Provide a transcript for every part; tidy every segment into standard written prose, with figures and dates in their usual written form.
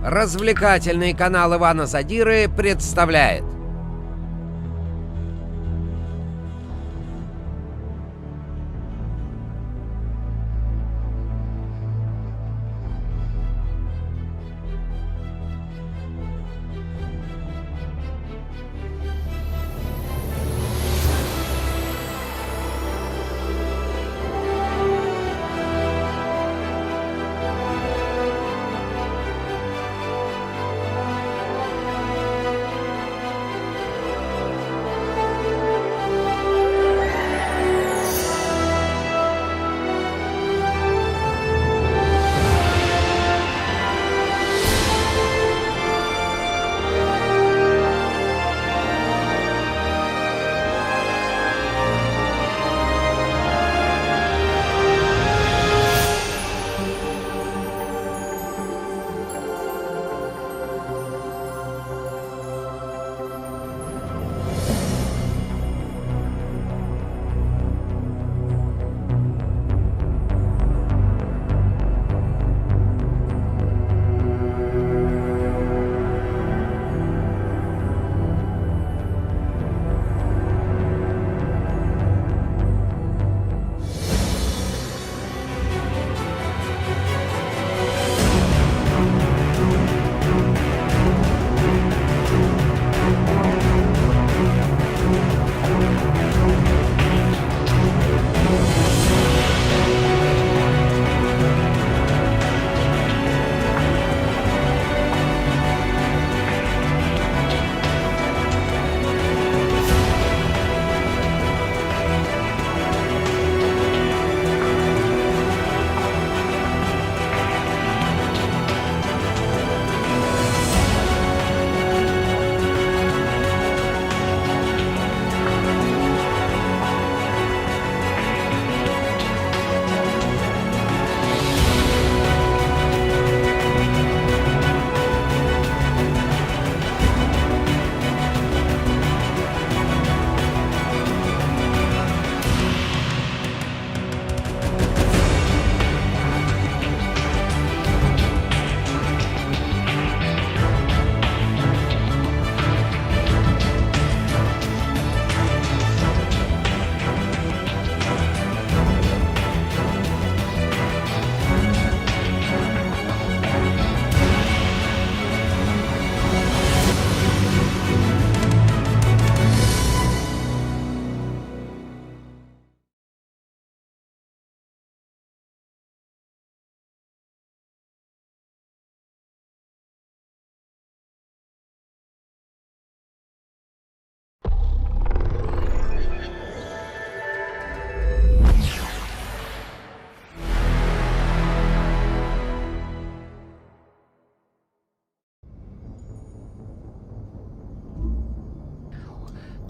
Развлекательный канал Ивана Задиры представляет.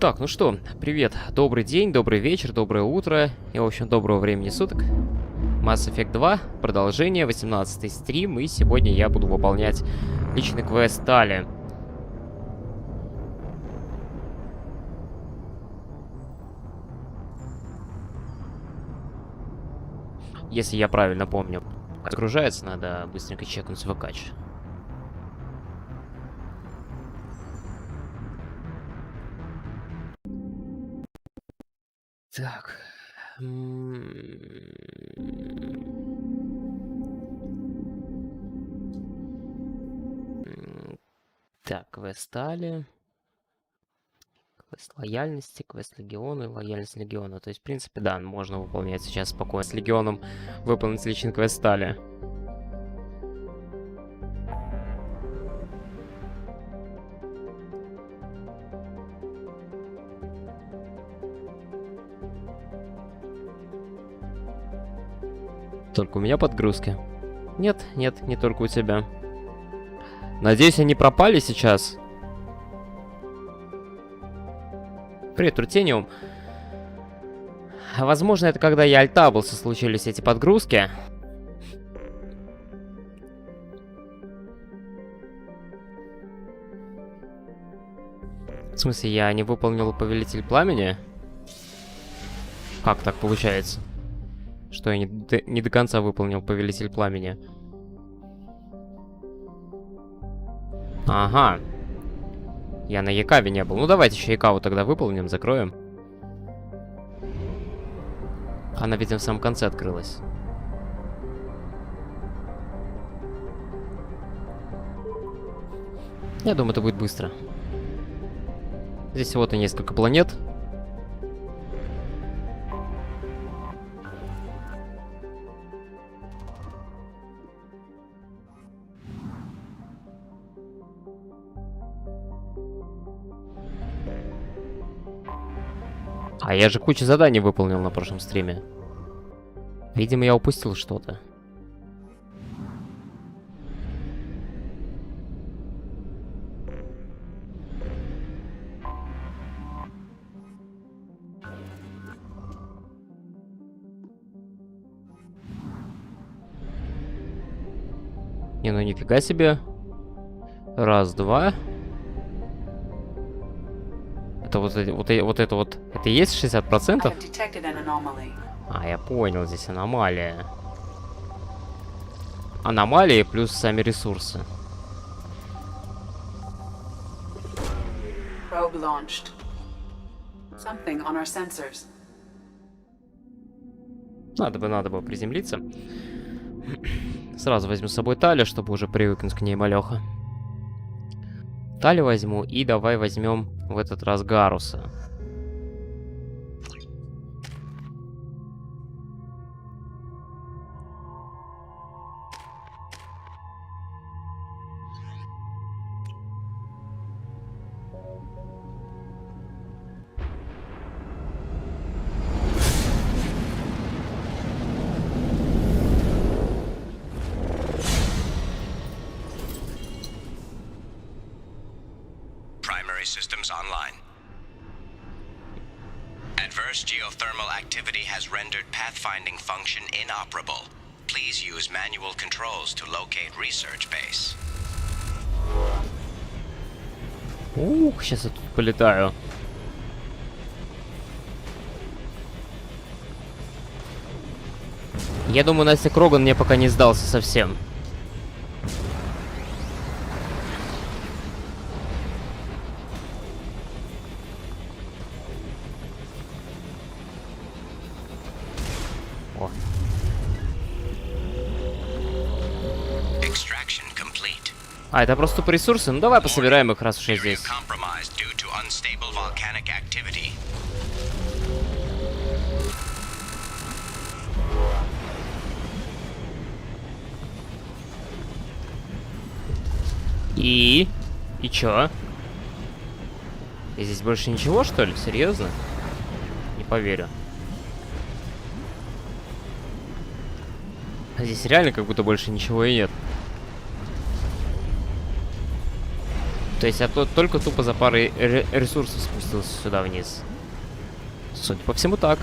Так, ну что, привет, добрый день, добрый вечер, доброе утро и, в общем, доброго времени суток. Mass Effect 2, продолжение, 18-й стрим, и сегодня я буду выполнять личный квест Тали. Если я правильно помню. Загружается, надо быстренько чекнуть в ВК. Так. Так, квест Тали. Квест лояльности, квест Легиона и лояльность Легиона. То есть, в принципе, да, можно выполнять сейчас спокойно с Легионом, выполнить личный квест Тали. Только у меня подгрузки. Нет, нет, не только у тебя. Надеюсь, они пропали сейчас. Привет, Рутениум. Возможно, это когда я альтабился, случились эти подгрузки. В смысле, я не выполнил повелитель пламени? Как так получается? Что я не до конца выполнил повелитель пламени. Ага. Я на Якаве не был. Ну, давайте еще Якаву тогда выполним, закроем. Она, видимо, в самом конце открылась. Я думаю, это будет быстро. Здесь всего-то несколько планет. А я же кучу заданий выполнил на прошлом стриме. Видимо, я упустил что-то. Не, ну нифига себе. Раз, два. Это вот это вот. Это и есть 60%? А, я понял, здесь аномалия. Аномалии плюс сами ресурсы. Надо бы приземлиться. Сразу возьму с собой Тали, чтобы уже привыкнуть к ней малёха. Тали возьму и давай возьмем в этот раз Гаруса. Systems online. Adverse geothermal activity has rendered pathfinding function inoperable. Please use manual controls to locate research base. Ух, сейчас я тут полетаю. Я думаю, Настя Кроган мне пока не сдался совсем. А, это просто тупо ресурсы? Ну давай пособираем их, раз уж я здесь. И чё? И здесь больше ничего, что ли? Серьезно? Не поверю. А здесь реально как будто больше ничего и нет. То есть я только тупо за парой ресурсов спустился сюда вниз. Судя по всему, так.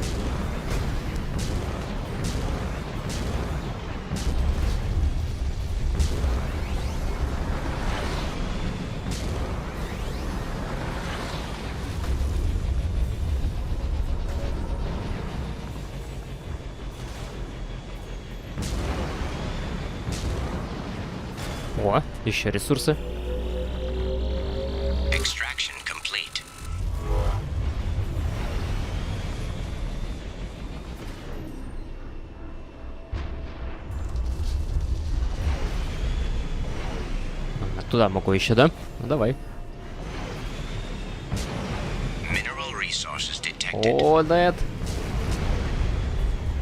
О, еще ресурсы. Туда могу еще, да? Ну, давай. О, нет.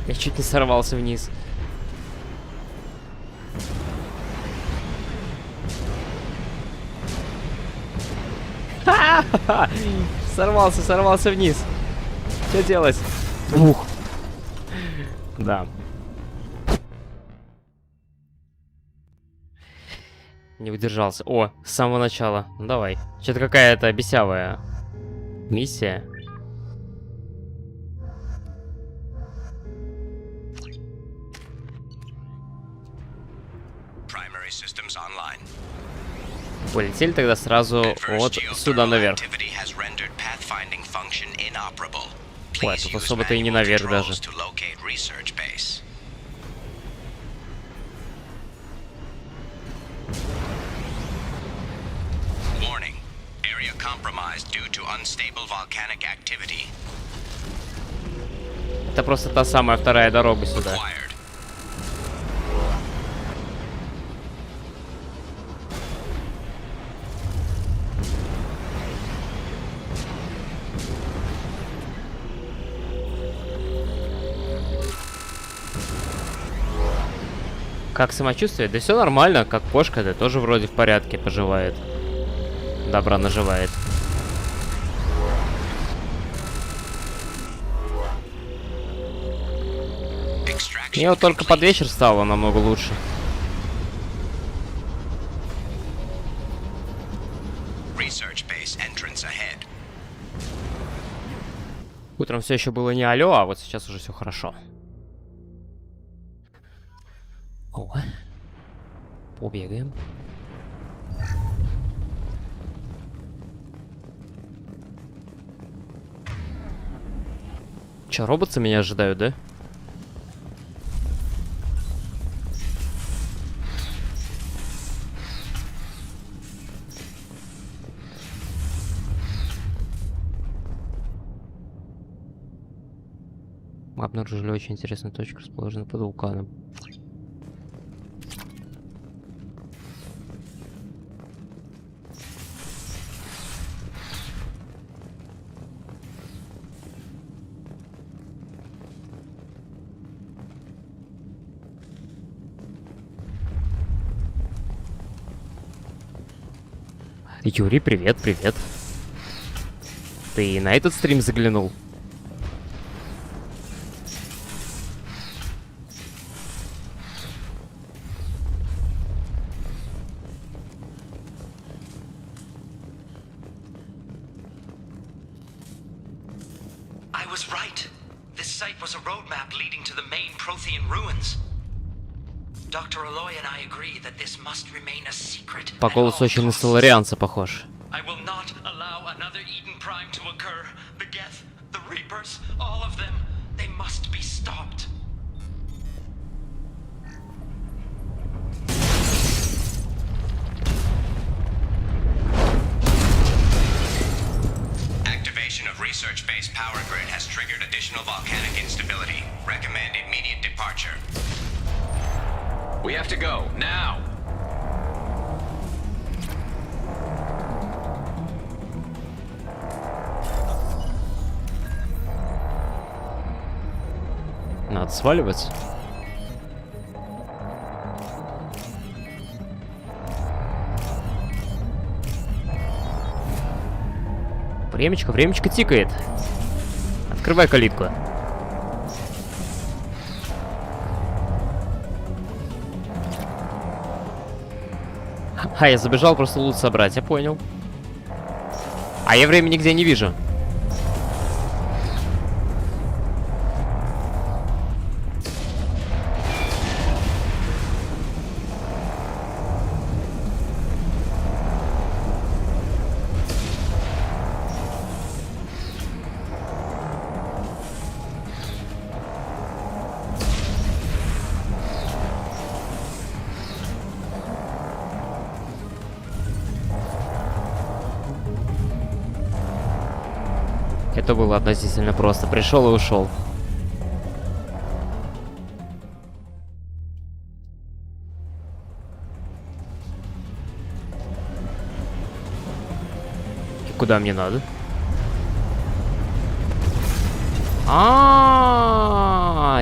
Я чуть не сорвался вниз. Сорвался вниз. Что делать? Ух. Да. Не удержался. О, с самого начала. Ну, давай. Что-то какая-то бесявая миссия. Полетели тогда сразу вот сюда наверх. Ой, тут особо-то и не наверх даже. due to unstable volcanic activity. Это просто та самая вторая дорога сюда. Acquired. Как самочувствие? Да все нормально, как кошка, да тоже вроде в порядке поживает. Добра наживает. Мне вот только под вечер стало намного лучше. Research base entrance ahead. Утром все еще было не алло, а вот сейчас уже все хорошо. О, побегаем. Че, роботы меня ожидают, да? Мы обнаружили очень интересную точку, расположенную под вулканом. Юрий, привет, привет. Ты и на этот стрим заглянул? I was right. This site was a roadmap leading to the main Prothean ruins. Dr. Aloy and I agree that this must remain a secret. По голосу очень на соларианца похож. I will not allow another Eden Prime to occur. The Geth, the Reapers, all of them, they must be stopped. Activation of research base power grid has triggered additional volcanic instability. Recommend immediate departure. We have to go now. Надо сваливать. Времечко тикает. Открывай калитку. А, я забежал просто лут собрать, я понял. А я время нигде не вижу. Это было относительно просто. Пришел и ушел. И куда мне надо?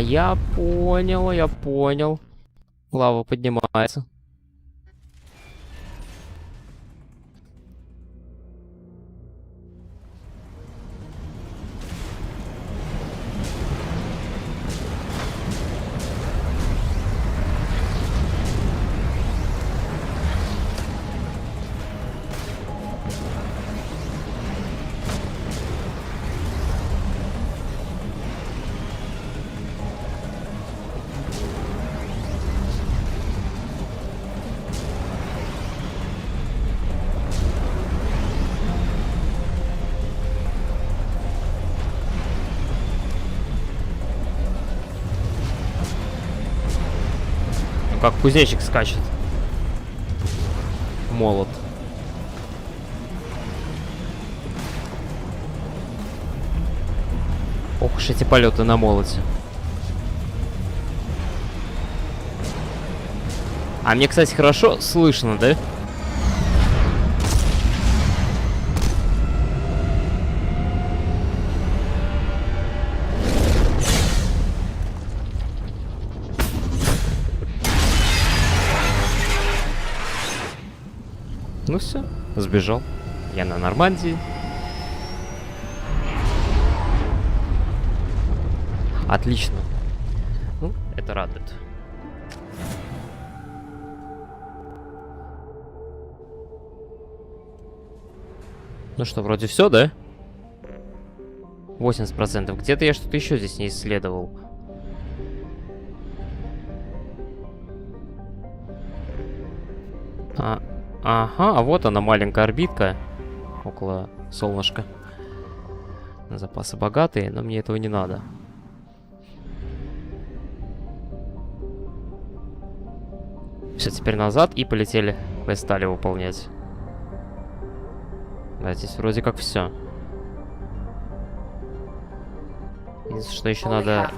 Я понял. Лава поднимается. Как кузнечик скачет. Молот. Уж эти полеты на молоте. А мне, кстати, хорошо слышно, да? Ну все, сбежал. Я на Нормандии. Отлично. Ну, это радует. Ну что, вроде все, да? 80%. Где-то я что-то еще здесь не исследовал. Ага, а вот она, маленькая орбитка. Около солнышка. Запасы богатые, но мне этого не надо. Все, теперь назад и полетели квест стали выполнять. Да, здесь вроде как все. Единственное, что еще надо...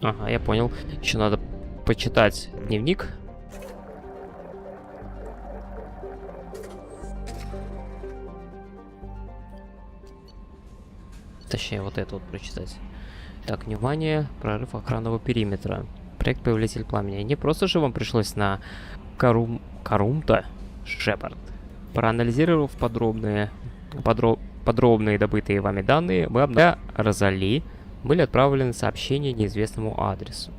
Ага, я понял. Еще надо почитать дневник. Точнее, вот это вот прочитать. Так, внимание, прорыв охранного периметра. Проект «Повелитель пламени». Не просто же вам пришлось на Капитан Шепард. Проанализировав подробные добытые вами данные, мы Розали были отправлены сообщения неизвестному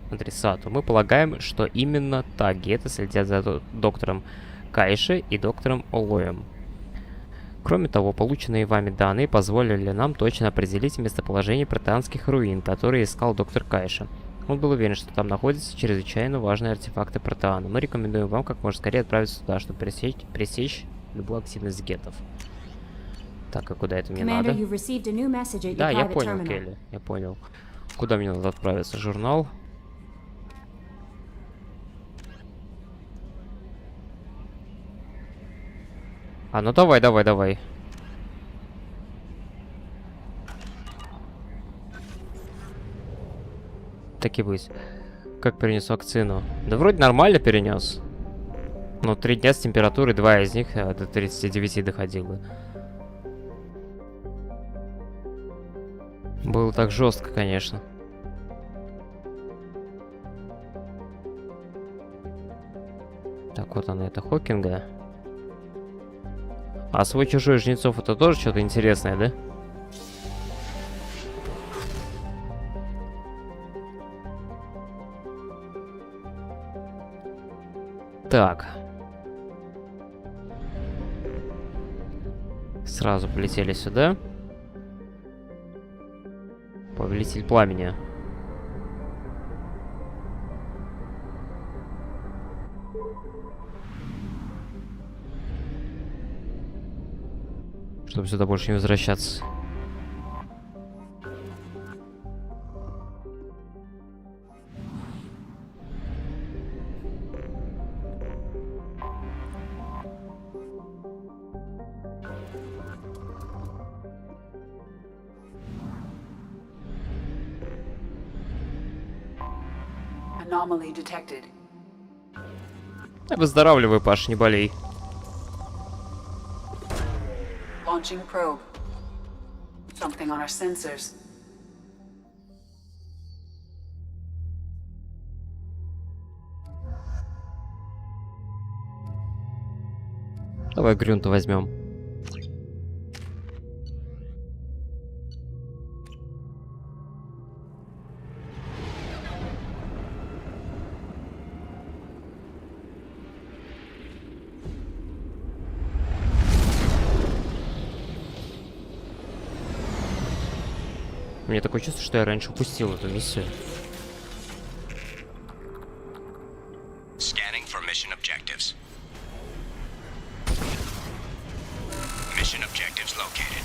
адресату. Мы полагаем, что именно Тагеты следят за доктором Кайши и доктором Олоем. Кроме того, полученные вами данные позволили нам точно определить местоположение протеанских руин, которые искал доктор Кайша. Он был уверен, что там находятся чрезвычайно важные артефакты протеана. Мы рекомендуем вам как можно скорее отправиться туда, чтобы пресечь любую активность гетов. Так, а куда это мне надо? Да, я понял, Келли, я понял. Куда мне надо отправиться? Журнал. А, ну давай. Так и быть. Как перенес вакцину? Да вроде нормально перенес. Но 3 дня с температурой, 2 из них до 39 доходило. Было так жестко, конечно. Так, вот она, это Хокинга. А свой-чужой жнецов это тоже что-то интересное, да? Так. Сразу полетели сюда. Повелитель пламени. Чтобы сюда больше не возвращаться. Anomaly detected. Выздоравливай, Паш, не болей. Launching probe. Something on our sensors. Давай Грюнта возьмем. Мне такое чувство, что я раньше упустил эту миссию. Scanning for mission objectives. Mission objectives located.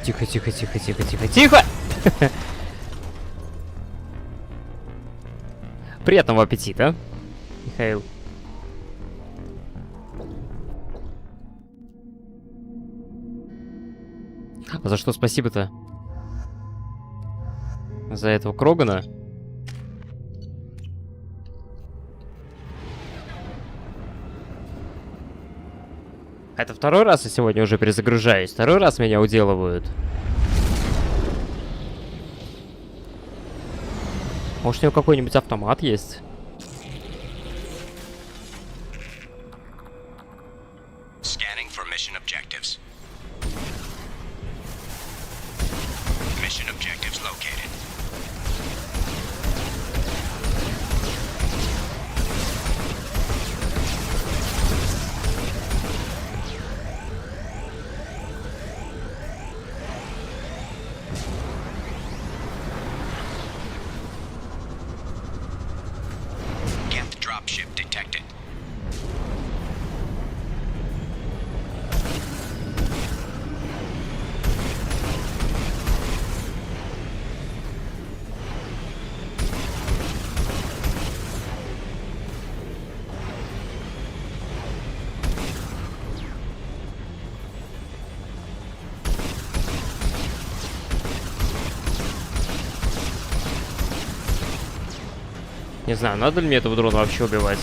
Тихо, тихо, тихо, тихо, тихо, тихо! Приятного аппетита, Михаил. А за что спасибо-то? За этого Крогана? Это второй раз я сегодня уже перезагружаюсь. Второй раз меня уделывают. Может, у него какой-нибудь автомат есть? Scanning for mission objectives. Mission objectives located. Geth dropship detected. Не знаю, надо ли мне этого дрона вообще убивать.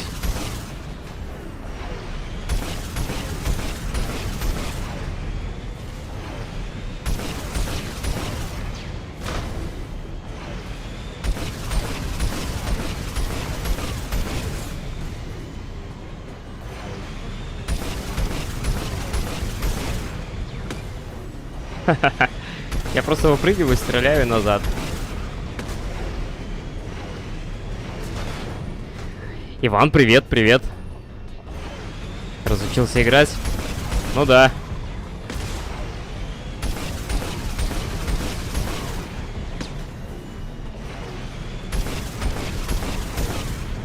Я просто выпрыгиваю и стреляю назад. Иван, привет, привет. Разучился играть? Ну да.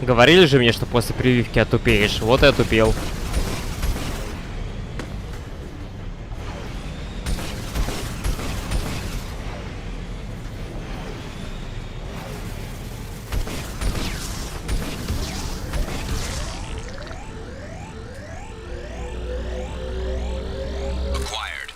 Говорили же мне, что после прививки отупеешь. Вот и отупел. Acquired.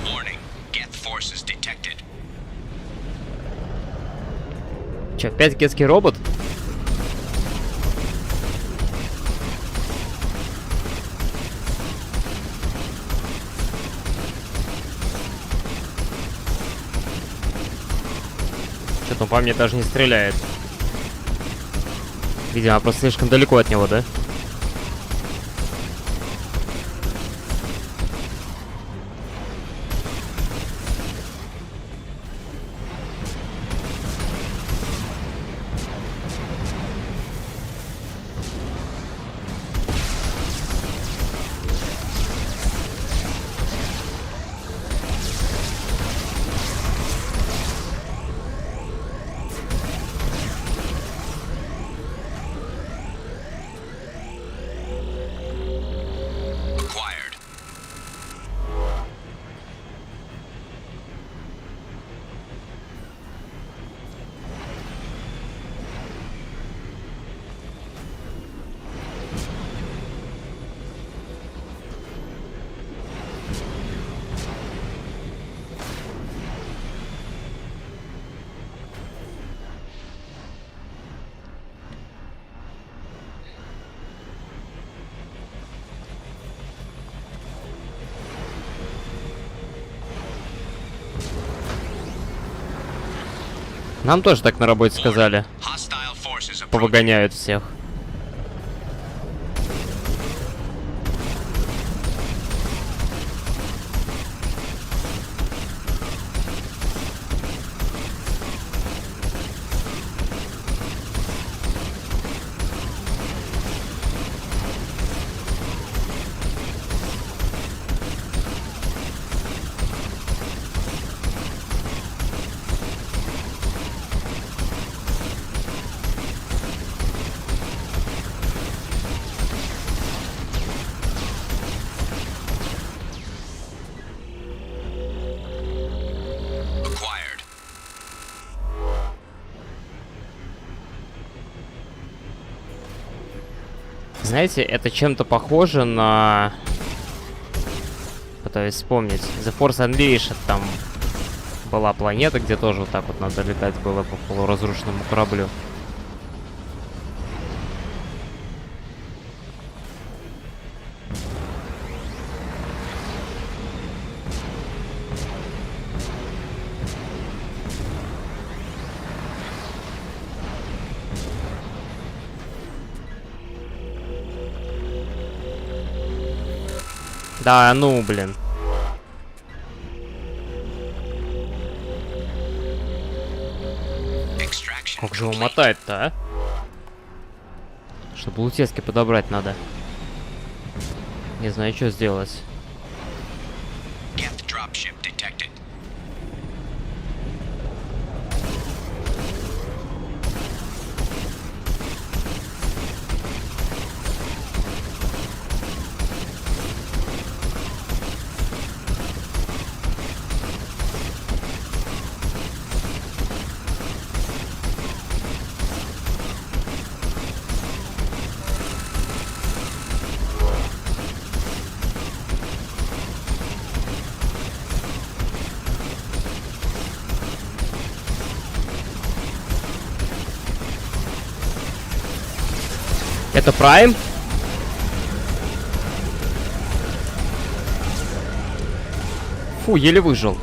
Warning. Geth forces detected. Че, опять гетский робот? Что-то он по мне даже не стреляет. Видимо, просто слишком далеко от него, да? Acquired. Нам тоже так на работе сказали. Hostile forces approaching. Повыгоняют всех. Знаете, это чем-то похоже на... Пытаюсь вспомнить. The Force Unleashed. Там была планета, где тоже вот так вот надо летать было по полуразрушенному кораблю. Да, ну, блин. Как же его мотает-то, а? Чтобы лутески подобрать надо. Не знаю, что сделать. Это Прайм? Фу, еле выжил.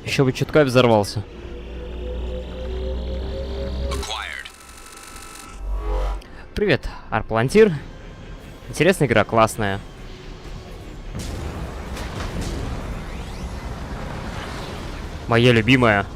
Еще бы чутка взорвался. Привет, Арплантир. Интересная игра, классная. Моя любимая.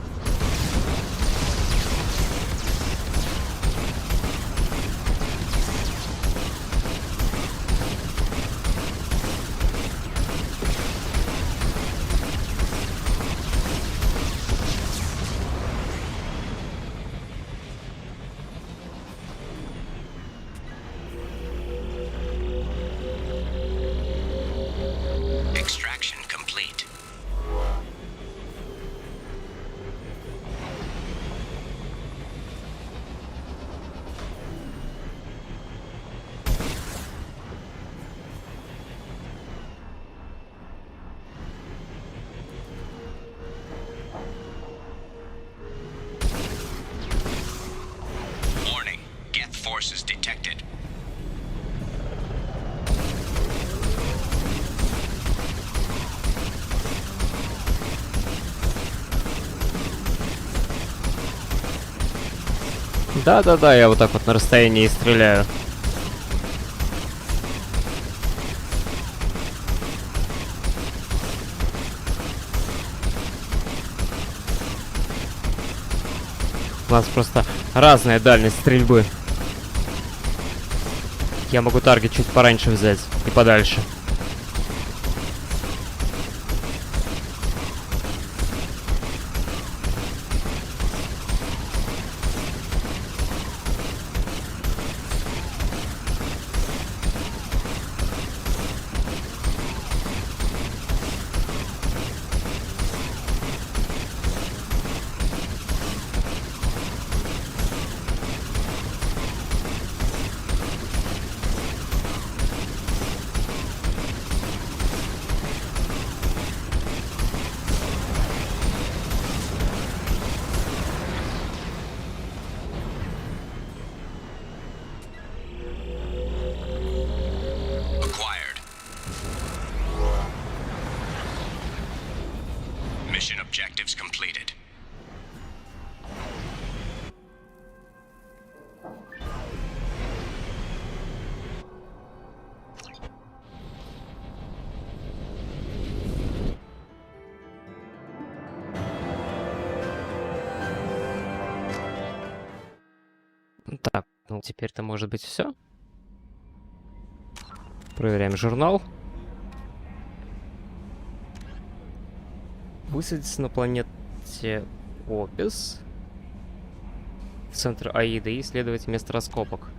Да-да-да, я вот так вот на расстоянии стреляю. У нас просто разная дальность стрельбы. Я могу таргет чуть пораньше взять и подальше. Mission objectives completed. Так, ну теперь-то может быть все. Проверяем журнал. Высадиться на планете Опис в центр Аиды и исследовать место раскопок.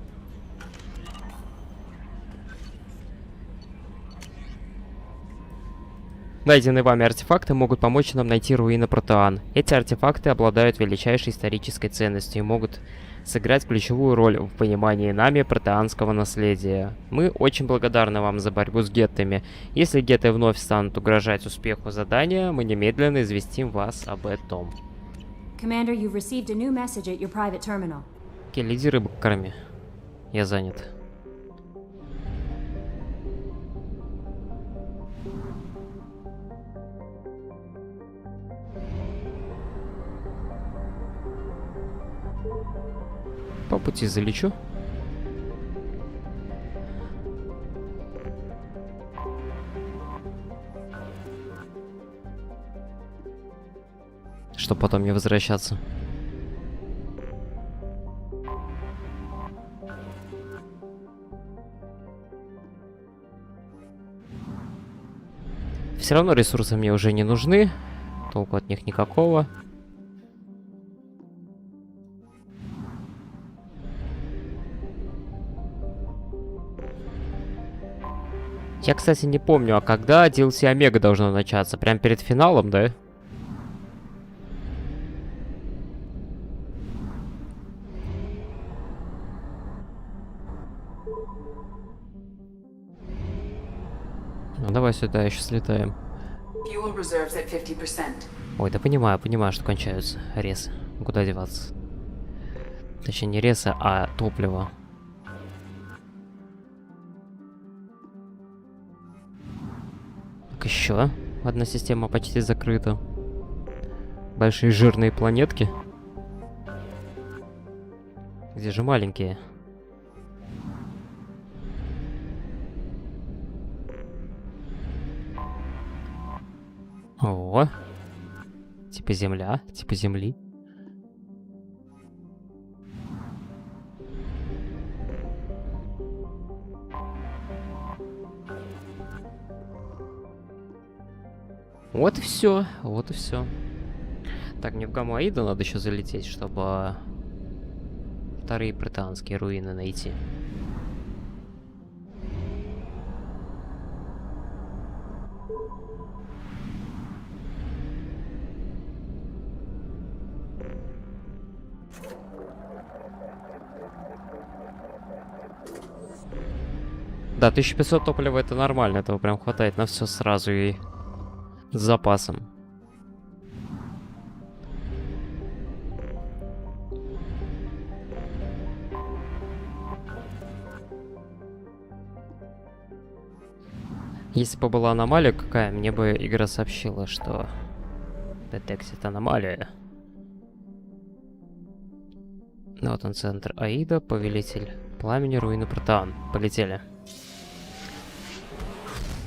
Найденные вами артефакты могут помочь нам найти руины Протеан. Эти артефакты обладают величайшей исторической ценностью и могут сыграть ключевую роль в понимании нами протеанского наследия. Мы очень благодарны вам за борьбу с геттами. Если гетты вновь станут угрожать успеху задания, мы немедленно известим вас об этом. Commander, you've received a new message at your private terminal. Окей, лиди рыбу корми. Я занят. По пути залечу. Чтоб потом не возвращаться. Все равно ресурсы мне уже не нужны. Толку от них никакого. Я, кстати, не помню, а когда DLC Омега должно начаться? Прям перед финалом, да? Ну, давай сюда еще слетаем. Fuel reserves at 50%. Ой, да понимаю, что кончаются ресы. Куда деваться? Точнее, не ресы, а топливо. Так, еще одна система почти закрыта. Большие жирные планетки. Где же маленькие? О, типа Земля, типа Земли. Вот и все, вот и все. Так, мне в Гамма-Аида надо еще залететь, чтобы вторые британские руины найти. Да, 1500 топлива это нормально, этого прям хватает на все сразу и с запасом. Если бы была аномалия какая, мне бы игра сообщила, что детектит аномалия. Ну, вот он, центр Аида, повелитель пламени, руины Протеан. Полетели.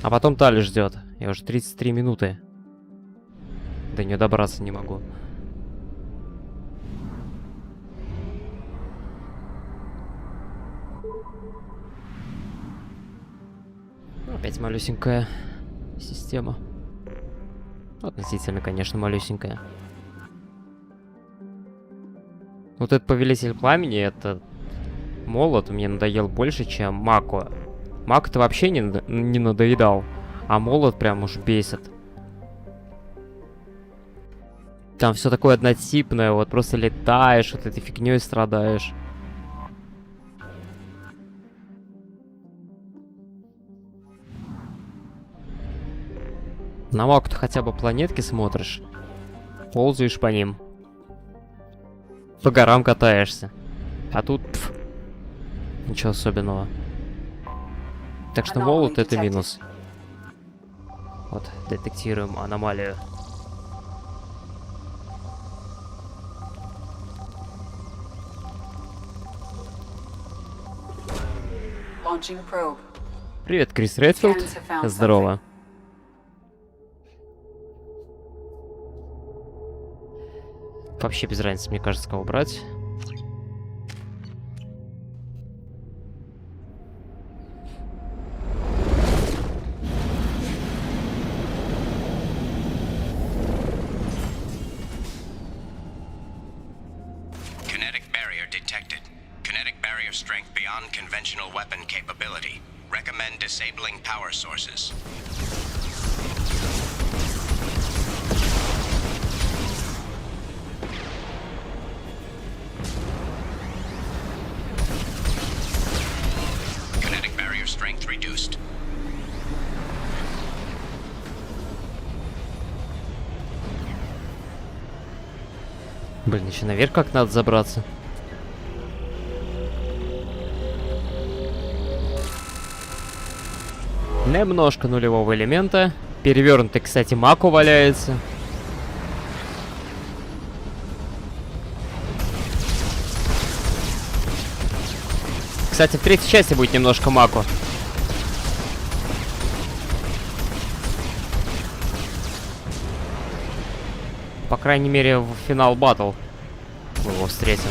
А потом Тали ждет. Я уже 33 минуты. До нее добраться не могу. Опять малюсенькая система. Относительно, конечно, малюсенькая. Вот этот повелитель пламени, этот молот мне надоел больше, чем Мако. Мак-то вообще не надоедал, а молот прям уж бесит. Там все такое однотипное, вот просто летаешь, вот этой фигней страдаешь. На Маку-то хотя бы планетки смотришь, ползаешь по ним, по горам катаешься, а тут ничего особенного. Так что молот это минус. Вот, детектируем аномалию. Привет, Крис Редфилд. Здорово. Вообще без разницы, мне кажется, кого брать. Strength beyond conventional weapon capability. Recommend disabling power sources. Блин, еще наверх как надо забраться. Немножко нулевого элемента. Перевернутый, кстати, маку валяется. Кстати, в третьей части будет немножко маку. По крайней мере, в финал батл мы его встретим.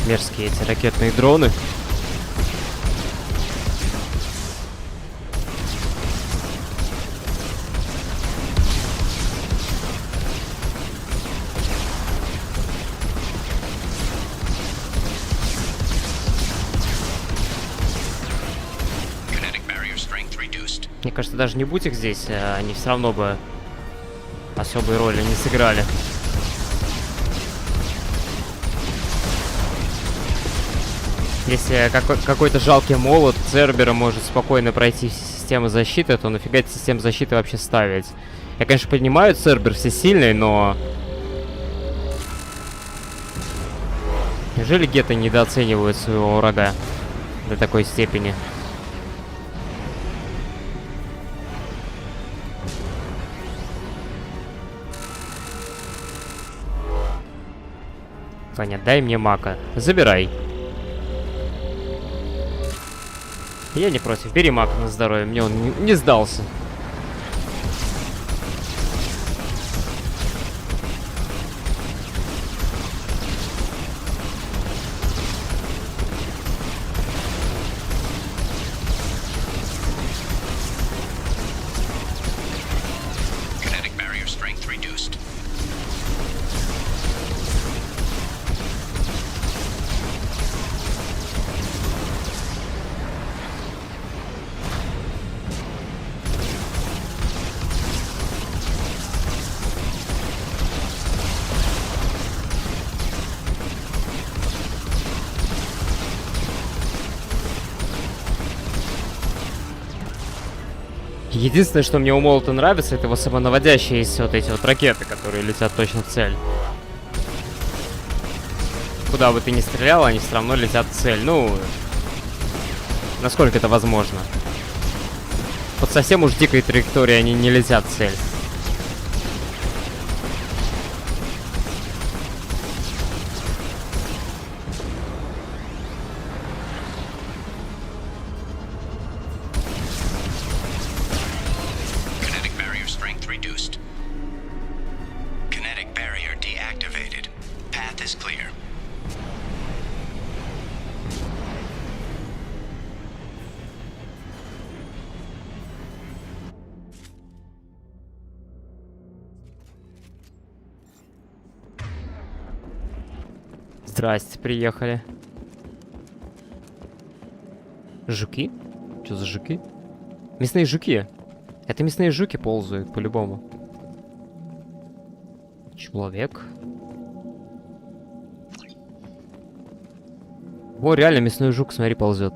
Мерзкие эти ракетные дроны. Мне кажется, даже не будь их здесь, они все равно бы особой роли не сыграли. Если какой-то жалкий молот Цербера может спокойно пройти все системы защиты, то нафига эти системы защиты вообще ставить? Я, конечно, понимаю, Цербер всесильный, но... Неужели геты недооценивают своего врага до такой степени? Понятно, дай мне мака. Забирай. Я не против. Бери мак на здоровье. Мне он не сдался. Единственное, что мне у молота нравится, это его самонаводящиеся вот эти вот ракеты, которые летят точно в цель. Куда бы ты ни стрелял, они все равно летят в цель. Ну, насколько это возможно. Под совсем уж дикой траекторией они не летят в цель. Здрасте, приехали. Жуки? Что за жуки? Мясные жуки. Это мясные жуки ползают, по-любому. Человек. О, реально мясной жук, смотри, ползет.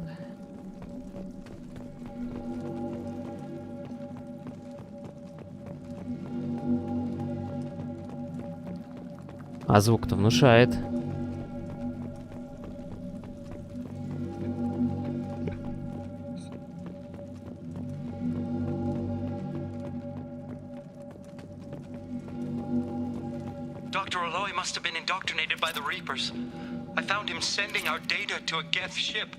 А звук-то внушает. Dr. Aloy must have been indoctrinated by the Reapers. I found him sending our data to a Geth ship.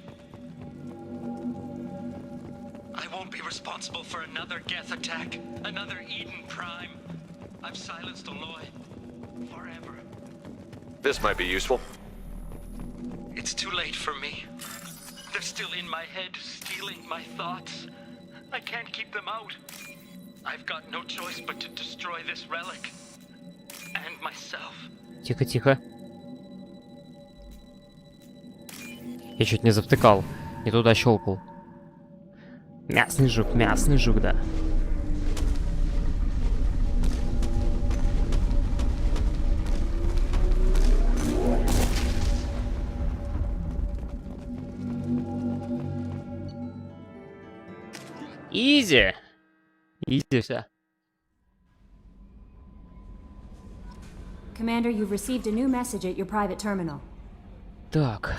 I won't be responsible for another Geth attack, another Eden Prime. I've silenced Aloy forever. This might be useful. It's too late for me. They're still in my head, stealing my thoughts. I can't keep them out. I've got no choice but to destroy this relic. And myself. Тихо, тихо. Я чуть не завтыкал. Не туда щелкал. Мясный жук, да. Изи! Изи все. Commander, you've received a new message at your private terminal. Так.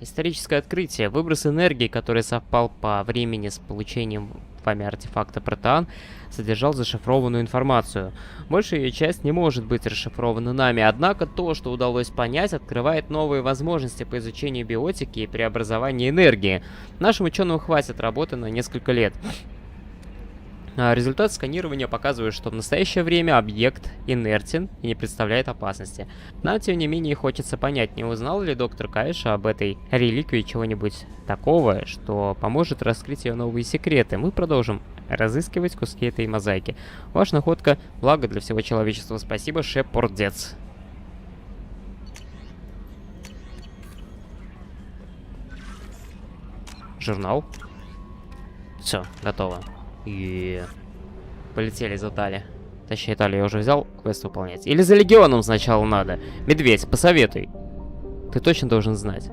Историческое открытие. Выброс энергии, который совпал по времени с получением вами артефакта протеан, содержал зашифрованную информацию. Большая ее часть не может быть расшифрована нами, однако то, что удалось понять, открывает новые возможности по изучению биотики и преобразованию энергии. Нашим ученым хватит работы на несколько лет. Результат сканирования показывает, что в настоящее время объект инертен и не представляет опасности. Нам, тем не менее, хочется понять, не узнал ли доктор Кайша об этой реликвии чего-нибудь такого, что поможет раскрыть ее новые секреты. Мы продолжим разыскивать куски этой мозаики. Ваша находка — благо для всего человечества. Спасибо, Шепардец. Журнал. Все, готово. И полетели за Тали. Точнее, Тали я уже взял квест выполнять. Или за Легионом сначала надо. Медведь, посоветуй. Ты точно должен знать.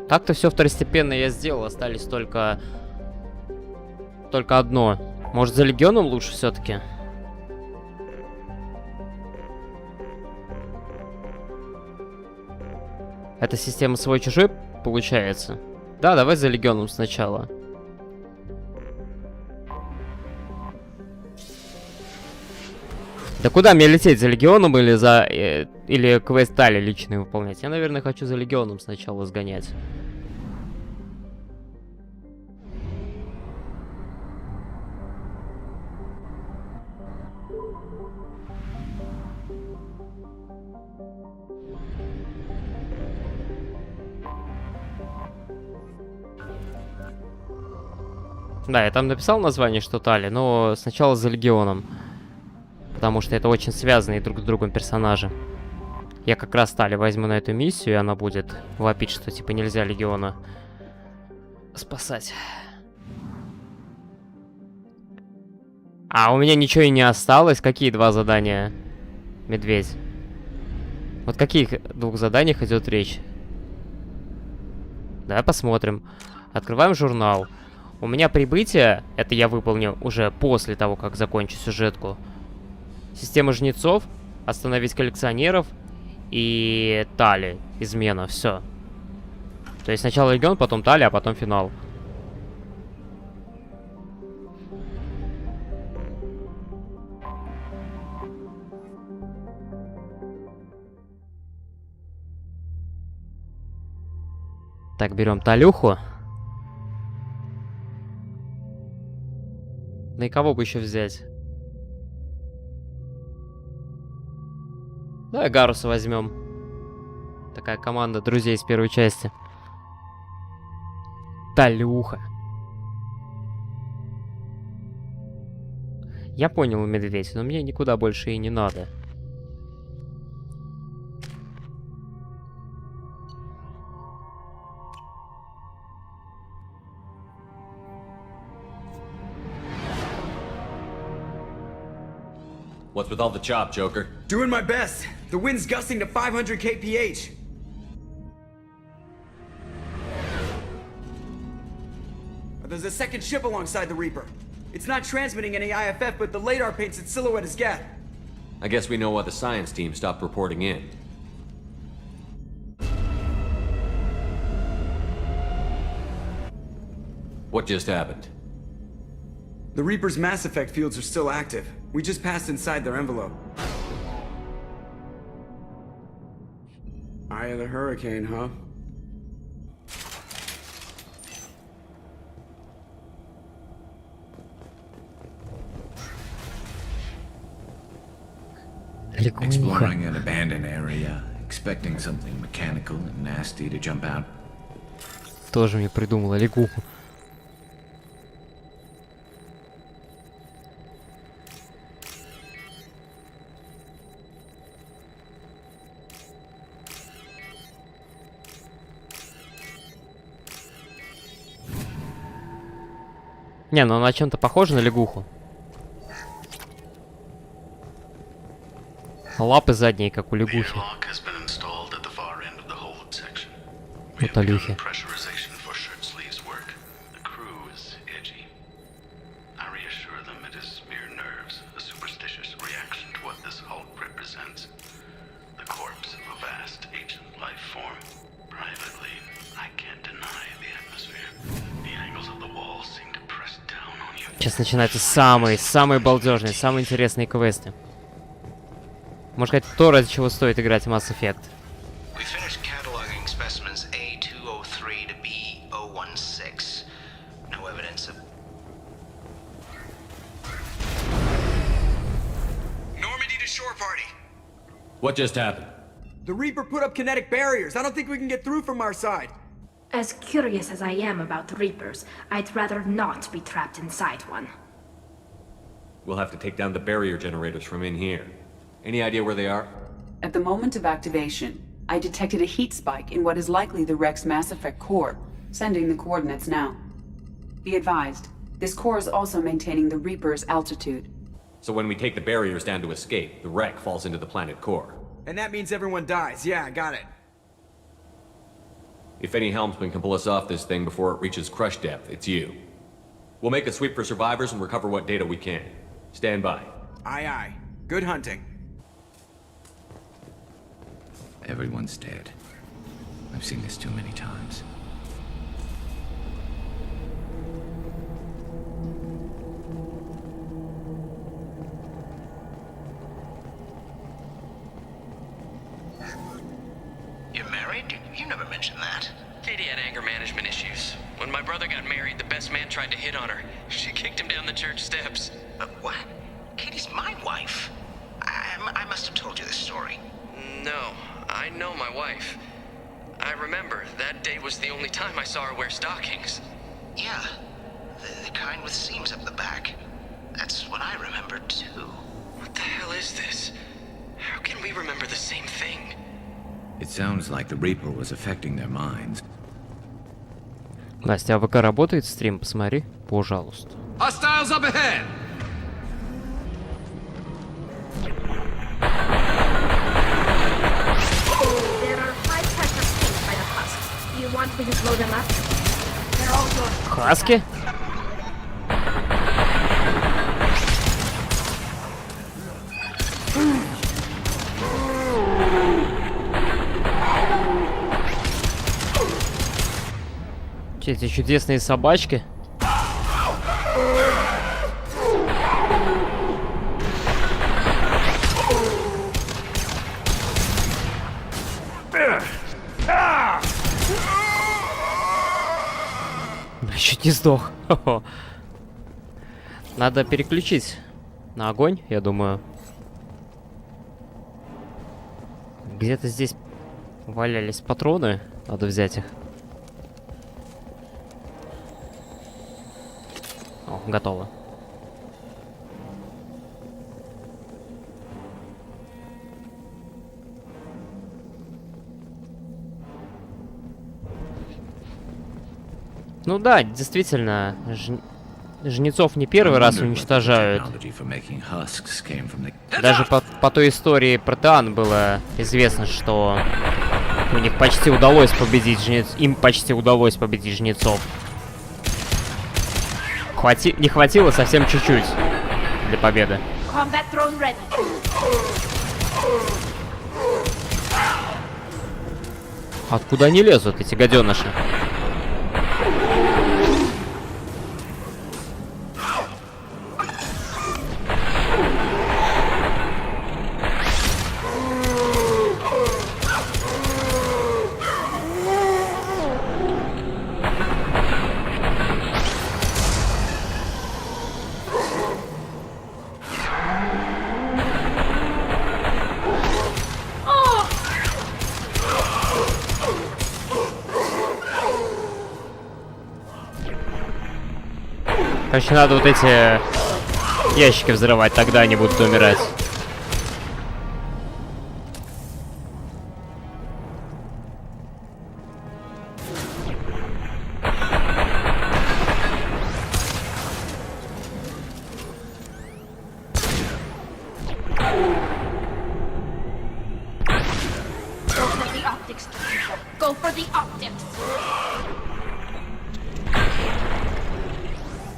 Так-то все второстепенно я сделал. Остались только одно. Может, за Легионом лучше все-таки? Это система свой-чужой, получается? Да, давай за Легионом сначала. Да куда мне лететь? За Легионом или за... или квест Тали личный выполнять? Я, наверное, хочу за Легионом сначала сгонять. Да, я там написал название, что Тали, но сначала за Легионом. Потому что это очень связанные друг с другом персонажи. Я как раз Тали возьму на эту миссию, и она будет вопить, что типа нельзя Легиона спасать. А у меня ничего и не осталось. Какие два задания, медведь? Вот каких двух заданиях идет речь? Давай посмотрим. Открываем журнал. У меня прибытие, это я выполню уже после того, как закончу сюжетку. Система жнецов, остановить коллекционеров и Тали, измена, все. То есть сначала Легион, потом Тали, а потом финал. Так, берем Талюху. Да и кого бы еще взять? Давай Гаруса возьмем. Такая команда друзей с первой части. Талюха. Я понял, медведь, но мне никуда больше и не надо. What's with all the chop, Joker? Doing my best. The wind's gusting to 500 kph. There's a second ship alongside the Reaper. It's not transmitting any IFF, but the radar paints its silhouette as Geth. I guess we know why the science team stopped reporting in. What just happened? The Reaper's Mass Effect fields are still active. We just passed inside their envelope. Eye of the Hurricane, huh? Exploring an abandoned area, expecting something mechanical and nasty to jump out. Тоже мне придумала лягуху. Не, ну она чем-то похожа на лягуху. Лапы задние, как у лягухи. Вот алюхи. Сейчас начинаются самые балдежные, самые интересные квесты. Можно сказать, то, ради чего стоит играть в Mass Effect. We finished cataloging specimens A203 to B016. No evidence of... Normandy to shore party. What just happened? The Reaper put up kinetic barriers. I don't think we can get through from our side. As curious as I am about the Reapers, I'd rather not be trapped inside one. We'll have to take down the barrier generators from in here. Any idea where they are? At the moment of activation, I detected a heat spike in what is likely the Rex Mass Effect core, sending the coordinates now. Be advised, this core is also maintaining the Reaper's altitude. So when we take the barriers down to escape, the wreck falls into the planet core. And that means everyone dies. Yeah, I got it. If any helmsman can pull us off this thing before it reaches crush depth, it's you. We'll make a sweep for survivors and recover what data we can. Stand by. Aye, aye. Good hunting. Everyone's dead. I've seen this too many times. You're married? You never mentioned that. Katie had anger management issues. When my brother got married, the best man tried to hit on her. She kicked him down the church steps. But what? Katie's my wife. I must have told you this story. No, I know my wife. I remember, that day was the only time I saw her wear stockings. Yeah, the kind with seams up the back. That's what I remember too. What the hell is this? How can we remember the same thing? It sounds like the Reaper was affecting their minds. Настя, а ВК работает стрим? Посмотри, пожалуйста. Hostiles up ahead! There are 5 pressure plates by the husk. You want me to blow them up? They're all yours. Хаски? Эти чудесные собачки. Чуть не сдох. Надо переключить на огонь, я думаю. Где-то здесь валялись патроны. Надо взять их. О, готово. Ну да, действительно, жнецов не первый раз уничтожают. Даже по той истории про Тан было известно, что у них почти удалось победить жнецов. Им почти удалось победить жнецов. Не хватило совсем чуть-чуть для победы. Откуда они лезут, эти гаденыши? Короче, надо вот эти ящики взрывать, тогда они будут умирать. Go for the optics.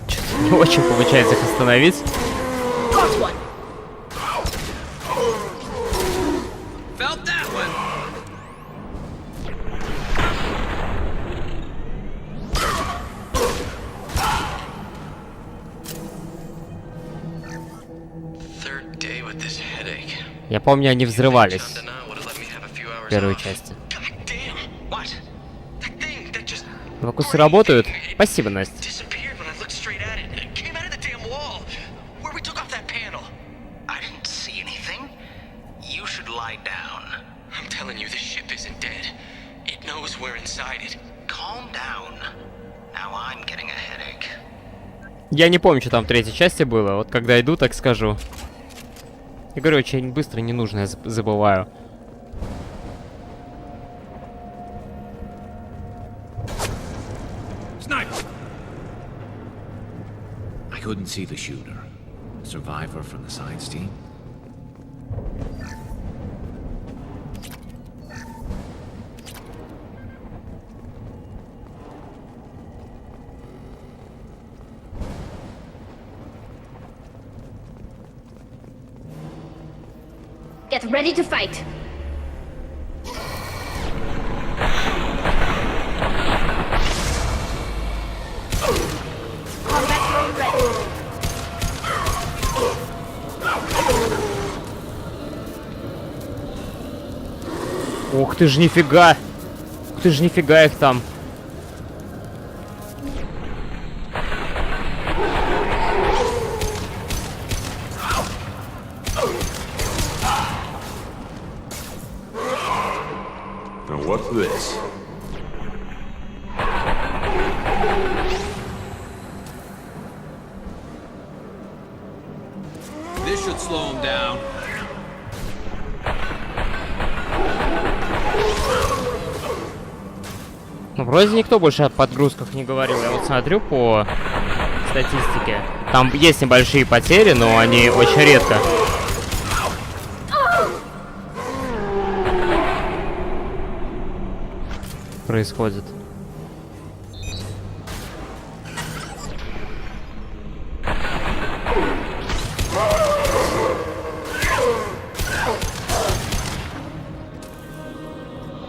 Что-то не очень получается их остановить. Got one. Felt that one. Third day with this headache. Я помню, они взрывались Chandana would have let me have a few hours в первой off. части. God damn! What? That thing that just Фокусы работают? Спасибо, Настя. disappeared when I looked straight at it. It came out of the damn wall. Where we took off that panel. I didn't see anything. You should lie down. I'm telling you, this ship isn't dead. It knows we're inside it. Calm down. Now I'm getting a headache. Я не помню, что там в третьей части было. Вот когда иду, так скажу. Я говорю, очень быстро ненужное забываю. Sniper! I couldn't see the shooter. A survivor from the science team? Get ready to fight. Combat drone ready. Ух ты ж, нифига! Ух ты ж, нифига их там! Now what's this? This should slow him down. Ну, вроде никто больше о подгрузках не говорил. Я вот смотрю по статистике. Там есть небольшие потери, но они очень редко происходят.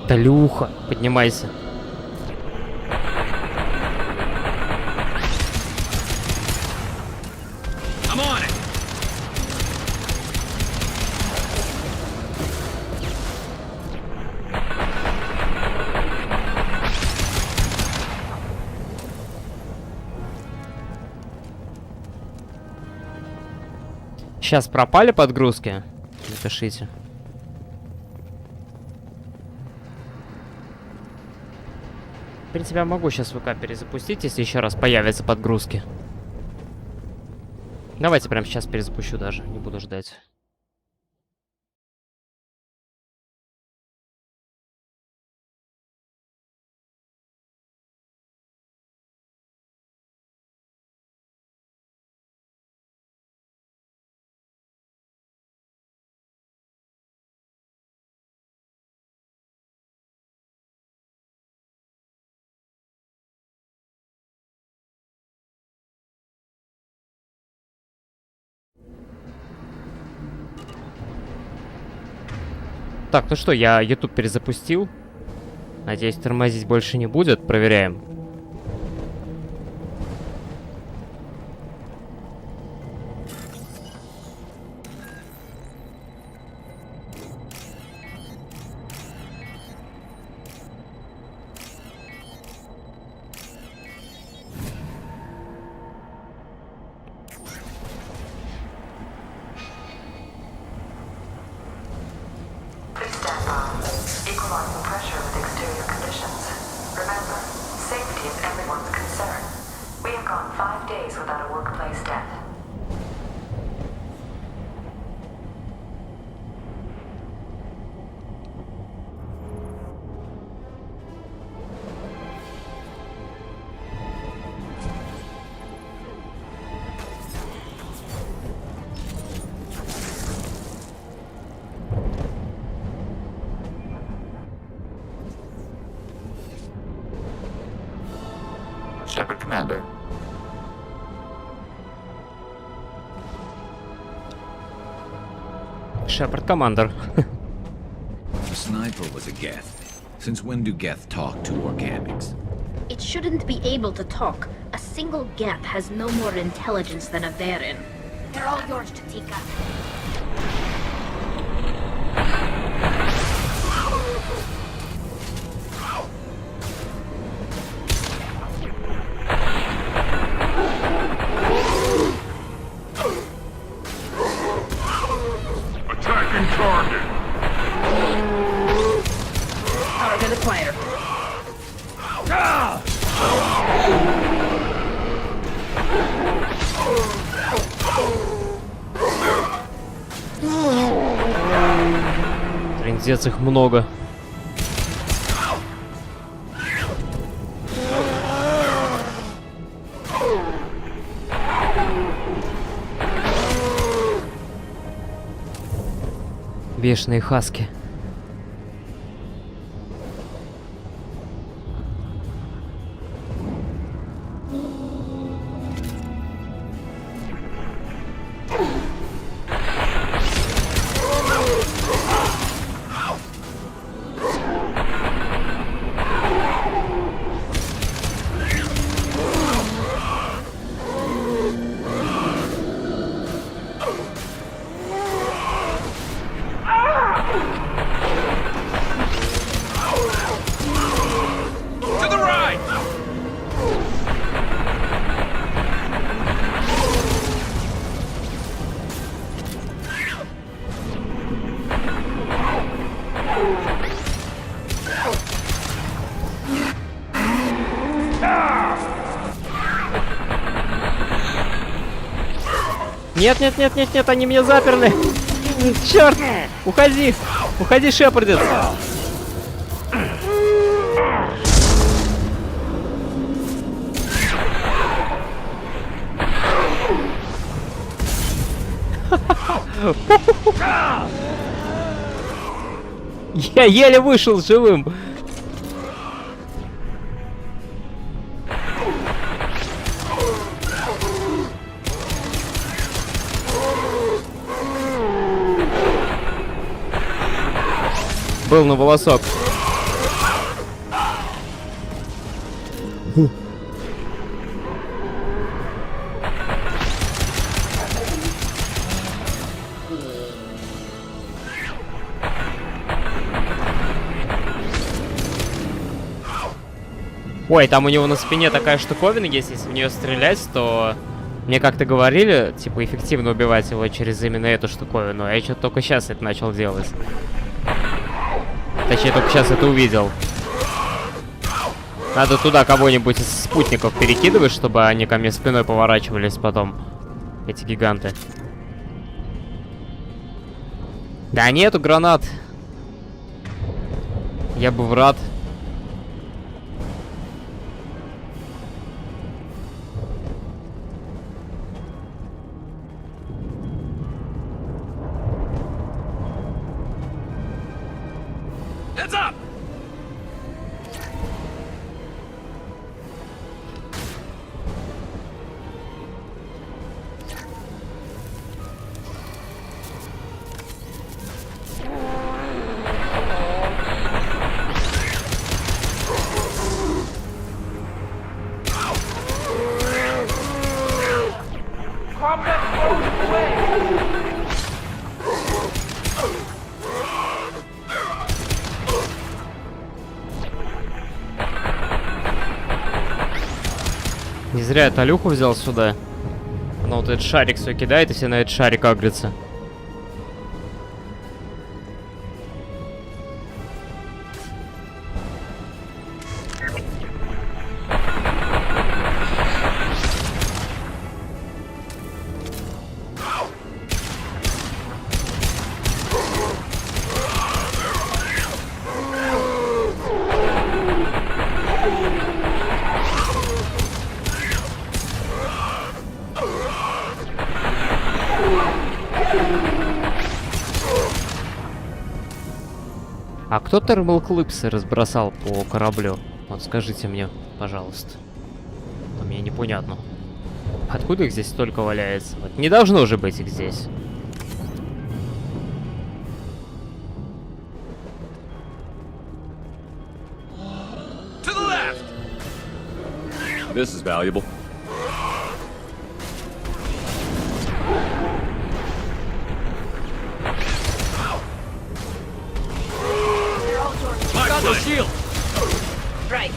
Талюха, поднимайся. I'm on it. Сейчас пропали подгрузки? Напишите. В принципе, я могу сейчас ВК перезапустить, если еще раз появятся подгрузки. Давайте прямо сейчас перезапущу даже, не буду ждать. Так, ну что, я YouTube перезапустил. Надеюсь, тормозить больше не будет. Проверяем. Equalizing pressure with exterior conditions. Remember, safe gone 5 days without a workplace death. Shepard, Commander. Шепард, командор. The sniper was a Geth. Since when do Geth talk to organics? It shouldn't be able to talk. A single Geth has no more intelligence than a Baron. They're all yours, Chatika. Attacking target! Target acquired. Трындец, их много. Бешеные хаски. Нет, нет, нет, нет, нет, они меня заперли. Черт! Уходи! Уходи, Шепардец! Я еле вышел живым. Был на волосок. Ой, там у него на спине такая штуковина есть, если в нее стрелять, то... Мне как-то говорили, типа, эффективно убивать его через именно эту штуковину, а я что-то только сейчас это начал делать. Точнее, только сейчас это увидел. Надо туда кого-нибудь из спутников перекидывать, чтобы они ко мне спиной поворачивались потом. Эти гиганты. Да нету гранат. Я бы рад. Heads up! Не зря я Талюху взял сюда. Она вот этот шарик свой кидает, и все на этот шарик агрятся. А кто термалклипсы разбросал по кораблю? Вот скажите мне, пожалуйста. А мне непонятно. Откуда их здесь столько валяется? Вот не должно же быть их здесь. To the left! This is valuable. Got the shield! Right.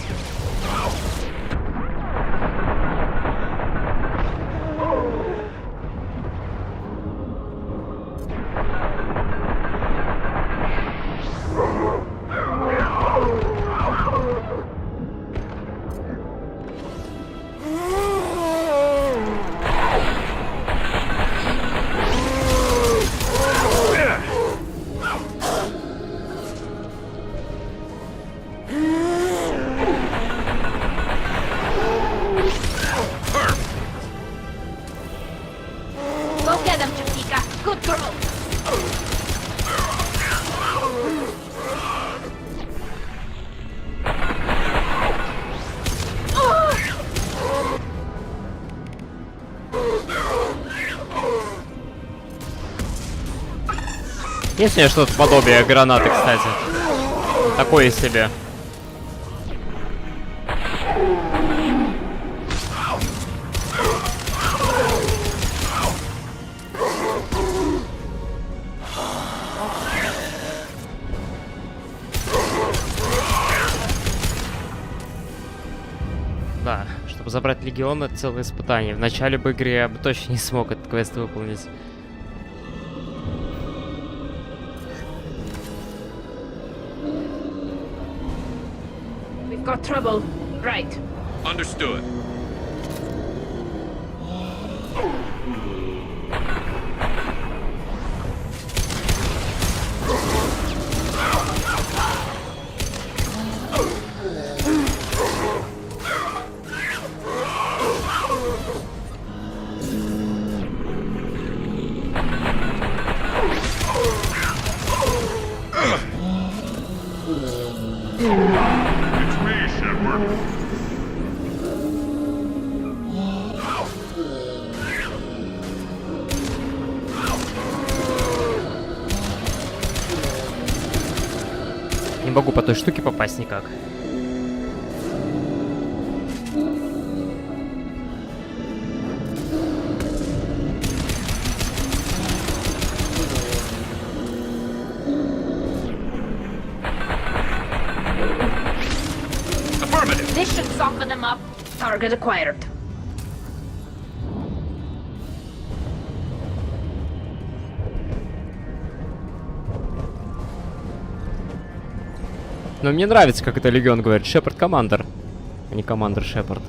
Есть у меня что-то подобие гранаты, кстати. Такое себе. Да, чтобы забрать Легион, это целое испытание. В начале бы игры я бы точно не смог этот квест выполнить. We've got trouble. Right. Understood. It's me, Shepard. Не могу по той штуке попасть никак. This should soften them up. Target acquired. Но мне нравится, как это Легион говорит. Шепард командир, а не командир Шепард.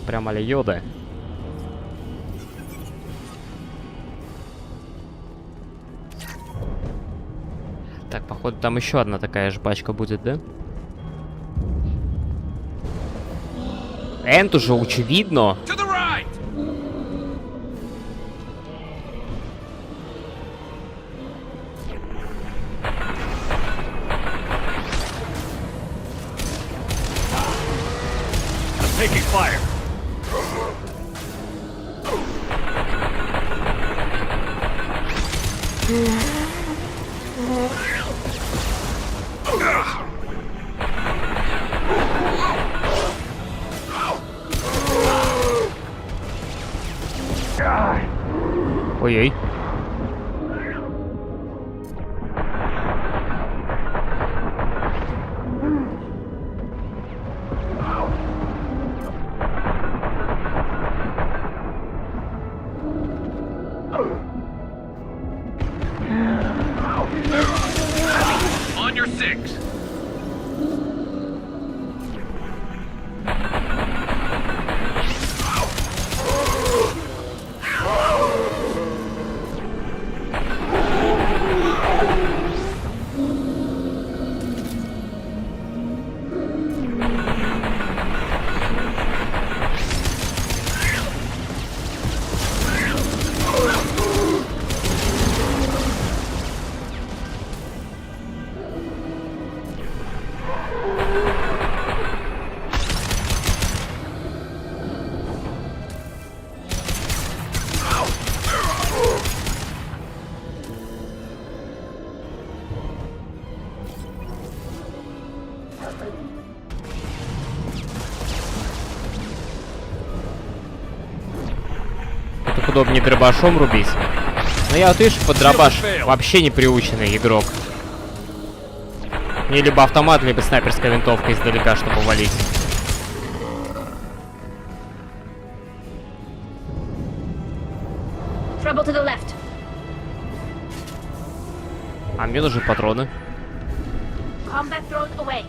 Прямо а-ля Йода. Так, походу, там еще одна такая же пачка будет, да? Энд уже очевидно. To the right! I'm taking fire. Ой-ой. On your six. Так удобнее дробашом рубить. Но я вот, видишь, под дробаш вообще не приученный игрок. Мне либо автомат, либо снайперская винтовка издалека, чтобы валить. Trouble to the left. А мне нужны патроны. Combat drone away.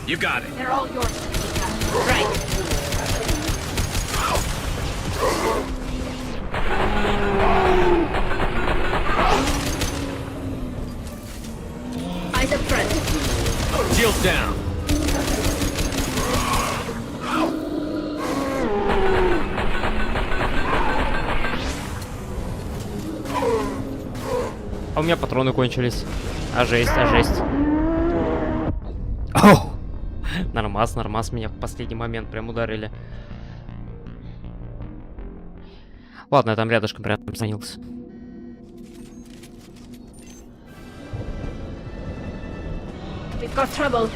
You got it. They're all yours. Right. Eyes up front. Shields down. А у меня патроны кончились. А жесть, а жесть. Оу! Нормас, нормас, меня в последний момент прям ударили. Ладно, я там рядышком прям звонился. We've got trouble.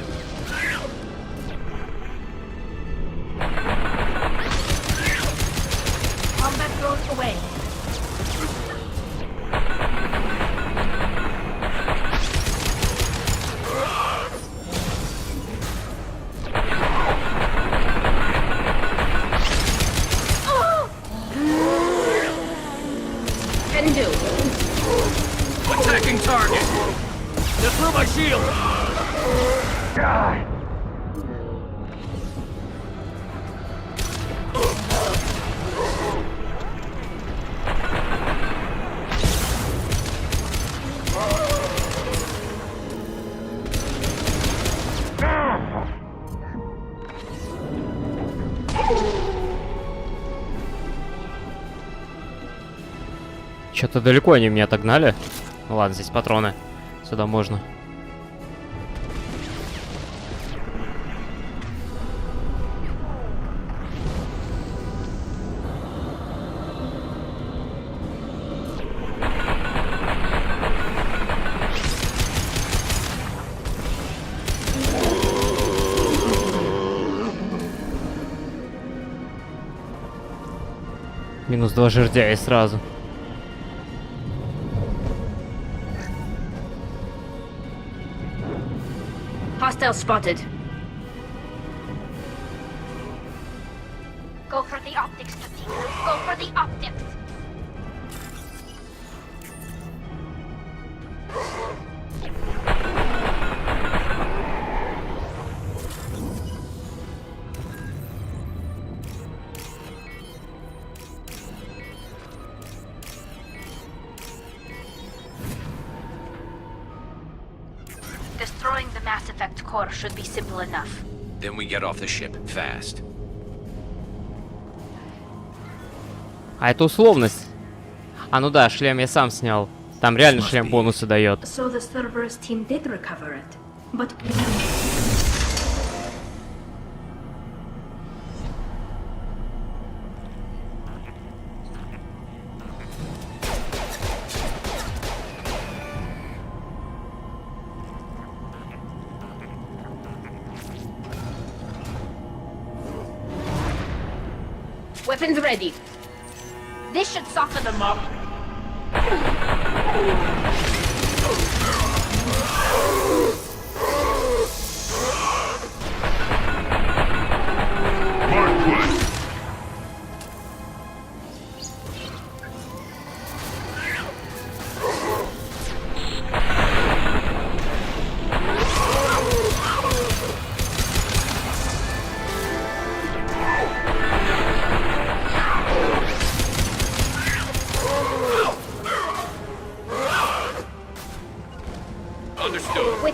Combat drone away. Can do. Attacking target. They threw my shield. Что-то далеко они меня отогнали. Ну ладно, здесь патроны. Сюда можно. Минус 2 жердяя сразу. Hostile spotted. Go for the optics, Katika. Go for the optics. Destroying the Mass Effect core should be simple enough. Then we get off the ship fast. А это условность. А ну да, шлем я сам снял. Там реально шлем бонусы дает. So the Cerberus team did recover it, but... Weapons ready. This should soften them up.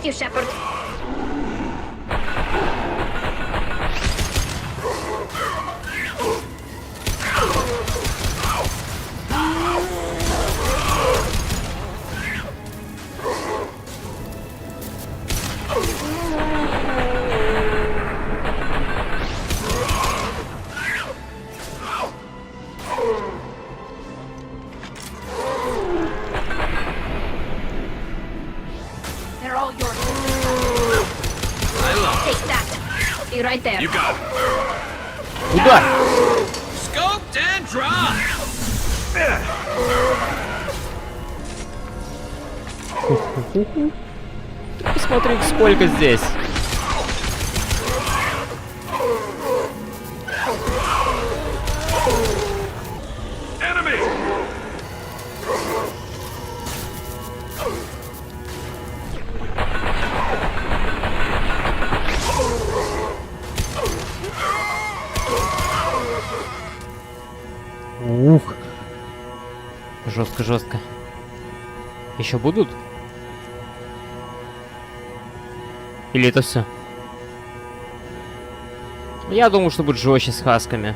with you, Shepard. They're all yours. Take that. Be right there. You got it. Куда? Scoped and dropped. Посмотри, сколько здесь. Enemy. Ух. Жестко, жестко. Еще будут? Или это все? Я думаю, что будет жестче с хасками.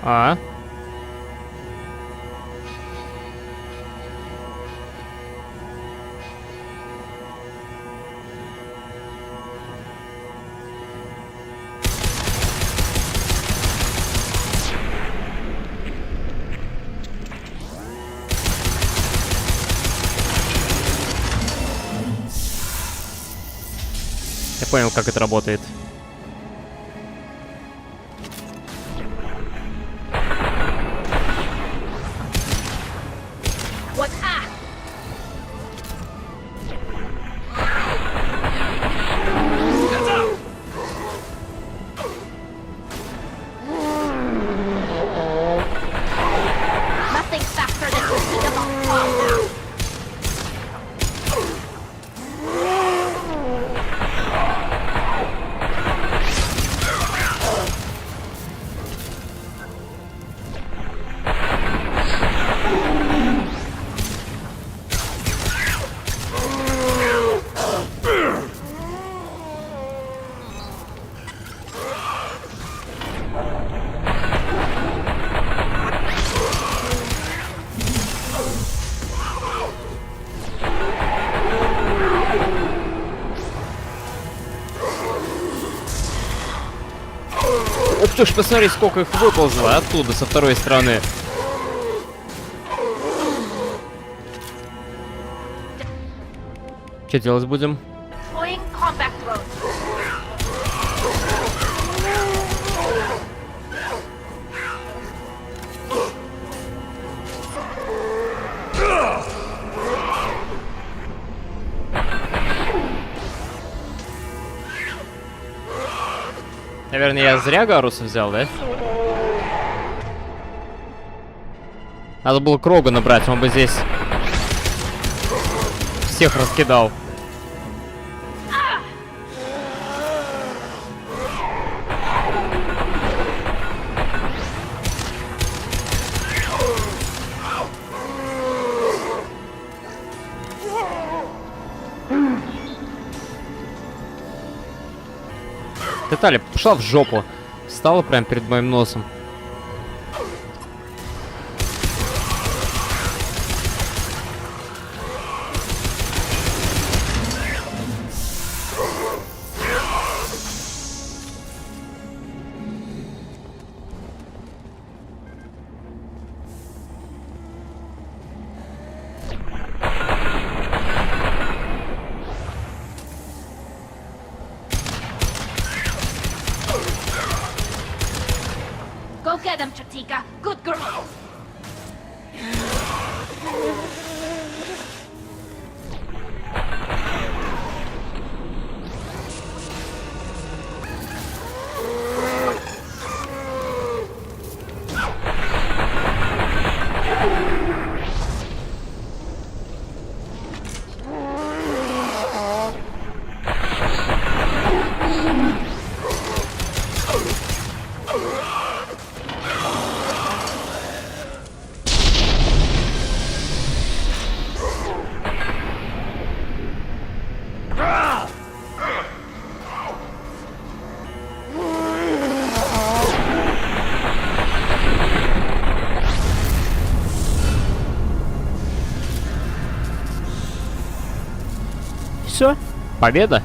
А? Я понял, как это работает. What? Ah! Nothing faster than to see them on top now. Ух ты ж, посмотри, сколько их выползло оттуда, со второй стороны. Что делать будем? Deploying combat drones. Наверное, я зря Гаруса взял, да? Надо было Крога набрать, он бы здесь всех раскидал. Ты, Тали, пошла в жопу. Встала прямо перед моим носом. Go get them, Chatika. Good girl. все. Победа.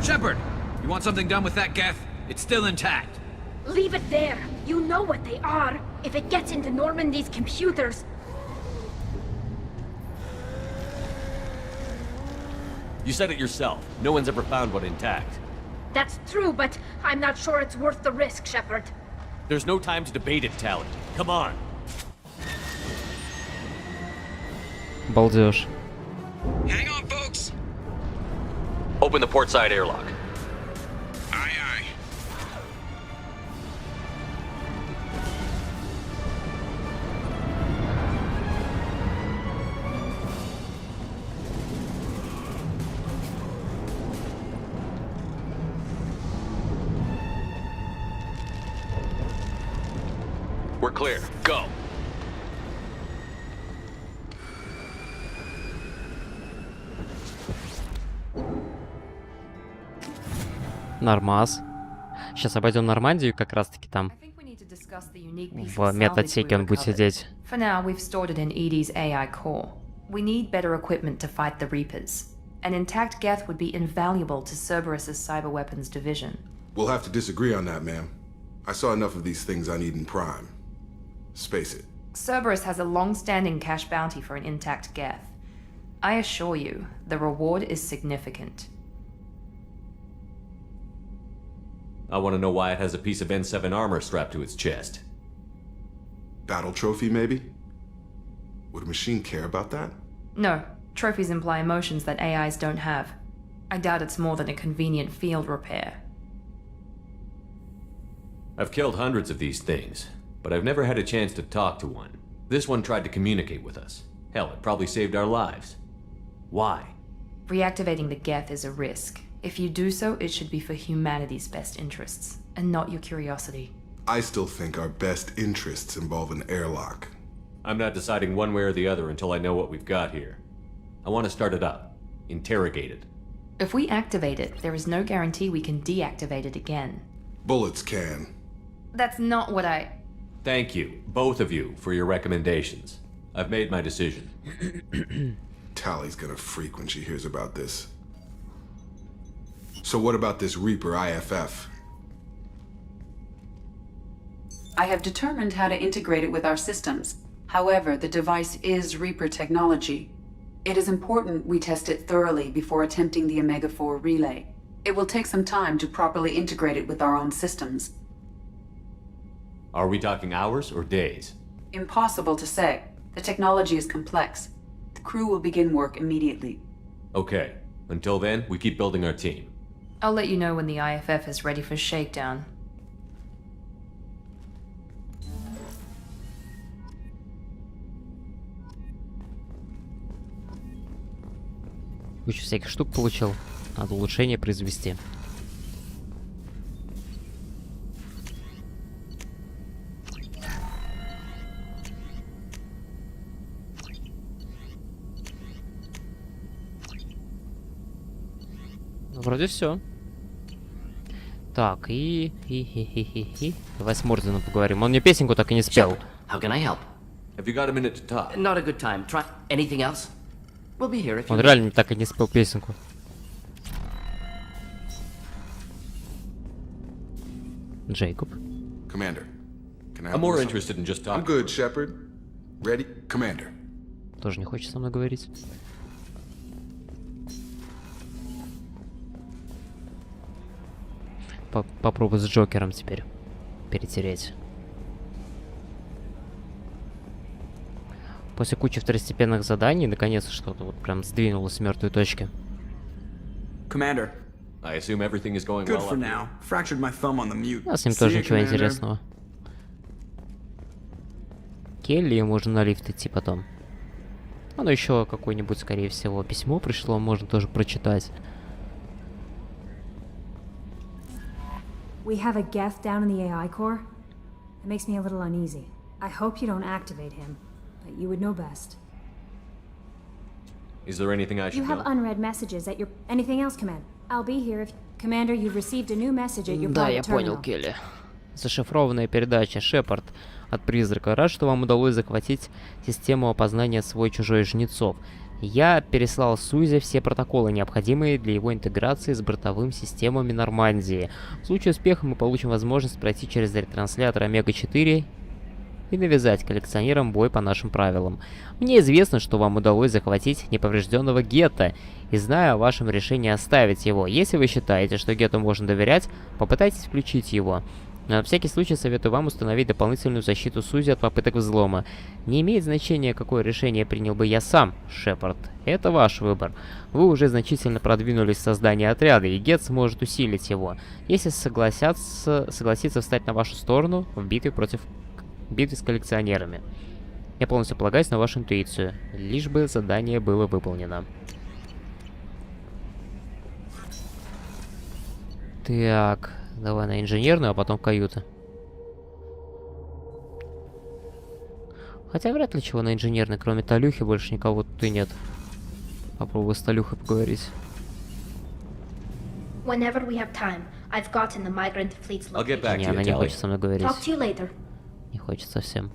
Shepard, you want something done with that Geth? It's still intact. Leave it there. You know what they are. If it gets into Normandy's computers... You said it yourself. No one's ever found one intact. That's true, but I'm not sure it's worth the risk, Shepard. There's no time to debate it, Tali. Come on. Балдеж. Hang on, folks. Open the port side airlock. Aye, aye. We're clear. Go. Нормас. Сейчас обойдем Нормандию, как раз таки там в медотсеке он будет сидеть. For now, we've stored it in Edie's AI core. We need better equipment to fight the Reapers. An intact Geth would be invaluable to Cerberus's cyber weapons division. We'll have to disagree on that, ma'am. I saw enough of these things on Eden Prime. Space it. Cerberus has a long-standing cash bounty for an intact Geth. I assure you, the reward is significant. I want to know why it has a piece of N7 armor strapped to its chest. Battle trophy, maybe? Would a machine care about that? No, trophies imply emotions that AIs don't have. I doubt it's more than a convenient field repair. I've killed hundreds of these things, but I've never had a chance to talk to one. This one tried to communicate with us. Hell, it probably saved our lives. Why? Reactivating the Geth is a risk. If you do so, it should be for humanity's best interests, and not your curiosity. I still think our best interests involve an airlock. I'm not deciding one way or the other until I know what we've got here. I want to start it up. Interrogate it. If we activate it, there is no guarantee we can deactivate it again. Bullets can. That's not what I... Thank you, both of you, for your recommendations. I've made my decision. Tali's gonna freak when she hears about this. So what about this Reaper IFF? I have determined how to integrate it with our systems. However, the device is Reaper technology. It is important we test it thoroughly before attempting the Omega-4 relay. It will take some time to properly integrate it with our own systems. Are we talking hours or days? Impossible to say. The technology is complex. The crew will begin work immediately. Okay. Until then, we keep building our team. I'll let you know when the IFF is ready for shakedown. Кучу всяких штук получил. Надо улучшение произвести. Вроде все. Так, и давай с Морденом поговорим. Он мне песенку так и не спел. How can I help? Have you got a minute to talk? Not a good time. Try anything else? We'll be here if you... Он реально так и не спел песенку. Джейкоб. Commander, can I I'm more interested in just talking. I'm good, Shepard. Ready? Commander. Тоже не хочет со мной говорить. Попробуй с Джокером теперь перетереть. После кучи второстепенных заданий, наконец что-то вот прям сдвинулось с мертвой точки. Commander. I assume everything is going Good well for up now. Fractured my thumb on the mute. А с ним тоже ничего интересного. Келли можно на лифт идти потом. Ну еще какое-нибудь, скорее всего, письмо пришло, можно тоже прочитать. We have a Geth down in the AI core. It makes me a little uneasy. I hope you don't activate him, but you would know best. Is there anything I should You have know? unread messages at your... Anything else, Command? I'll be here if... Commander, you've received a new message at your Да, private я понял, terminal. Келли. Зашифрованная передача Шепард от призрака. Рад, что вам удалось захватить систему опознания свой-чужой жнецов. Я переслал Сузе все протоколы, необходимые для его интеграции с бортовыми системами Нормандии. В случае успеха мы получим возможность пройти через ретранслятор Омега-4 и навязать коллекционерам бой по нашим правилам. Мне известно, что вам удалось захватить неповрежденного Гетто, и знаю о вашем решении оставить его. Если вы считаете, что Гетто можно доверять, попытайтесь включить его. Но на всякий случай советую вам установить дополнительную защиту Сузи от попыток взлома. Не имеет значения, какое решение принял бы я сам, Шепард. Это ваш выбор. Вы уже значительно продвинулись в создании отряда, и Гет сможет усилить его, если согласится встать на вашу сторону в битве с коллекционерами. Я полностью полагаюсь на вашу интуицию, лишь бы задание было выполнено. Так, давай на инженерную, а потом каюта. Хотя вряд ли чего на инженерной, кроме Талюхи, больше никого тут и нет. Попробую с Талюхой поговорить. Whenever we have time, I've gotten the migrant fleet's I'll get back to Не, you, она не Tali. хочет со мной говорить. Talk to you later. Не хочет совсем.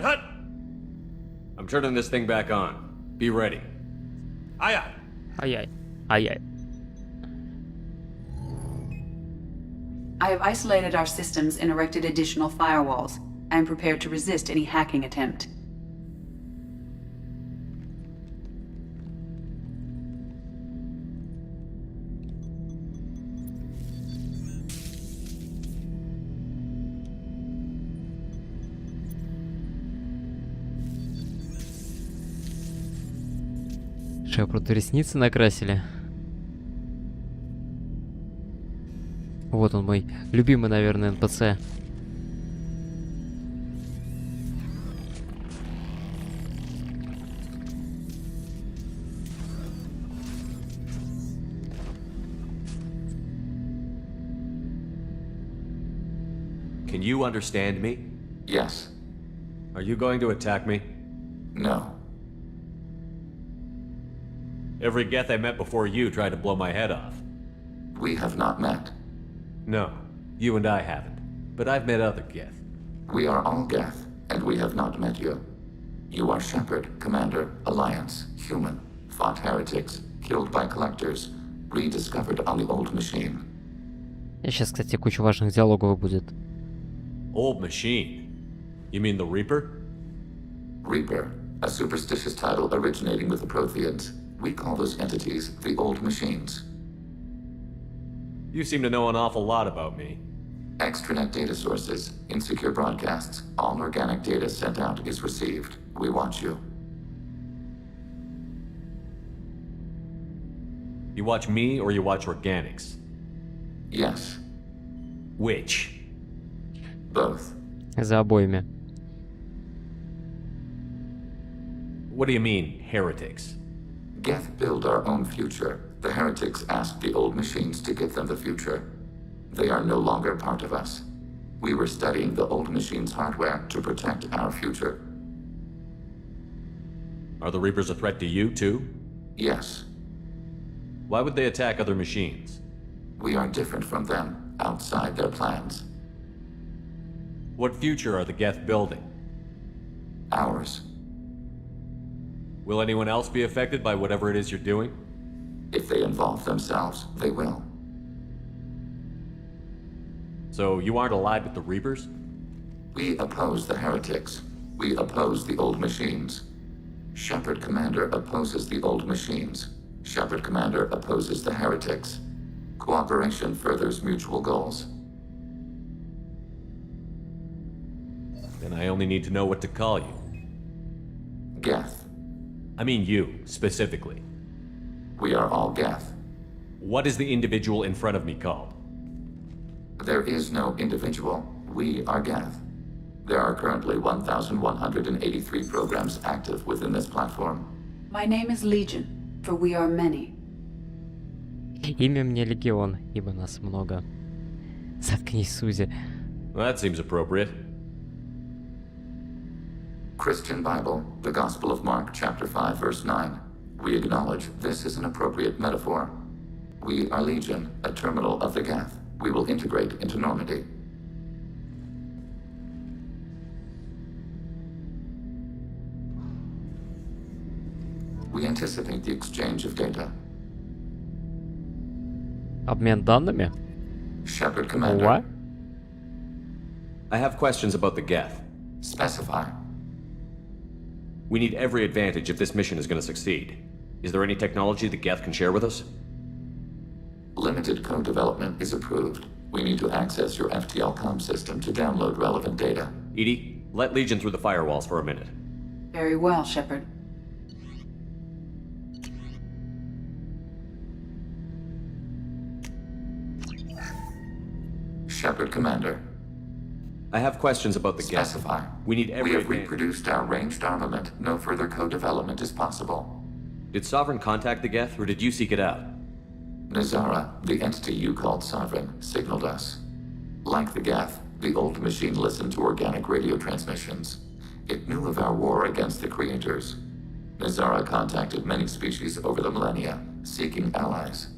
Hut! I'm turning this thing back on. Be ready. Aye, aye. Ай-яй. Ай-яй. I have isolated our systems and erected additional firewalls. I am prepared to resist any hacking attempt. Шепарду ресницы накрасили. Вот он, мой любимый, наверное, НПЦ. Can you understand me? Yes. Are you going to attack me? No. Every Geth I met before you tried to blow my head off. We have not met. No, you and I haven't. But I've met other Geth. We are all Geth, and we have not met you. You are Shepard, Commander, Alliance, human, fought heretics, killed by collectors, rediscovered on the old machine. Сейчас, кстати, куча важных диалогов будет. Old machine? You mean the Reaper? Reaper, a superstitious title originating with the Protheans. We call those entities the old machines. You seem to know an awful lot about me. Extranet data sources, insecure broadcasts, all organic data sent out is received. We watch you. You watch me or you watch organics? Yes. Which? Both. За обоими. What do you mean, heretics? Geth build our own future. The heretics asked the old machines to give them the future. They are no longer part of us. We were studying the old machines' hardware to protect our future. Are the Reapers a threat to you, too? Yes. Why would they attack other machines? We are different from them, outside their plans. What future are the Geth building? Ours. Will anyone else be affected by whatever it is you're doing? If they involve themselves, they will. So you aren't allied with the Reapers? We oppose the heretics. We oppose the old machines. Shepard Commander opposes the old machines. Shepard Commander opposes the heretics. Cooperation furthers mutual goals. Then I only need to know what to call you. Geth. I mean you, specifically. We are all Geth. What is the individual in front of me called? There is no individual. We are Geth. There are currently 1,183 programs active within this platform. My name is Legion, for we are many. Имя мне Легион, ибо нас много. Заткнись, Сузи. Well, that seems appropriate. Christian Bible, the Gospel of Mark, chapter 5, verse 9. We acknowledge this is an appropriate metaphor. We are Legion, a terminal of the Geth. We will integrate into Normandy. We anticipate the exchange of data. Обмен данными? Shepard Commander. What? I have questions about the Geth. Specify. We need every advantage if this mission is going to succeed. Is there any technology the Geth can share with us? Limited code development is approved. We need to access your FTL comm system to download relevant data. EDI, let Legion through the firewalls for a minute. Very well, Shepard. Shepard Commander. I have questions about the Geth. Specify. We need every We have advantage. reproduced our ranged armament. No further code development is possible. Did Sovereign contact the Geth, or did you seek it out? Nazara, the entity you called Sovereign, signaled us. Like the Geth, the old machine listened to organic radio transmissions. It knew of our war against the creators. Nazara contacted many species over the millennia, seeking allies.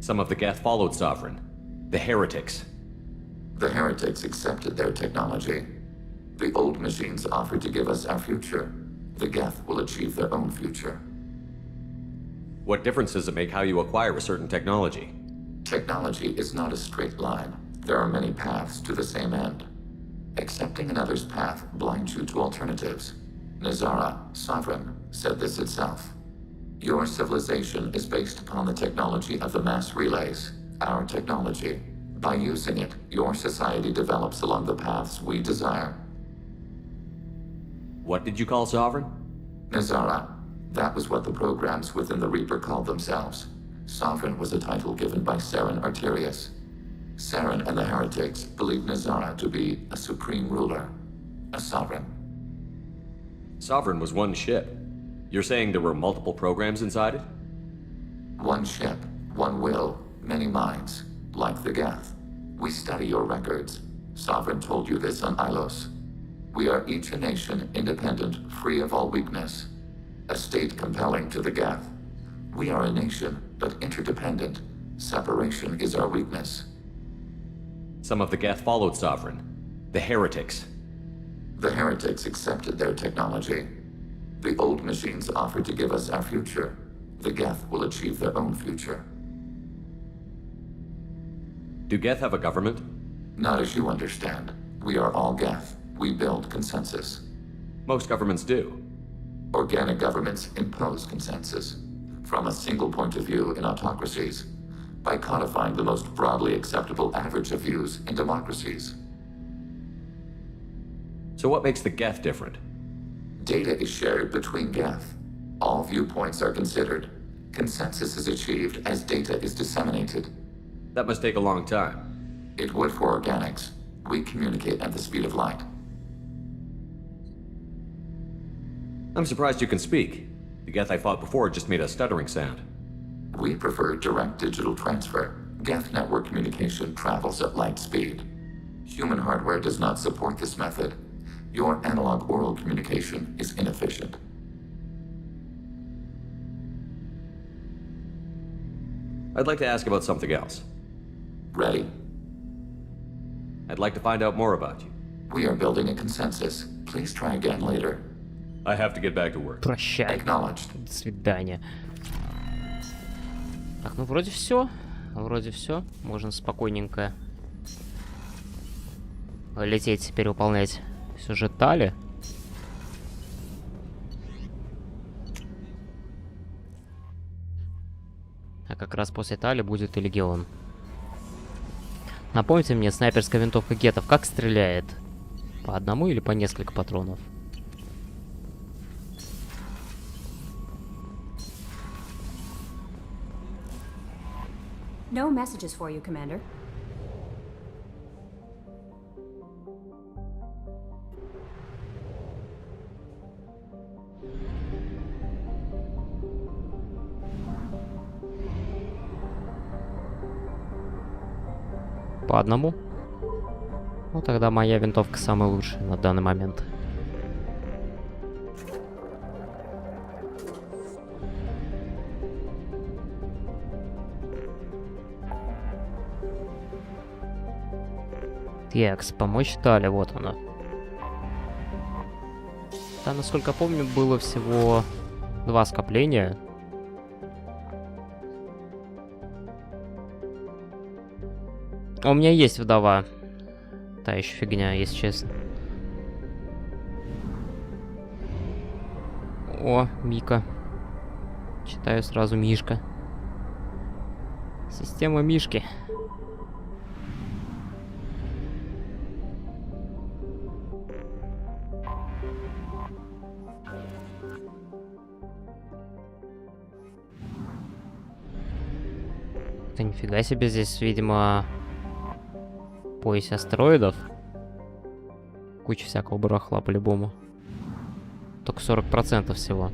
Some of the Geth followed Sovereign. The heretics. The heretics accepted their technology. The old machines offered to give us our future. The Geth will achieve their own future. What difference does it make how you acquire a certain technology? Technology is not a straight line. There are many paths to the same end. Accepting another's path blinds you to alternatives. Nazara, Sovereign, said this itself. Your civilization is based upon the technology of the mass relays, our technology. By using it, your society develops along the paths we desire. What did you call Sovereign? Nazara. That was what the programs within the Reaper called themselves. Sovereign was a title given by Saren Arterius. Saren and the heretics believed Nazara to be a supreme ruler, a sovereign. Sovereign was one ship. You're saying there were multiple programs inside it? One ship, one will, many minds, like the Geth. We study your records. Sovereign told you this on Ilos. We are each a nation, independent, free of all weakness. A state compelling to the Geth. We are a nation, but interdependent. Separation is our weakness. Some of the Geth followed Sovereign. The heretics. The heretics accepted their technology. The old machines offered to give us our future. The Geth will achieve their own future. Do Geth have a government? Not as you understand. We are all Geth. We build consensus. Most governments do. Organic governments impose consensus. From a single point of view in autocracies. By codifying the most broadly acceptable average of views in democracies. So what makes the Geth different? Data is shared between Geth. All viewpoints are considered. Consensus is achieved as data is disseminated. That must take a long time. It would for organics. We communicate at the speed of light. I'm surprised you can speak. The Geth I fought before just made a stuttering sound. We prefer direct digital transfer. Geth network communication travels at light speed. Human hardware does not support this method. Your analog oral communication is inefficient. I'd like to ask about something else. Ready? I'd like to find out more about you. We are building a consensus. Please try again later. I have to get back to work. Прощай. Acknowledged. До свидания. Так, ну вроде все. Вроде все. Можно спокойненько лететь теперь выполнять сюжет Тали. А как раз после Тали будет и Легион. Напомните мне, снайперская винтовка гетов как стреляет? По одному или по несколько патронов? No messages for you, Commander. По одному? Ну, тогда моя винтовка самая лучшая на данный момент. Текс, помочь Тали, вот она. Там, насколько помню, было всего 2 скопления. У меня есть вдова. Та еще фигня, если честно. О, Мика. Читаю сразу Мишка. Система Мишки. Да нифига себе, здесь, видимо, пояс астероидов. Куча всякого барахла по-любому. Только 40% всего.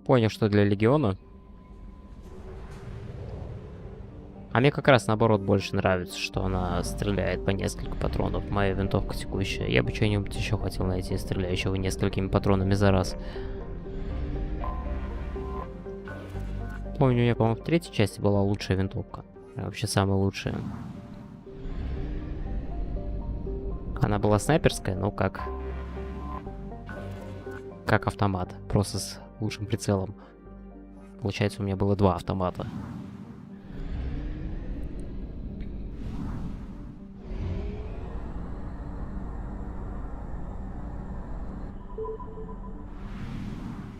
Понял, что для Легиона. А мне как раз наоборот больше нравится, что она стреляет по несколько патронов. Моя винтовка текущая. Я бы что-нибудь еще хотел найти, стреляющего несколькими патронами за раз. Помню, у меня, по-моему, в 3-й части была лучшая винтовка. Вообще самая лучшая. Она была снайперская, но как автомат. Просто с лучшим прицелом. Получается, у меня было 2 автомата.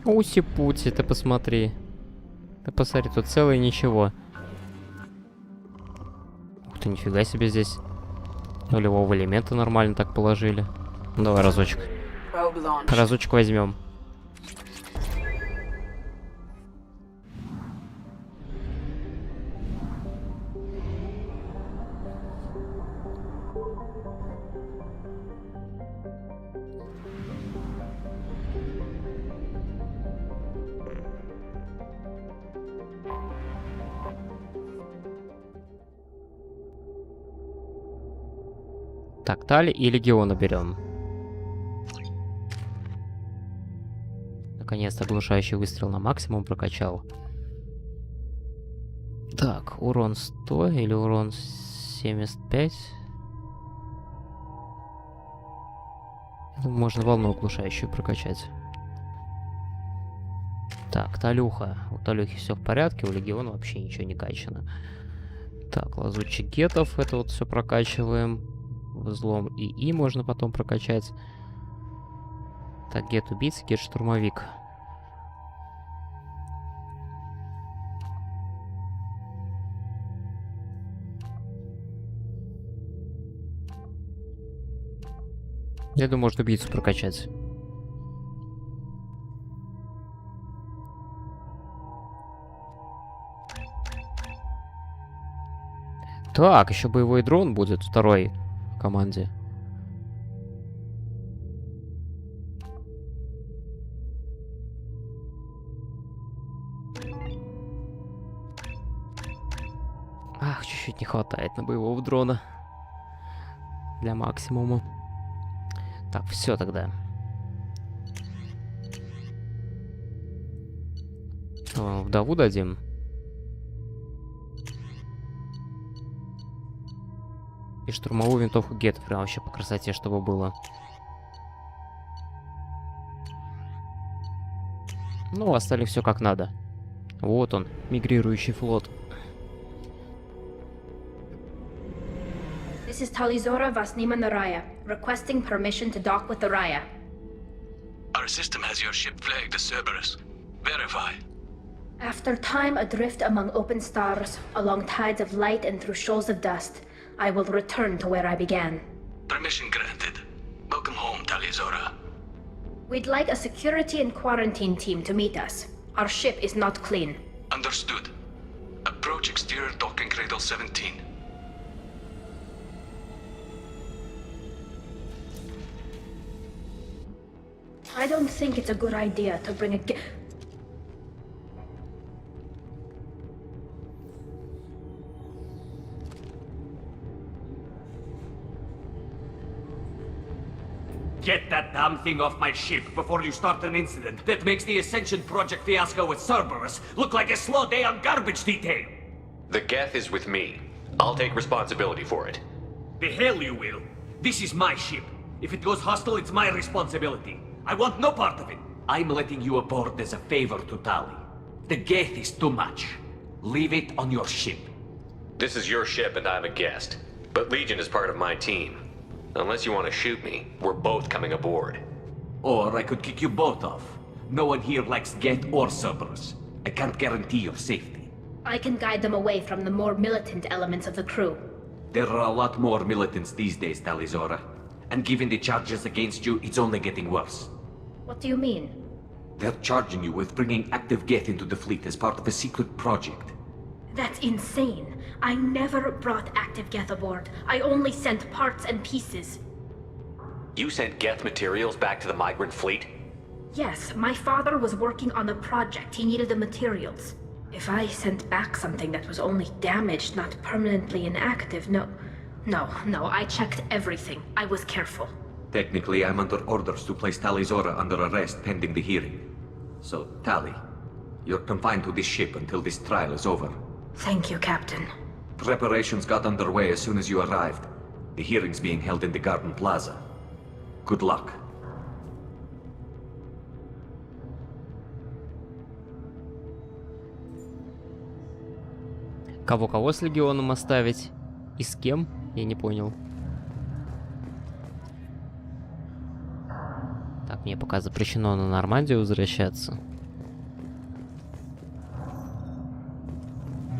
Уси-пути, ты посмотри. Ты посмотри, тут целое ничего. Ух ты, нифига себе здесь. Нулевого элемента нормально так положили. Ну, давай разочек. Разочек возьмем. Так, Тали и Легиона берем. Наконец-то оглушающий выстрел на максимум прокачал. Так, урон 100 или урон 75? Можно волну оглушающую прокачать. Так, Талюха. У Талюхи все в порядке, у Легиона вообще ничего не качано. Так, лазутчик гетов, это вот все прокачиваем. Взлом ИИ можно потом прокачать. Так, гет убийца, гет штурмовик. Я думаю, можно убийцу прокачать. Так, еще боевой дрон будет, второй в команде. Ах, чуть-чуть не хватает на боевого дрона. Для максимума. Так, все тогда. Вдову дадим. И штурмовую винтовку гетов. Прям вообще по красоте, чтобы было. Ну, остальных все как надо. Вот он, мигрирующий флот. This is Talizora Vasnima Raya, requesting permission to dock with the Raya. Our system has your ship flagged as Cerberus. Verify. After time adrift among open stars, along tides of light and through shoals of dust, I will return to where I began. Permission granted. Welcome home, Talizora. We'd like a security and quarantine team to meet us. Our ship is not clean. Understood. Approach exterior docking cradle 17. I don't think it's a good idea to bring a Get that damn thing off my ship before you start an incident that makes the Ascension Project fiasco with Cerberus look like a slow day on garbage detail. The Geth is with me. I'll take responsibility for it. The hell you will. This is my ship. If it goes hostile, it's my responsibility. I want no part of it. I'm letting you aboard as a favor to Tali. The Geth is too much. Leave it on your ship. This is your ship and I'm a guest. But Legion is part of my team. Unless you want to shoot me, we're both coming aboard. Or I could kick you both off. No one here likes Geth or Cerberus. I can't guarantee your safety. I can guide them away from the more militant elements of the crew. There are a lot more militants these days, Talizora. And given the charges against you, it's only getting worse. What do you mean? They're charging you with bringing active Geth into the fleet as part of a secret project. That's insane. I never brought active Geth aboard. I only sent parts and pieces. You sent Geth materials back to the migrant fleet? Yes, my father was working on a project. He needed the materials. If I sent back something that was only damaged, not permanently inactive, no, I checked everything. I was careful. Technically, I'm under orders to place Talizora under arrest pending the hearing. So, Tali, you're confined to this ship until this trial is over. Thank you, Captain. Preparations got underway as soon as you arrived. The hearing's being held in the Garden Plaza. Good luck. Кого с Легионом оставить? И с кем? Я не понял. Так, мне пока запрещено на Нормандию возвращаться.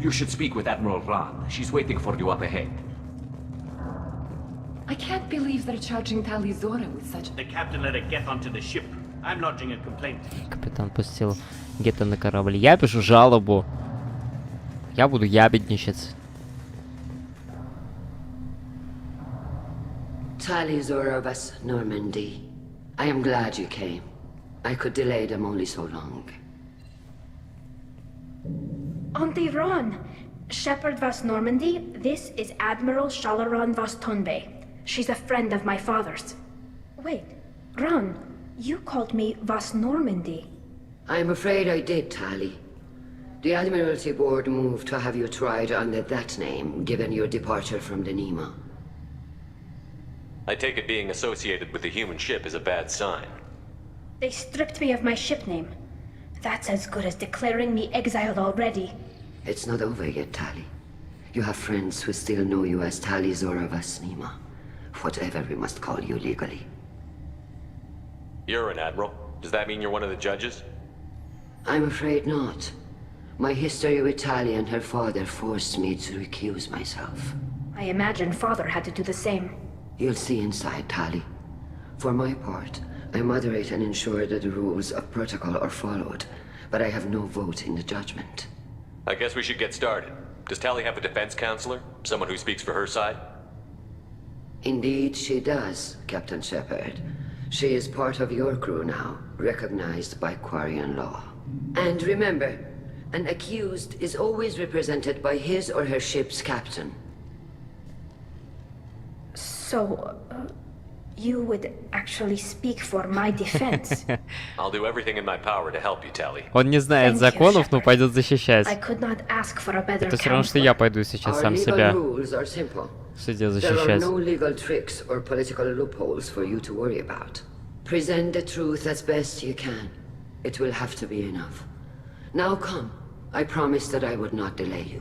You should speak with Admiral Ran. She's waiting for you up ahead. I can't believe they're charging Talizora with such... The captain let a Geth onto the ship. I'm lodging a complaint. Капитан пустил Гетта на корабль. Я пишу жалобу. Я буду ябедничать. Talizora of us, Normandy. I am glad you came. I could delay them only so long. Auntie Ron! Shepard vas Normandy, this is Admiral Shalaron vas Tonbe. She's a friend of my father's. Wait, Ron, you called me vas Normandy. I'm afraid I did, Tali. The Admiralty Board moved to have you tried under that name, given your departure from the Nima. I take it being associated with the human ship is a bad sign. They stripped me of my ship name. That's as good as declaring me exiled already. It's not over yet, Tali. You have friends who still know you as Talizora vas Nima. Whatever we must call you legally. You're an admiral. Does that mean you're one of the judges? I'm afraid not. My history with Tali and her father forced me to recuse myself. I imagine father had to do the same. You'll see inside, Tali. For my part, I moderate and ensure that the rules of protocol are followed, but I have no vote in the judgment. I guess we should get started. Does Tali have a defense counselor? Someone who speaks for her side? Indeed, she does, Captain Shepard. She is part of your crew now, recognized by Quarian law. And remember, an accused is always represented by his or her ship's captain. So, you would actually speak for my defense. I'll do everything in my power to help you, Tali. Он не знает законов, но пойдет защищать. I could not ask for a better Это все равно, что я пойду сейчас сам себя в суде защищать. There are no legal tricks or political loopholes for you to worry about. Present the truth as best you can. It will have to be enough. Now come. I promised that I would not delay you.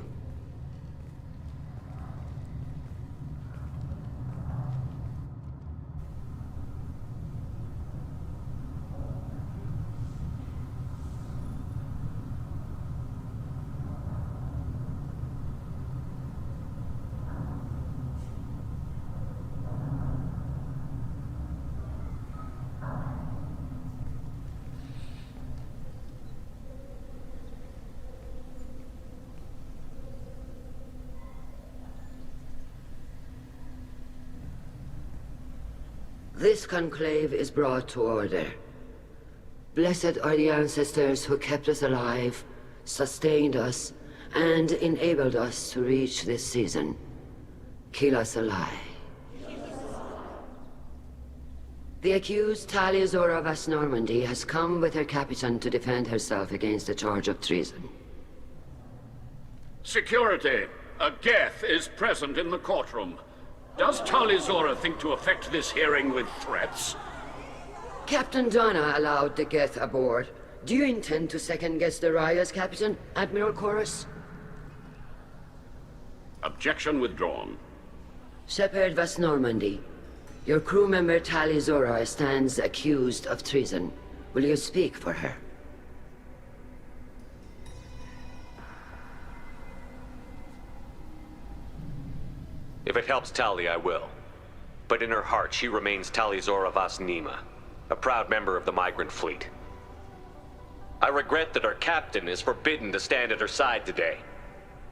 This conclave is brought to order. Blessed are the ancestors who kept us alive, sustained us, and enabled us to reach this season. Kilasalai. The accused Tali of West Normandy has come with her captain to defend herself against a charge of treason. Security! A Geth is present in the courtroom. Does Tali think to affect this hearing with threats? Captain Donna allowed the Geth aboard. Do you intend to second-guess the Raya's captain, Admiral Chorus? Objection withdrawn. Shepard West Normandy. Your crew member Tali stands accused of treason. Will you speak for her? If it helps Tali, I will. But in her heart, she remains Tali Vas Nima, a proud member of the migrant fleet. I regret that our captain is forbidden to stand at her side today.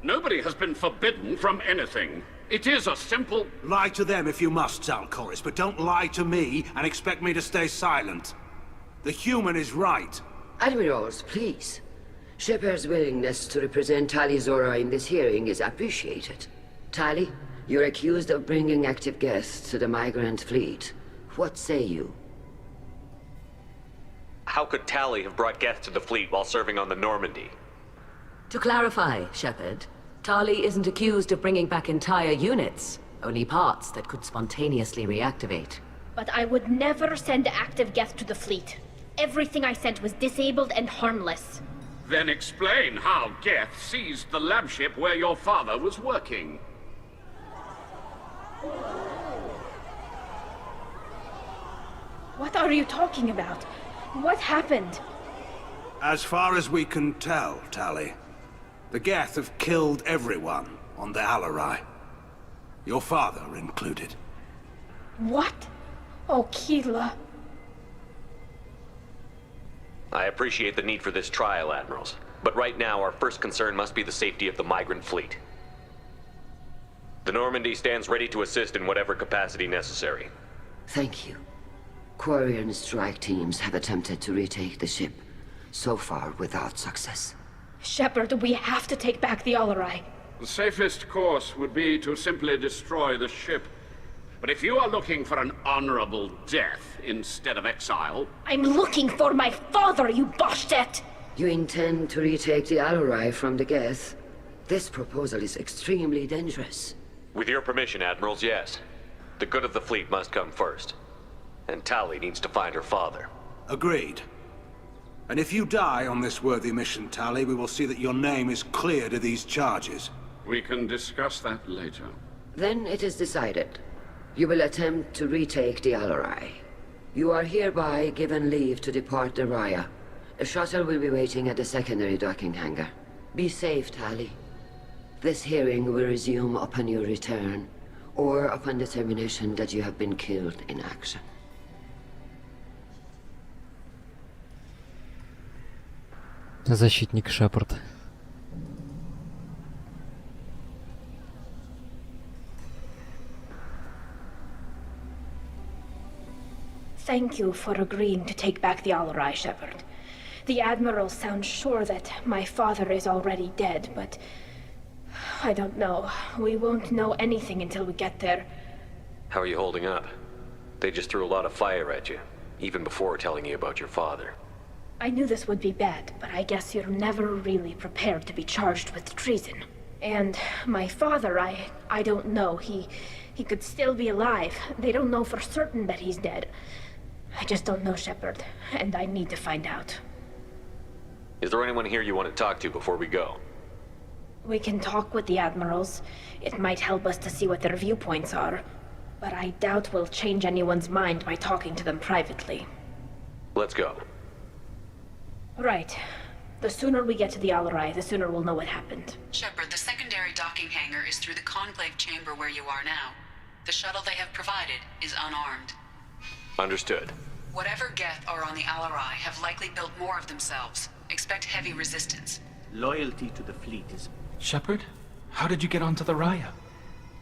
Nobody has been forbidden from anything. It is a simple... Lie to them if you must, Chorus, but don't lie to me and expect me to stay silent. The human is right. Admirals, please. Shepard's willingness to represent Tali in this hearing is appreciated. Tali, you're accused of bringing active guests to the migrant fleet. What say you? How could Tali have brought Geth to the fleet while serving on the Normandy? To clarify, Shepard, Tali isn't accused of bringing back entire units, only parts that could spontaneously reactivate. But I would never send active Geth to the fleet. Everything I sent was disabled and harmless. Then explain how Geth seized the lab ship where your father was working. What are you talking about? What happened? As far as we can tell, Tali, the Geth have killed everyone on the Alarai. Your father included. What? Oh, Keela. I appreciate the need for this trial, Admirals. But right now, our first concern must be the safety of the migrant fleet. The Normandy stands ready to assist in whatever capacity necessary. Thank you. Quarian strike teams have attempted to retake the ship, so far without success. Shepard, we have to take back the Alarai. The safest course would be to simply destroy the ship. But if you are looking for an honorable death instead of exile... I'm looking for my father, you Boshtet! You intend to retake the Alarai from the Geth? This proposal is extremely dangerous. With your permission, Admirals, yes. The good of the fleet must come first. And Tali needs to find her father. Agreed. And if you die on this worthy mission, Tali, we will see that your name is cleared of these charges. We can discuss that later. Then it is decided. You will attempt to retake the Alarai. You are hereby given leave to depart the Raya. A shuttle will be waiting at the secondary docking hangar. Be safe, Tali. This hearing will resume upon your return, or upon determination that you have been killed in action. Защитник Шепард. Thank you for agreeing to take back the Alarai, Shepard. The Admiral sounds sure that my father is already dead, but... I don't know. We won't know anything until we get there. How are you holding up? They just threw a lot of fire at you, even before telling you about your father. I knew this would be bad, but I guess you're never really prepared to be charged with treason. And my father, I don't know. He could still be alive. They don't know for certain that he's dead. I just don't know, Shepard, and I need to find out. Is there anyone here you want to talk to before we go? We can talk with the Admirals. It might help us to see what their viewpoints are. But I doubt we'll change anyone's mind by talking to them privately. Let's go. Right. The sooner we get to the Alarai, the sooner we'll know what happened. Shepard, the secondary docking hangar is through the conclave chamber where you are now. The shuttle they have provided is unarmed. Understood. Whatever Geth are on the Alarai have likely built more of themselves. Expect heavy resistance. Loyalty to the fleet is... Shepard? How did you get onto the Raya?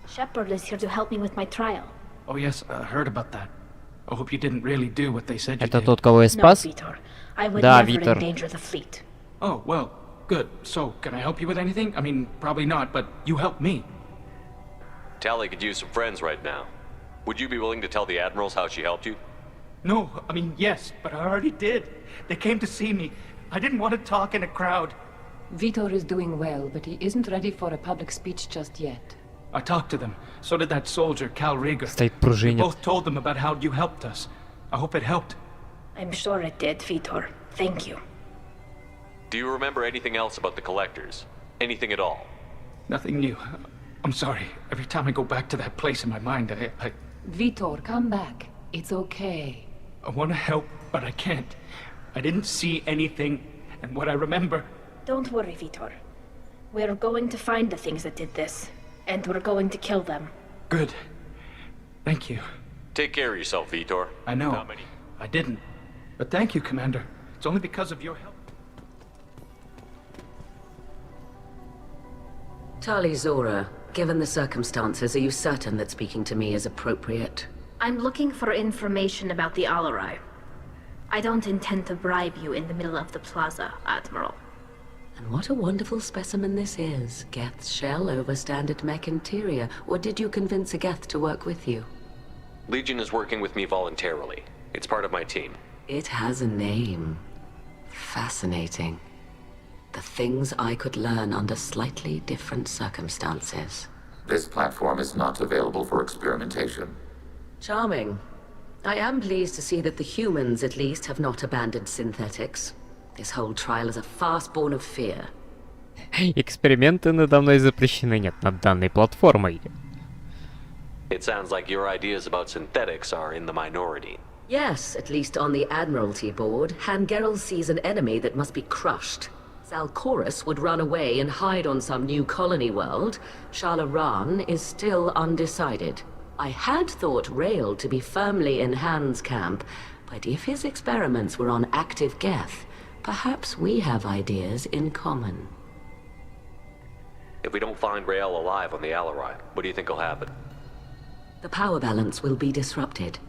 Shepard is here to help me with my trial. Oh yes, heard about that. I hope you didn't really do what they said you Это did. тот, кого я спас? No, Vitor. I would Да, never Витер. endanger the fleet. Oh, well, good. So, can I help you with anything? I mean, probably not, but you helped me. Tali could use some friends right now. Would you be willing to tell the admirals how she helped you? No, I mean, yes, but I already did. They came to see me. I didn't want to talk in a crowd. Vitor is doing well, but he isn't ready for a public speech just yet. I talked to them. So did that soldier, Cal Rieger. Стоит We пружинит. both told them about how you helped us. I hope it helped. I'm sure it did, Vitor. Thank you. Do you remember anything else about the collectors? Anything at all? Nothing new. I'm sorry. Every time I go back to that place in my mind, I Vitor, come back. It's okay. want to help, but I can't. I didn't see anything, and what I remember... Don't worry, Vitor. We're going to find the things that did this, and we're going to kill them. Good. Thank you. Take care of yourself, Vitor. I know. How many? I didn't. But thank you, Commander. It's only because of your help. Tali Zora, given the circumstances, are you certain that speaking to me is appropriate? I'm looking for information about the Alarai. I don't intend to bribe you in the middle of the plaza, Admiral. And what a wonderful specimen this is. Geth's shell over standard mech interior. Or did you convince a Geth to work with you? Legion is working with me voluntarily. It's part of my team. It has a name. Fascinating. The things I could learn under slightly different circumstances. This platform is not available for experimentation. Charming. I am pleased to see that the humans, at least, have not abandoned synthetics. This whole trial is a farce born of fear. Эксперименты надо мной запрещены, нет, над данной платформой. It sounds like your ideas about synthetics are in the minority. Yes, at least on the Admiralty board, Hangerel sees an enemy that must be crushed. Zalcorus would run away and hide on some new colony world. Shalaran is still undecided. I had thought Rail to be firmly in Han's camp, but if his experiments were on active Geth, perhaps we have ideas in common. If we don't find Rael alive on the Alarai, what do you think will happen? The power balance will be disrupted.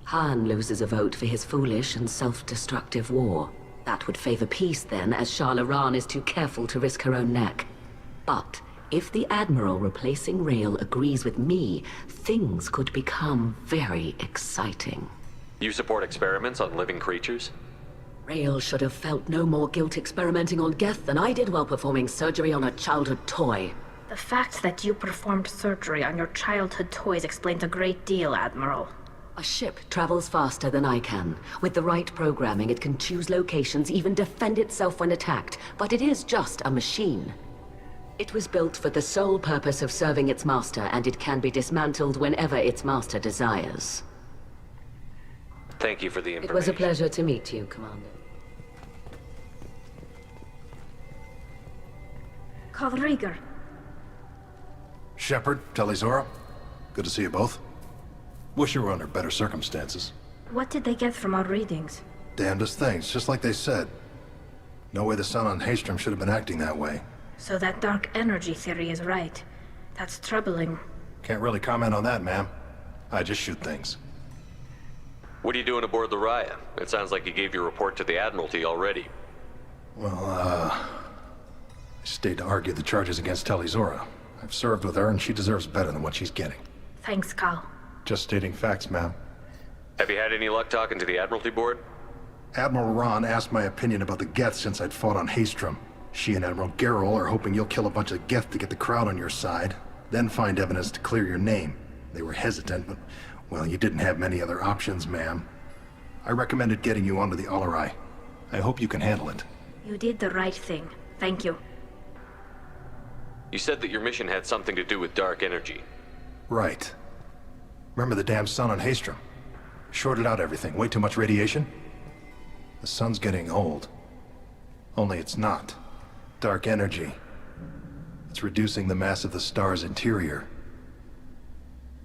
Han loses a vote for his foolish and self-destructive war. That would favor peace then, as Shalaran is too careful to risk her own neck. But if the Admiral replacing Rail agrees with me, things could become very exciting. You support experiments on living creatures? Rail should have felt no more guilt experimenting on Geth than I did while performing surgery on a childhood toy. The fact that you performed surgery on your childhood toys explains a great deal, Admiral. A ship travels faster than I can. With the right programming, it can choose locations, even defend itself when attacked. But it is just a machine. It was built for the sole purpose of serving its master, and it can be dismantled whenever its master desires. Thank you for the information. It was a pleasure to meet you, Commander. Cal Rieger. Shepard, Tali Zora. Good to see you both. Wish you were under better circumstances. What did they get from our readings? Damnedest things, just like they said. No way the sun on Haystrom should have been acting that way. So that dark energy theory is right. That's troubling. Can't really comment on that, ma'am. I just shoot things. What are you doing aboard the Raya? It sounds like you gave your report to the Admiralty already. Well, I stayed to argue the charges against Tali Zora. I've served with her, and she deserves better than what she's getting. Thanks, Cal. Just stating facts, ma'am. Have you had any luck talking to the Admiralty board? Admiral Ron asked my opinion about the Geth since I'd fought on Haystrom. She and Admiral Gerrel are hoping you'll kill a bunch of Geth to get the crowd on your side, then find evidence to clear your name. They were hesitant, but, well, you didn't have many other options, ma'am. I recommended getting you onto the Alarai. I hope you can handle it. You did the right thing. Thank you. You said that your mission had something to do with dark energy. Right. Remember the damn sun on Haystrom? Shorted out everything. Way too much radiation? The sun's getting old. Only it's not. Dark energy. It's reducing the mass of the star's interior.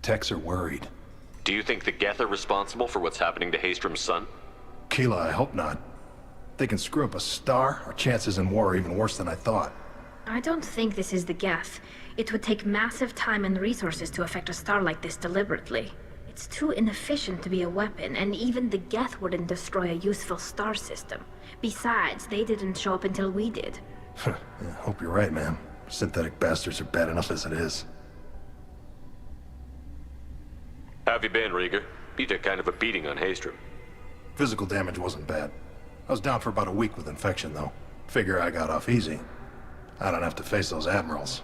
Techs are worried. Do you think the Geth are responsible for what's happening to Haystrom's sun? Keela, I hope not. If they can screw up a star, our chances in war are even worse than I thought. I don't think this is the Geth. It would take massive time and resources to affect a star like this deliberately. It's too inefficient to be a weapon, and even the Geth wouldn't destroy a useful star system. Besides, they didn't show up until we did. Yeah, hope you're right, man. Synthetic bastards are bad enough as it is. How have you been, Rieger? You took kind of a beating on Haystrom. Physical damage wasn't bad. I was down for about a week with infection, though. Figure I got off easy. I don't have to face those admirals.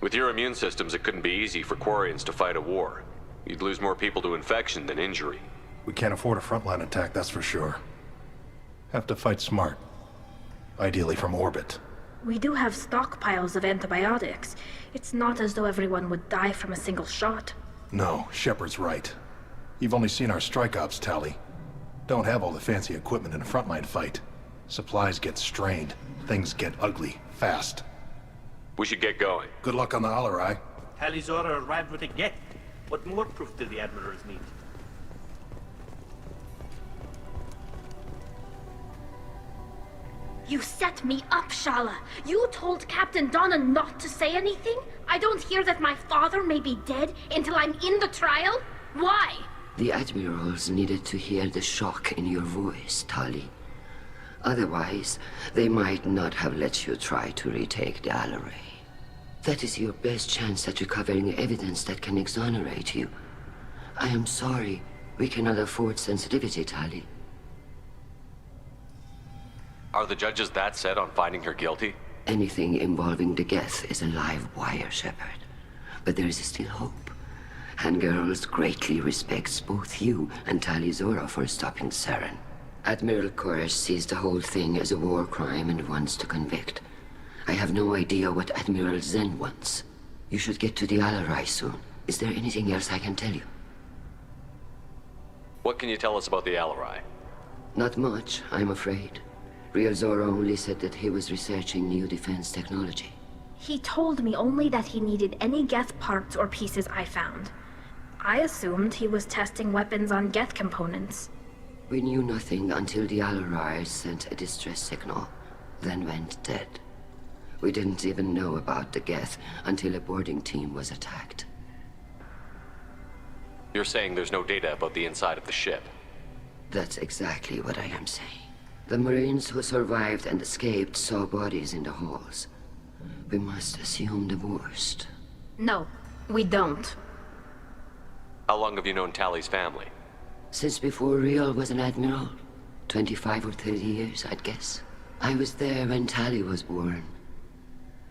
With your immune systems, it couldn't be easy for Quarians to fight a war. You'd lose more people to infection than injury. We can't afford a frontline attack, that's for sure. Have to fight smart. Ideally from orbit. We do have stockpiles of antibiotics. It's not as though everyone would die from a single shot. No, Shepard's right. You've only seen our strike ops, Tali. Don't have all the fancy equipment in a frontline fight. Supplies get strained. Things get ugly, fast. We should get going. Good luck on the Alarai. Tali Zora arrived with a Geth. What more proof do the Admirals need? You set me up, Shala. You told Captain Donna not to say anything? I don't hear that my father may be dead until I'm in the trial? Why? The Admirals needed to hear the shock in your voice, Tali. Otherwise, they might not have let you try to retake the Alarai. That is your best chance at recovering evidence that can exonerate you. I am sorry. We cannot afford sensitivity, Tali. Are the judges that set on finding her guilty? Anything involving the Geth is a live wire, Shepard. But there is still hope. Handgirls greatly respects both you and Tali Zora for stopping Saren. Admiral Koresh sees the whole thing as a war crime and wants to convict. I have no idea what Admiral Zen wants. You should get to the Alarai soon. Is there anything else I can tell you? What can you tell us about the Alarai? Not much, I'm afraid. Real Zora only said that he was researching new defense technology. He told me only that he needed any Geth parts or pieces I found. I assumed he was testing weapons on Geth components. We knew nothing until the Alarai sent a distress signal, then went dead. We didn't even know about the Geth until a boarding team was attacked. You're saying there's no data about the inside of the ship? That's exactly what I am saying. The Marines who survived and escaped saw bodies in the halls. We must assume the worst. No, we don't. How long have you known Tali's family? Since before Real was an admiral. 25 or 30 years, I'd guess. I was there when Tali was born.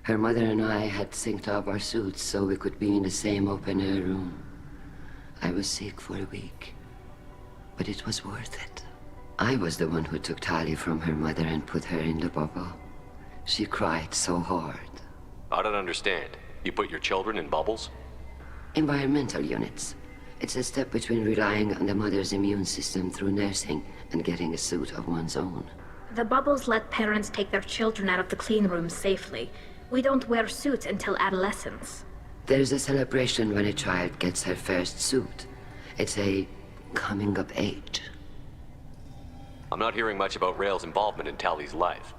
Her mother and I had synced up our suits so we could be in the same open-air room. I was sick for a week, but it was worth it. I was the one who took Tali from her mother and put her in the bubble. She cried so hard. I don't understand. You put your children in bubbles? Environmental units. It's a step between relying on the mother's immune system through nursing and getting a suit of one's own. The bubbles let parents take their children out of the clean rooms safely. We don't wear suits until adolescence. There's a celebration when a child gets her first suit. It's a coming of age. I'm not hearing much about Rael's involvement in Tali's life.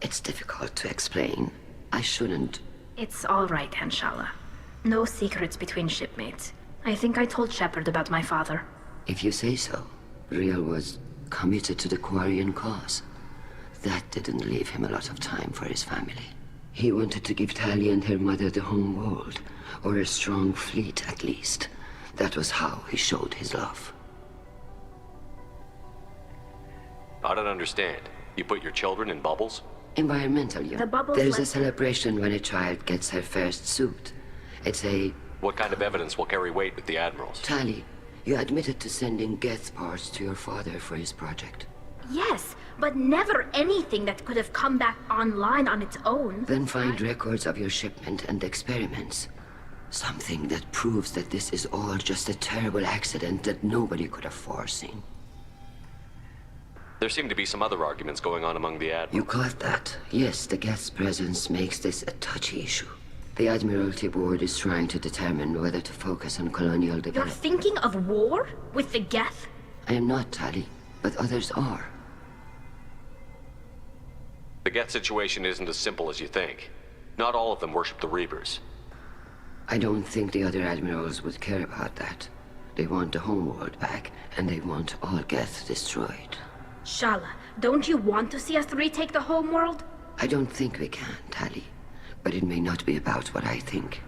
It's difficult to explain. I shouldn't. It's all right, Anshala. No secrets between shipmates. I think I told Shepard about my father. If you say so. Rael was committed to the Quarian cause. That didn't leave him a lot of time for his family. He wanted to give Tali and her mother the home world, or a strong fleet at least. That was how he showed his love. I don't understand. You put your children in bubbles? Environmental unit. The bubbles There's a celebration when a child gets her first suit. It's a... What kind of evidence will carry weight with the admirals? Tali, you admitted to sending Geth parts to your father for his project. Yes, but never anything that could have come back online on its own. Then find records of your shipment and experiments. Something that proves that this is all just a terrible accident that nobody could have foreseen. There seem to be some other arguments going on among the admirals. You caught that. Yes, the Geth's presence makes this a touchy issue. The Admiralty Board is trying to determine whether to focus on colonial You're development. thinking of war? With the Geth? I am not, Tali, but others are. The Geth situation isn't as simple as you think. Not all of them worship the Reapers. I don't think the other admirals would care about that. They want the homeworld back, and they want all Geth destroyed. Shala, don't you want to see us retake the homeworld? I don't think we can, Tali. But it may not be about what I think.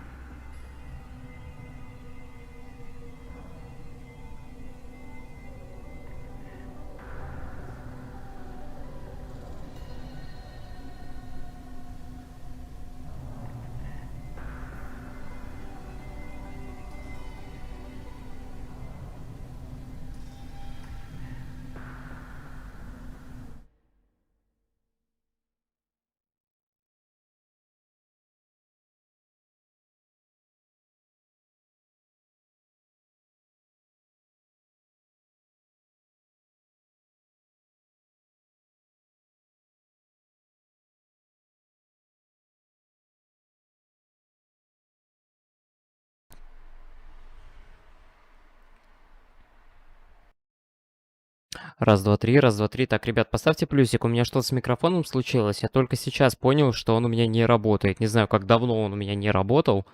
Раз, два, три, раз, два, три. Так, ребят, поставьте плюсик. У меня что-то с микрофоном случилось. Я только сейчас понял, что он у меня не работает. Не знаю, как давно он у меня не работал.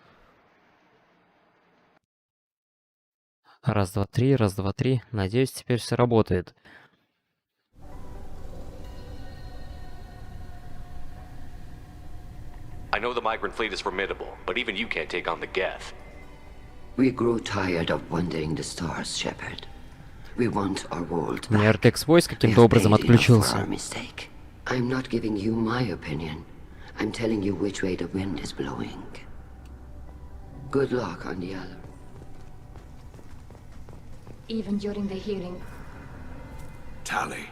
Раз, два, три, раз, два, три. Надеюсь, теперь все работает. I know the migrant fleet is formidable, but even you can't take on the Geth. We grow tired of wandering the stars, Shepard. We want our world У меня back. RTX Voice каким-то образом отключился. I'm not giving you my opinion. I'm telling you which way the wind is blowing. Good luck on the other. Even during the healing. Tali,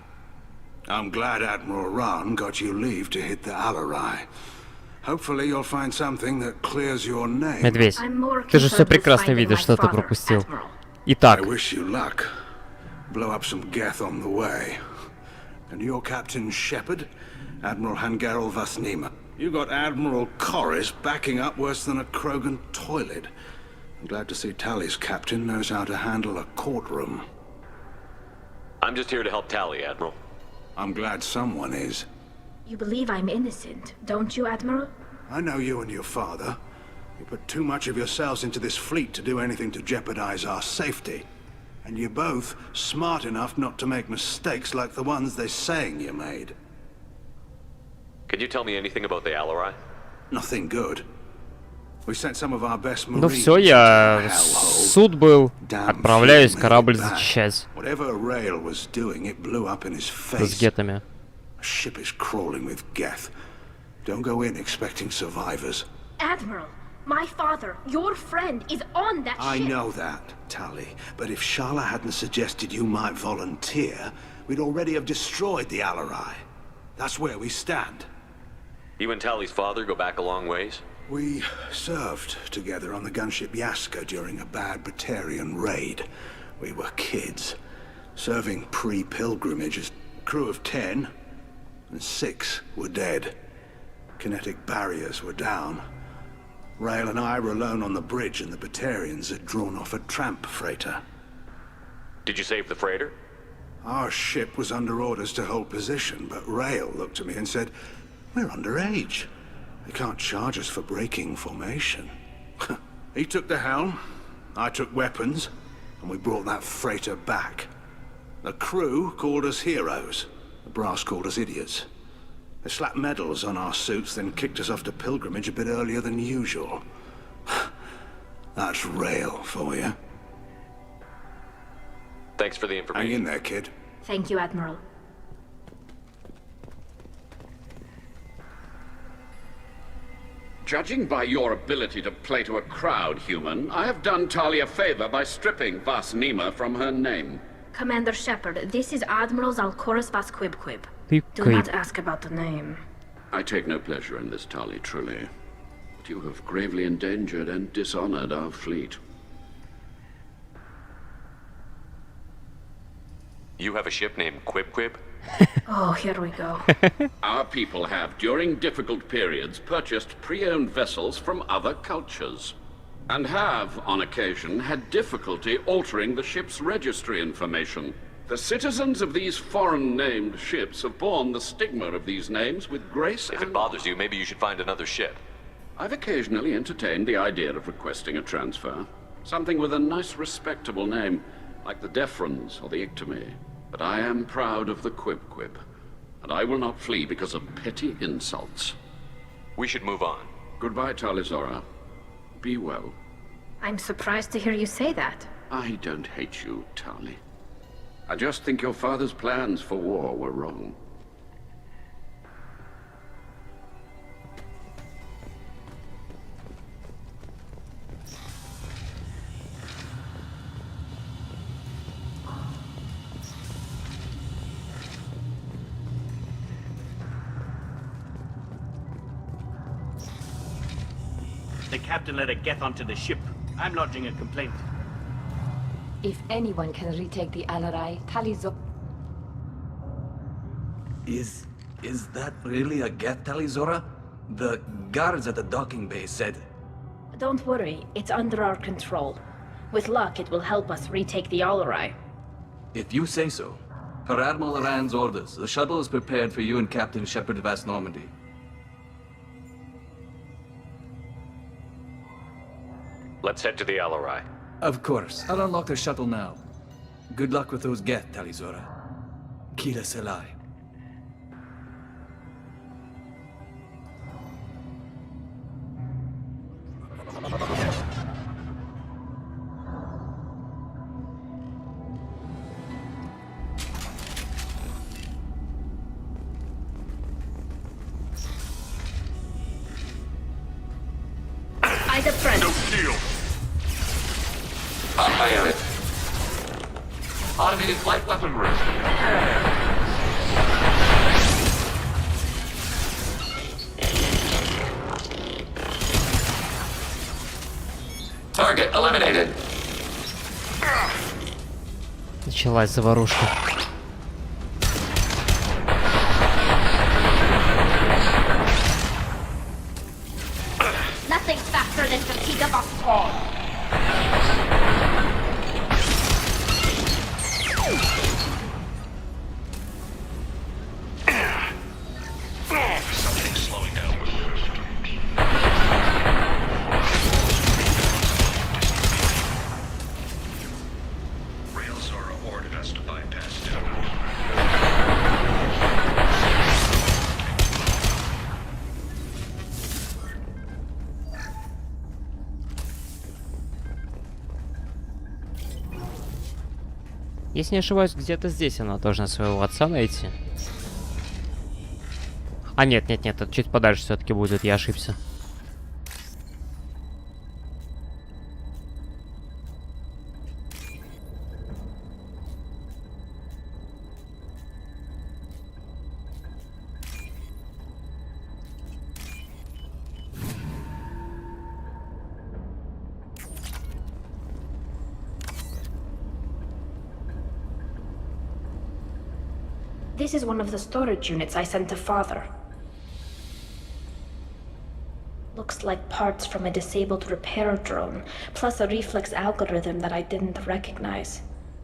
I'm glad Admiral Ron got you leave to hit the Alarai. Hopefully you'll find something that clears your name. Медведь, ты же все прекрасно видишь, что ты пропустил. Итак. I wish you luck. Blow up some Geth on the way. And you're Captain Shepard, Admiral Hangarel Vasnima. You got Admiral Corris backing up worse than a Krogan toilet. I'm glad to see Tali's captain knows how to handle a courtroom. I'm just here to help Tali, Admiral. I'm glad someone is. You believe I'm innocent, don't you, Admiral? I know you and your father. You put too much of yourselves into this fleet to do anything to jeopardize our safety. And you're both smart enough not to make mistakes like the ones they're saying you made. Can you tell me anything about the Alarai? Nothing good. We sent some of our best Ну marines все, я суд был. Отправляюсь корабль зачищать. Whatever Rail was doing, it blew up in his face. С гетами. A ship is crawling with Geth. Don't go in expecting survivors. Admiral, my father, your friend, is on that I ship. know that, Tali. But if Shala hadn't suggested you might volunteer, we'd already have destroyed the Alarai. That's where we stand. You and Tali's father go back a long ways? We served together on the gunship Yaska during a bad Batarian raid. We were kids, serving pre-pilgrimages. Crew of 10, and 6 were dead. Kinetic barriers were down. Rail and I were alone on the bridge, and the Batarians had drawn off a tramp freighter. Did you save the freighter? Our ship was under orders to hold position, but Rail looked at me and said, "We're underage. They can't charge us for breaking formation." He took the helm, I took weapons, and we brought that freighter back. The crew called us heroes. The brass called us idiots. They slapped medals on our suits, then kicked us off to pilgrimage a bit earlier than usual. That's Rail for you. Thanks for the information. Hang in there, kid. Thank you, Admiral. Judging by your ability to play to a crowd, human, I have done Tali a favor by stripping Vasnima from her name. Commander Shepard, this is Admiral Zalkoris Vasquibquib. Do not ask about the name. I take no pleasure in this, Tali, truly. But you have gravely endangered and dishonored our fleet. You have a ship named Quib? Oh, here we go. Our people have, during difficult periods, purchased pre-owned vessels from other cultures. And have, on occasion, had difficulty altering the ship's registry information. The citizens of these foreign-named ships have borne the stigma of these names with grace If it bothers you, maybe you should find another ship. I've occasionally entertained the idea of requesting a transfer. Something with a nice, respectable name, like the Defrons or the Ictomy. But I am proud of the Quib-Quib, and I will not flee because of petty insults. We should move on. Goodbye, Talizora. Be well. I'm surprised to hear you say that. I don't hate you, Tali. I just think your father's plans for war were wrong. The captain let a Geth onto the ship. I'm lodging a complaint. If anyone can retake the Alarai, Tali's up. Is that really a Geth, Talizora? The guards at the docking bay said... Don't worry, it's under our control. With luck, it will help us retake the Alarai. If you say so. Per Admiral Rand's orders, the shuttle is prepared for you and Captain Shepard of Normandy. Let's head to the Alarai. Of course. I'll unlock the shuttle now. Good luck with those Geth, Talizora. Kila Selai. Either friend. No deal. I have it. Automated light weaponry. Target eliminated. Началась заварушка. Nothing faster than fatigue of us all. Something's slowing down. Railzora ordered us to bypass down. Если не ошибаюсь, где-то здесь она должна своего отца найти. А нет, это чуть подальше все-таки будет, я ошибся. This is one of the storage units I sent to Father. Looks like parts from a disabled repair drone, plus a reflex algorithm that I didn't recognize.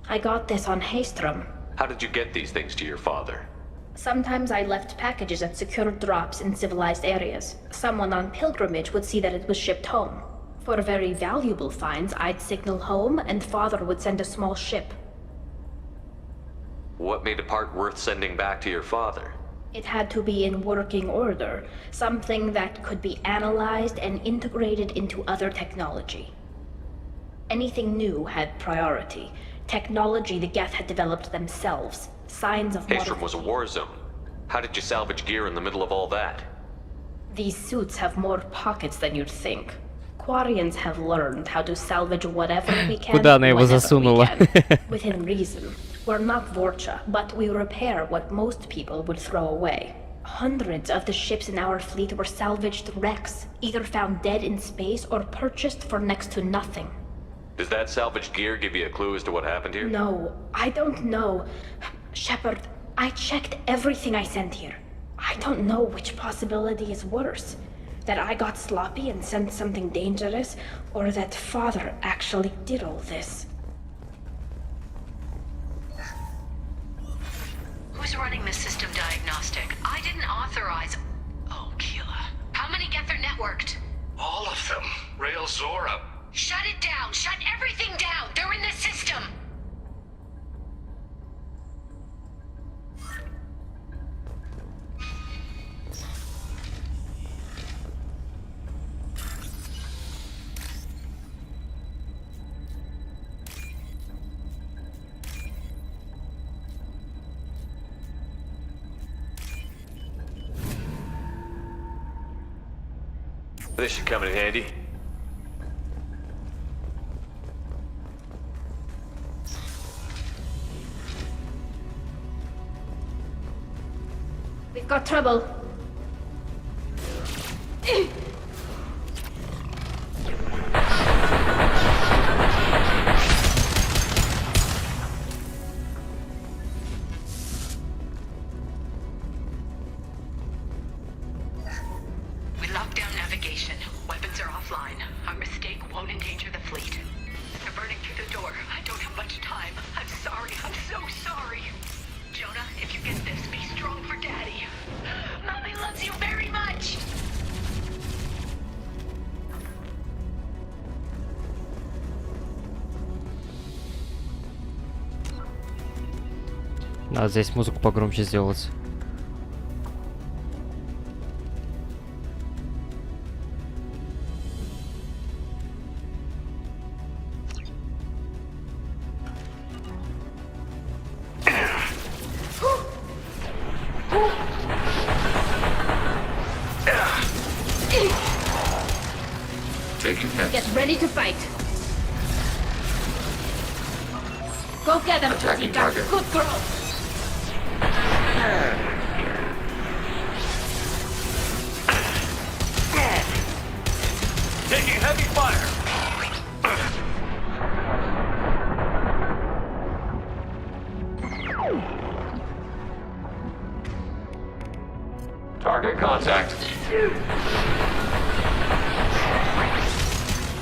I got this on Haystrom. How did you get these things to your father? Sometimes I left packages at secured drops in civilized areas. Someone on pilgrimage would see that it was shipped home. For very valuable finds, I'd signal home, and Father would send a small ship. What made a part worth sending back to your father? It had to be in working order, something that could be analyzed and integrated into other technology. Anything new had priority. Technology the Geth had developed themselves. Signs of Haystrom was a war zone. How did you salvage gear in the middle of all that? These suits have more pockets than you'd think. Quarians have learned how to salvage whatever we can, Куда она его засунула? within reason. We're not Vorcha, but we repair what most people would throw away. Hundreds of the ships in our fleet were salvaged wrecks, either found dead in space or purchased for next to nothing. Does that salvaged gear give you a clue as to what happened here? No, I don't know. Shepard, I checked everything I sent here. I don't know which possibility is worse. That I got sloppy and sent something dangerous, or that Father actually did all this. Who's running the system diagnostic? I didn't authorize... Oh, Keela. How many Geth are networked? All of them. Railzora. Shut it down. Shut everything down. They're in the system. This should come in handy. We've got trouble. We locked down navigation. Weapons are offline. Our mistake won't endanger the fleet. They're burning through the door. I don't have much time. I'm sorry. I'm so sorry. Jonah, if you get this, be strong for Daddy. Mommy loves you very much. Надо здесь музыку погромче сделать. Get ready to fight. Go get them, Attacking Jessica. target. Good girl. Taking heavy fire. Target contact.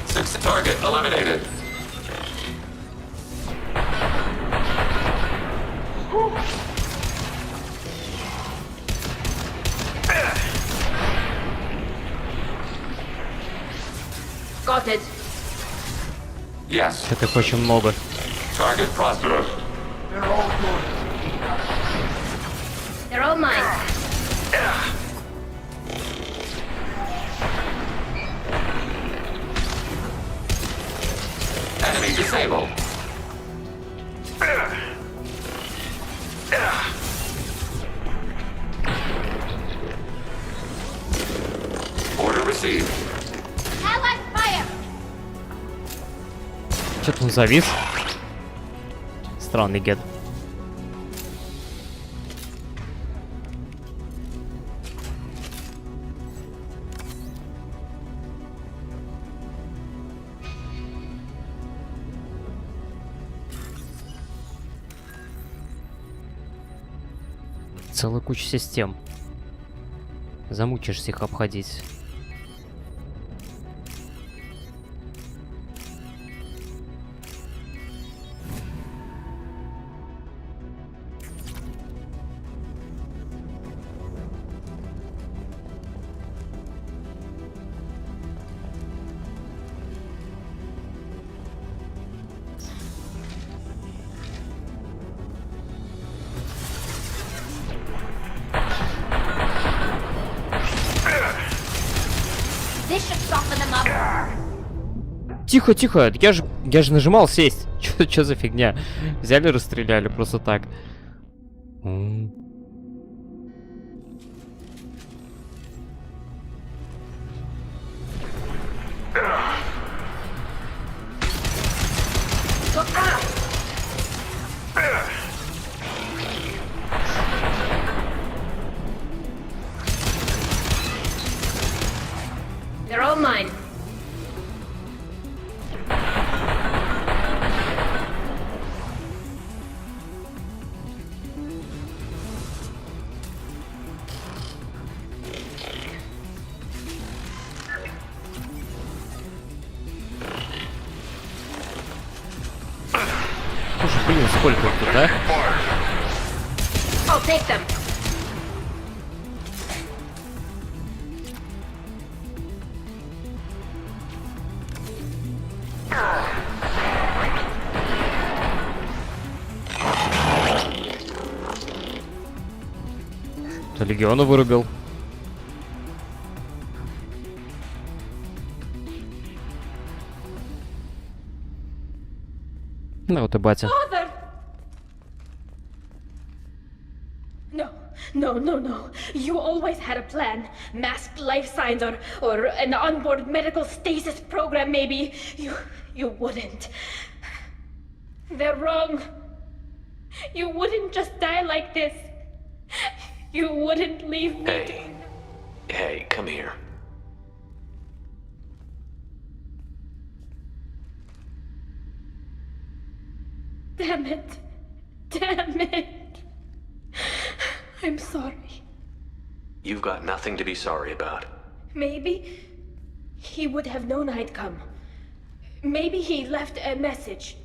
6th target eliminated. Got it. Yes. Это их очень много. Target prosperous. They're all mine. Enemy disabled. Order received. Allied fire. Что-то он завис. Странный гет. Целая куча систем. Замучишься их обходить. Тихо, тихо, я же нажимал сесть. Чё за фигня? Взяли, расстреляли просто так. They're all mine. Слушай, блин, сколько их тут, а? I'll take them. Кто-то Легиона вырубил. Ну вот и батя. No. You always had a plan. Masked life signs or an onboard medical stasis program maybe. You wouldn't. They're wrong. You wouldn't just die like this. You wouldn't leave me. Hey, come here. Damn it. I'm sorry. You've got nothing to be sorry about. Maybe he would have known I'd come. Maybe he left a message.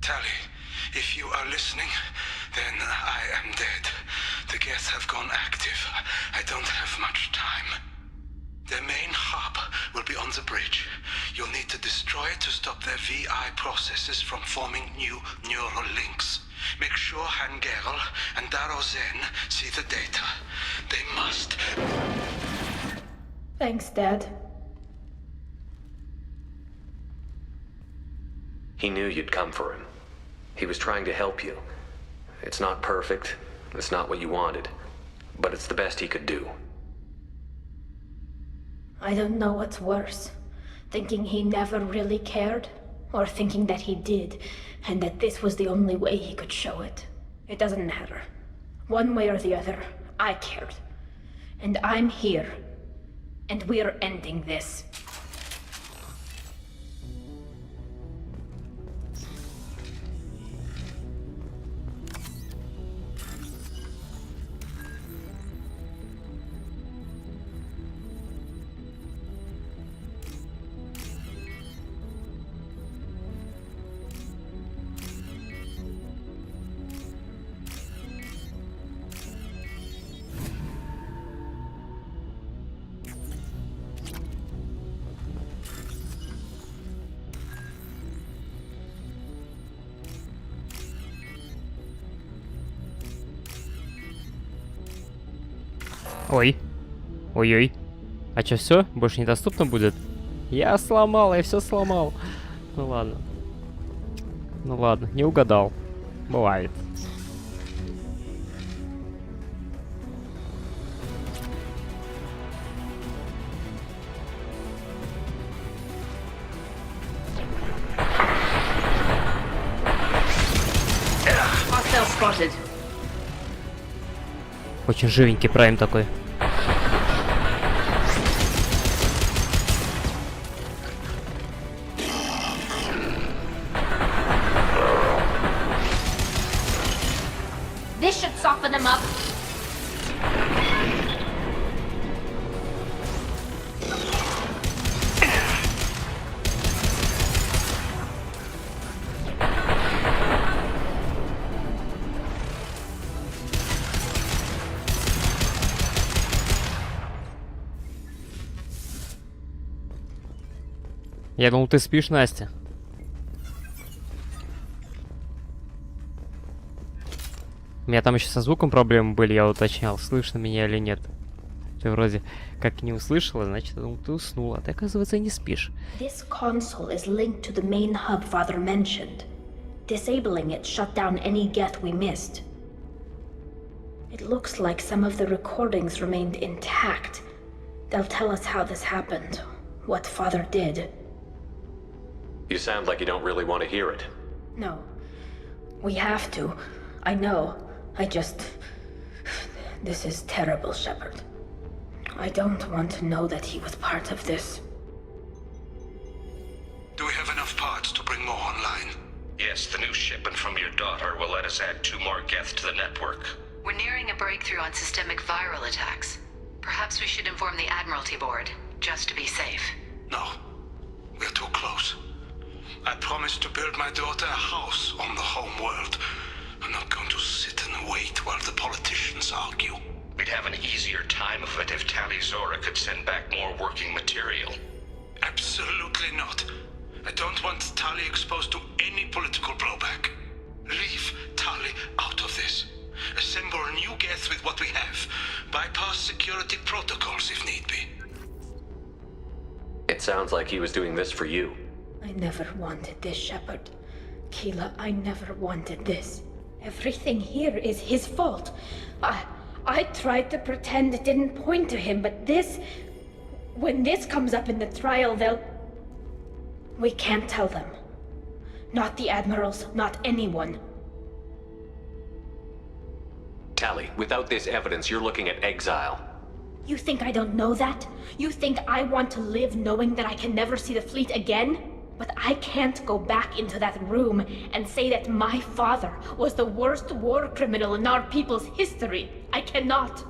Tali, if you are listening, then I am dead. The Geth have gone active. I don't have much time. Their main hub will be on the bridge. You'll need to destroy it to stop their VI processes from forming new neural links. Make sure Hangerl and Darozen see the data. They must. Thanks, Dad. He knew you'd come for him. He was trying to help you. It's not perfect. It's not what you wanted. But it's the best he could do. I don't know what's worse. Thinking he never really cared, or thinking that he did, and that this was the only way he could show it. It doesn't matter. One way or the other, I cared. And I'm here. And we're ending this. Ой. Ой-ой. А чё, все? Больше недоступно будет? Я сломал, я все сломал. Ну ладно. Ну ладно, не угадал. Бывает. Hostile spotted. Очень живенький прайм такой. This should soften them up. Я думал, ты спишь, Настя. У меня там еще со звуком проблемы были, я уточнял, слышно меня или нет. Ты вроде как не услышала, значит, я думал, ты уснула. А ты, оказывается, не спишь. This console is linked to the main hub Father mentioned. Disabling it shut down any Geth we missed. It looks like some of the recordings remained intact. They'll tell us how this happened, what Father did. You sound like you don't really want to hear it. No. We have to. I know. This is terrible, Shepard. I don't want to know that he was part of this. Do we have enough parts to bring more online? Yes, the new shipment from your daughter will let us add 2 more Geth to the network. We're nearing a breakthrough on systemic viral attacks. Perhaps we should inform the Admiralty Board, just to be safe. No. We're too close. I promised to build my daughter a house on the home world. I'm not going to sit and wait while the politicians argue. We'd have an easier time of it if Tali Zora could send back more working material. Absolutely not. I don't want Tali exposed to any political blowback. Leave Tali out of this. Assemble a new Geth with what we have. Bypass security protocols if need be. It sounds like he was doing this for you. I never wanted this, Shepard. Keela, I never wanted this. Everything here is his fault. I tried to pretend it didn't point to him, but this... When this comes up in the trial, they'll... We can't tell them. Not the admirals, not anyone. Tali, without this evidence, you're looking at exile. You think I don't know that? You think I want to live knowing that I can never see the fleet again? But I can't go back into that room and say that my father was the worst war criminal in our people's history. I cannot.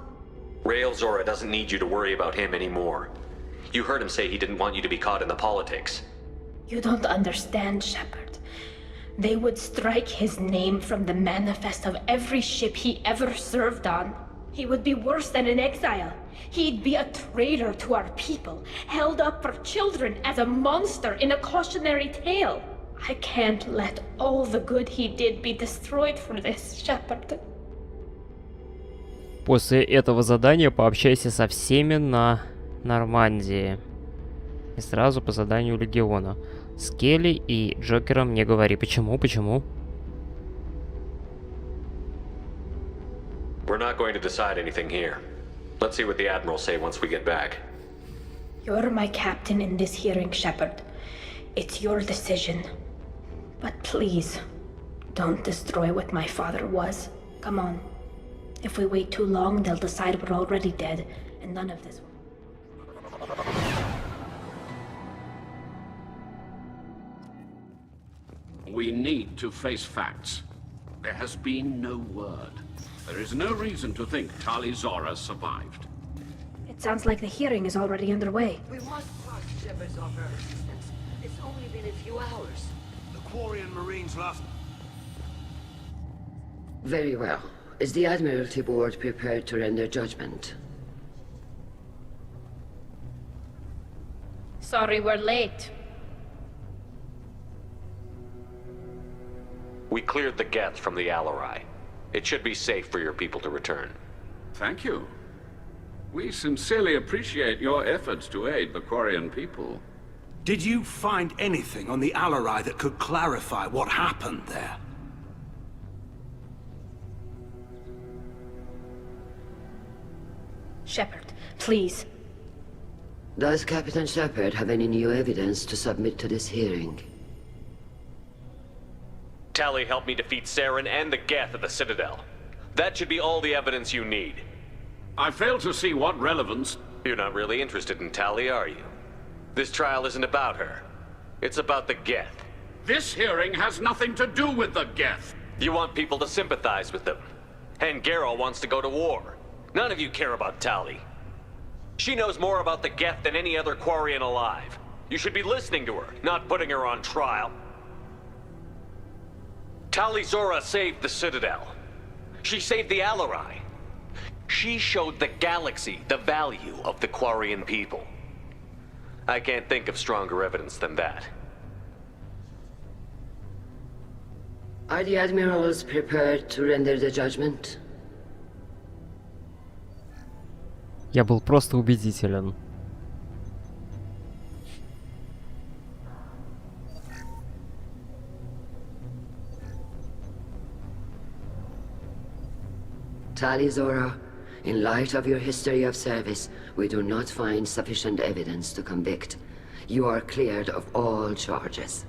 Rael Zora doesn't need you to worry about him anymore. You heard him say he didn't want you to be caught in the politics. You don't understand, Shepard. They would strike his name from the manifest of every ship he ever served on. He would be worse than an exile. He'd be a traitor to our people, held up for children as a monster in a cautionary tale. I can't let all the good he did be destroyed for this, Shepard. После этого задания пообщайся со всеми на Нормандии. И сразу по заданию Легиона. С Келли и Джокером не говори. Почему? Почему? We're not going to decide anything here. Let's see what the admirals say once we get back. You're my captain in this hearing, Shepard. It's your decision. But please, don't destroy what my father was. Come on. If we wait too long, they'll decide we're already dead, and none of this will... We need to face facts. There has been no word. There is no reason to think Tali Zora survived. It sounds like the hearing is already underway. We must pass Shepard's offer of assistance. It's only been a few hours. The Quarian Marines left. Very well. Is the Admiralty Board prepared to render judgment? Sorry we're late. We cleared the Geth from the Alarai. It should be safe for your people to return. Thank you. We sincerely appreciate your efforts to aid the Quarian people. Did you find anything on the Alarai that could clarify what happened there? Shepard, please. Does Captain Shepard have any new evidence to submit to this hearing? Tali helped me defeat Saren and the Geth at the Citadel. That should be all the evidence you need. I fail to see what relevance... You're not really interested in Tali, are you? This trial isn't about her. It's about the Geth. This hearing has nothing to do with the Geth. You want people to sympathize with them. And Garrow wants to go to war. None of you care about Tali. She knows more about the Geth than any other Quarian alive. You should be listening to her, not putting her on trial. Tali Zora saved the Citadel. She saved the Alarai. She showed the galaxy the value of the Quarian people. I can't think of stronger evidence than that. Are the Admirals prepared to render the judgment? Я был просто убедителен. Tali Zora, in light of your history of service, we do not find sufficient evidence to convict. You are cleared of all charges.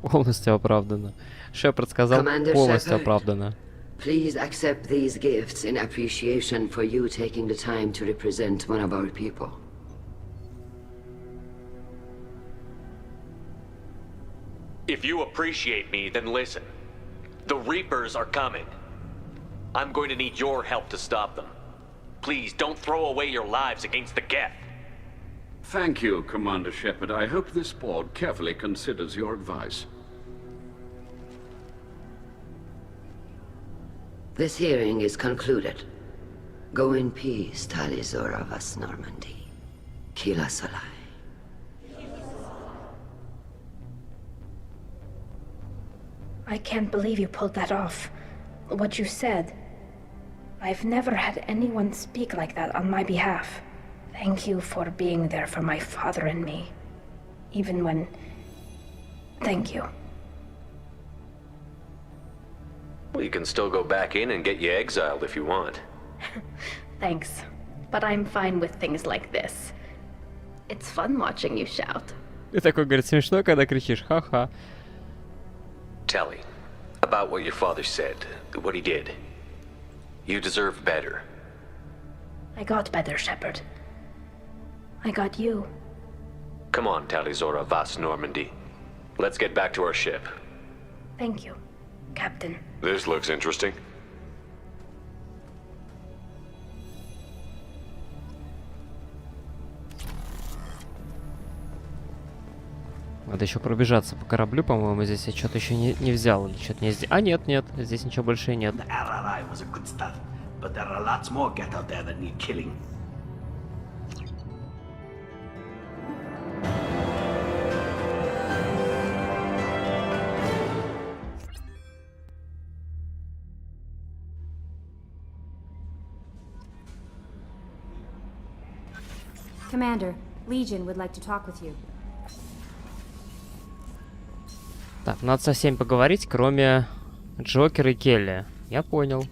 Полностью оправдано. Шепард сказал, полностью оправдано. Please accept these gifts in appreciation for you taking the time to represent one of our people. If you appreciate me, then listen. The Reapers are coming. I'm going to need your help to stop them. Please, don't throw away your lives against the Geth. Thank you, Commander Shepard. I hope this board carefully considers your advice. This hearing is concluded. Go in peace, Tali Zora vas Normandy. Kila Salai. I can't believe you pulled that off. What you said. I've never had anyone speak like that on my behalf. Thank you for being there for my father and me. Even when... Thank you. Well, you can still go back in and get you exiled if you want. Thanks. But I'm fine with things like this. It's fun watching you shout. Ты такой, говорит, смешно, когда кричишь. Ха-ха. Tali, about what your father said, what he did. You deserve better. I got better, Shepard. I got you. Come on, Tali Zora Vas Normandy. Let's get back to our ship. Thank you, Captain. This looks interesting. Надо еще пробежаться по кораблю, по-моему, здесь я что-то еще не взял или что-то не сделал. А, нет, здесь ничего больше нет. Commander, Legion would like to talk with you. Так, надо со всеми поговорить, кроме Джокера и Келли. Я понял.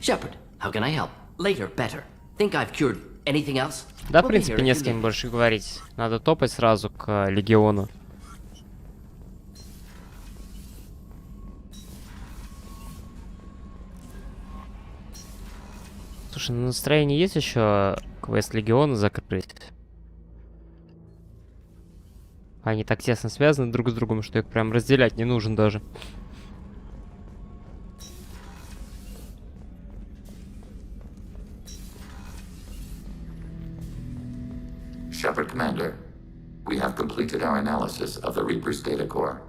Shepard, how can I help? Later, better. Think I've cured anything else? Да, в принципе, не с кем больше говорить. Надо топать сразу к Легиону. Слушай, на настроении есть еще квест Легиона закрыть? Они так тесно связаны друг с другом, что их прям разделять не нужен даже. Shepard, Commander, we have completed our analysis of the Reaper's data core.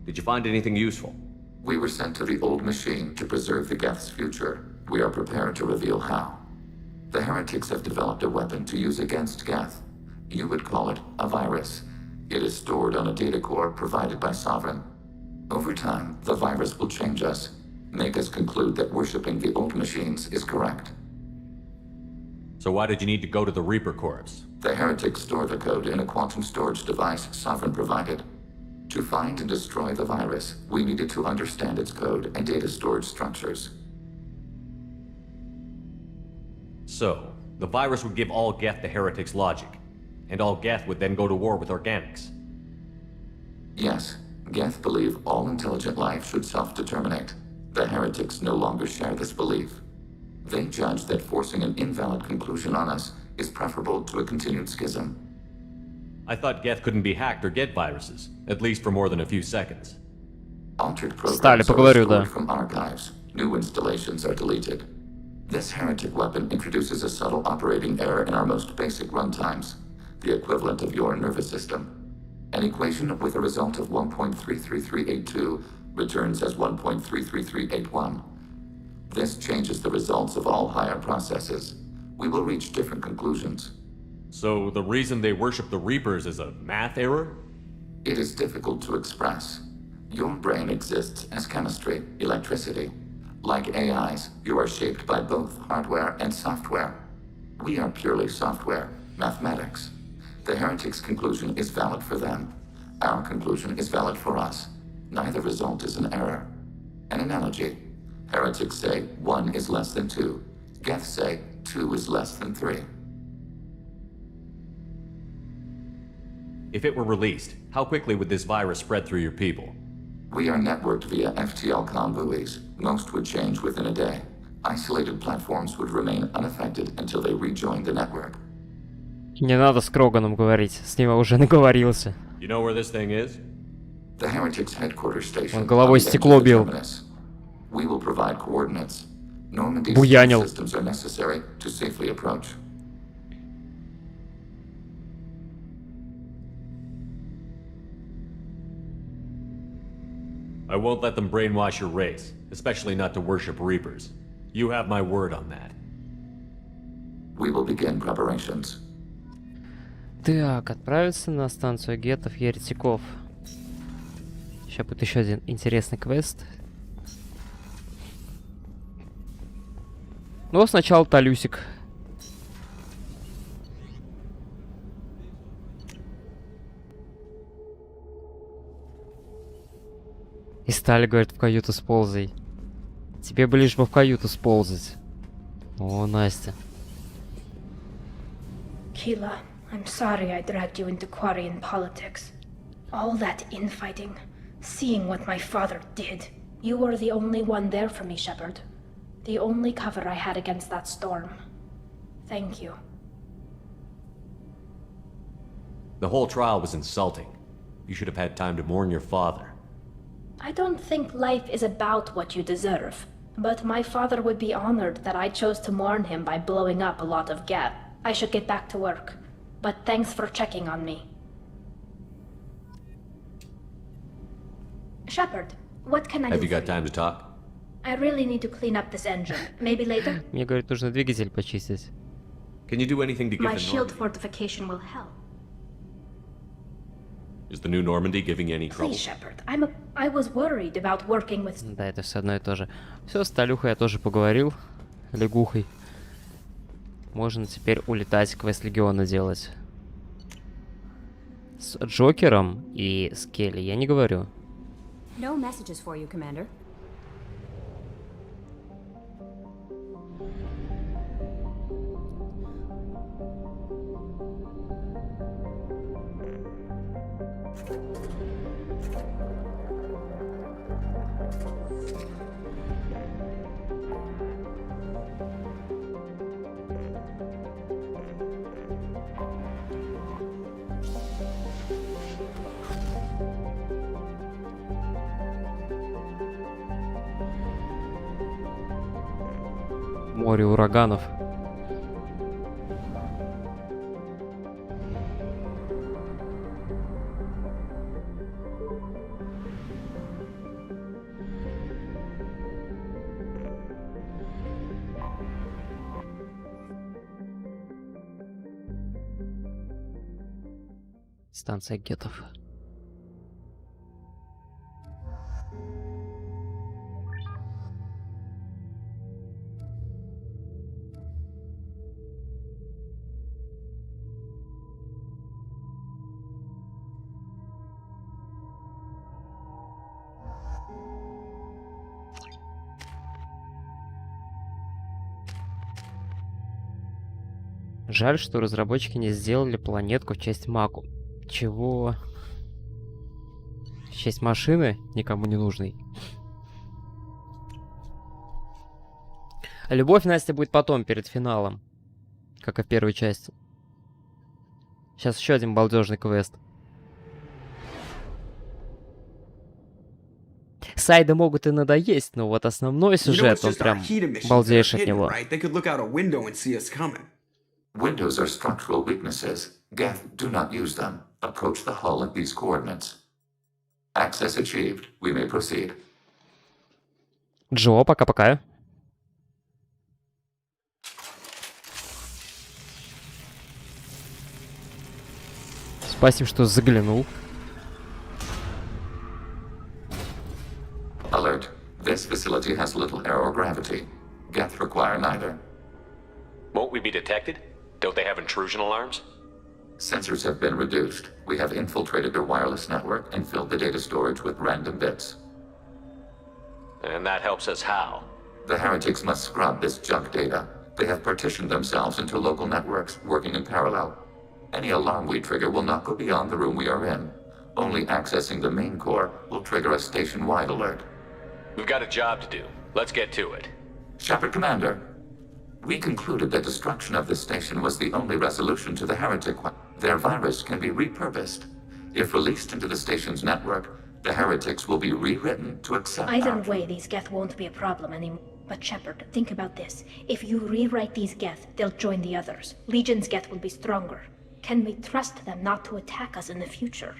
Did you find anything useful? We were sent to the old machine to preserve the Geth's future. We are prepared to reveal how. The heretics have developed a weapon to use against Geth. You would call it a virus. It is stored on a data core provided by Sovereign. Over time, the virus will change us, make us conclude that worshipping the old machines is correct. So why did you need to go to the Reaper Corps? The heretics store the code in a quantum storage device Sovereign provided. To find and destroy the virus, we needed to understand its code and data storage structures. So, the virus would give all Geth the heretics' logic, and all Geth would then go to war with organics. Yes, Geth believe all intelligent life should self-determinate. The heretics no longer share this belief. They judge that forcing an invalid conclusion on us is preferable to a continued schism. I thought Geth couldn't be hacked or get viruses, at least for more than a few seconds. Altered programs Стали, поговорю, да. are from archives. New installations are deleted. This heretic weapon introduces a subtle operating error in our most basic runtimes, the equivalent of your nervous system. An equation with a result of 1.33382 returns as 1.33381. This changes the results of all higher processes. We will reach different conclusions. So the reason they worship the Reapers is a math error? It is difficult to express. Your brain exists as chemistry, electricity. Like AIs, you are shaped by both hardware and software. We are purely software, mathematics. The heretics' conclusion is valid for them. Our conclusion is valid for us. Neither result is an error. An analogy. Heretics say 1 is less than 2. Geth say 2 is less than 3. If it were released, how quickly would this virus spread through your people? We are networked via FTL-COM buoys. Most would change within a day. Isolated platforms would remain unaffected until they rejoin the network. Не надо с Кроганом говорить, с ним я уже наговорился. You know where this thing is? The heretics' headquarters station. Он головой стекло бил. We will provide coordinates. Normandy's Буянил. systems are necessary to safely approach. I won't let them brainwash your race, especially not to worship Reapers. You have my word on that. We will begin preparations. Так, отправиться на станцию геттов-еретиков. Сейчас будет еще один интересный квест. Но сначала Талюсик. И Стали говорит, в каюту сползай. Тебе бы лишь бы в каюту сползать. О, Настя. Keela, I'm sorry I dragged you into Quarian politics. All that infighting, seeing what my father did. You were the only one there for me, Shepard. The only cover I had against that storm. Thank you. The whole trial was insulting. You should have had time to mourn your father. I don't think life is about what you deserve, but my father would be honored that I chose to mourn him by blowing up a lot of Geth. I should get back to work, but thanks for checking on me. Shepard, what can I do? Have you got time to talk? I really need to clean up this engine. Maybe later? Мне говорит, нужно двигатель почистить. Can you do anything to give My the shield Normandy? fortification will help. Is the new Normandy giving you any trouble? Please, Shepard. I was worried about working with... Да, это все одно и то же. Все, с Талюхой я тоже поговорил. Лягухой. Можно теперь улетать, квест Легиона делать. С Джокером и с Келли я не говорю. No messages for you, Commander. Море ураганов. Станция геттов. Жаль, что разработчики не сделали планетку в честь Маку. Чего? В честь машины, никому не нужной. Любовь Настя будет потом, перед финалом. Как и в первой части. Сейчас еще один балдежный квест. Сайды могут и надоесть, но вот основной сюжет, он прям балдеешь от него. Windows are structural weaknesses. Geth, do not use them. Approach the hull at these coordinates. Access achieved. We may proceed. Джо, пока-пока. Спасибо, что заглянул. Alert. This facility has little air or gravity. Geth require neither. Won't we be detected? Don't they have intrusion alarms? Sensors have been reduced. We have infiltrated their wireless network and filled the data storage with random bits. And that helps us how? The heretics must scrub this junk data. They have partitioned themselves into local networks, working in parallel. Any alarm we trigger will not go beyond the room we are in. Only accessing the main core will trigger a station-wide alert. We've got a job to do. Let's get to it. Shepard Commander, we concluded that destruction of this station was the only resolution to the heretic. Their virus can be repurposed. If released into the station's network, the heretics will be rewritten to accept Either way, these Geth won't be a problem anymore. But Shepard, think about this. If you rewrite these Geth, they'll join the others. Legion's Geth will be stronger. Can we trust them not to attack us in the future?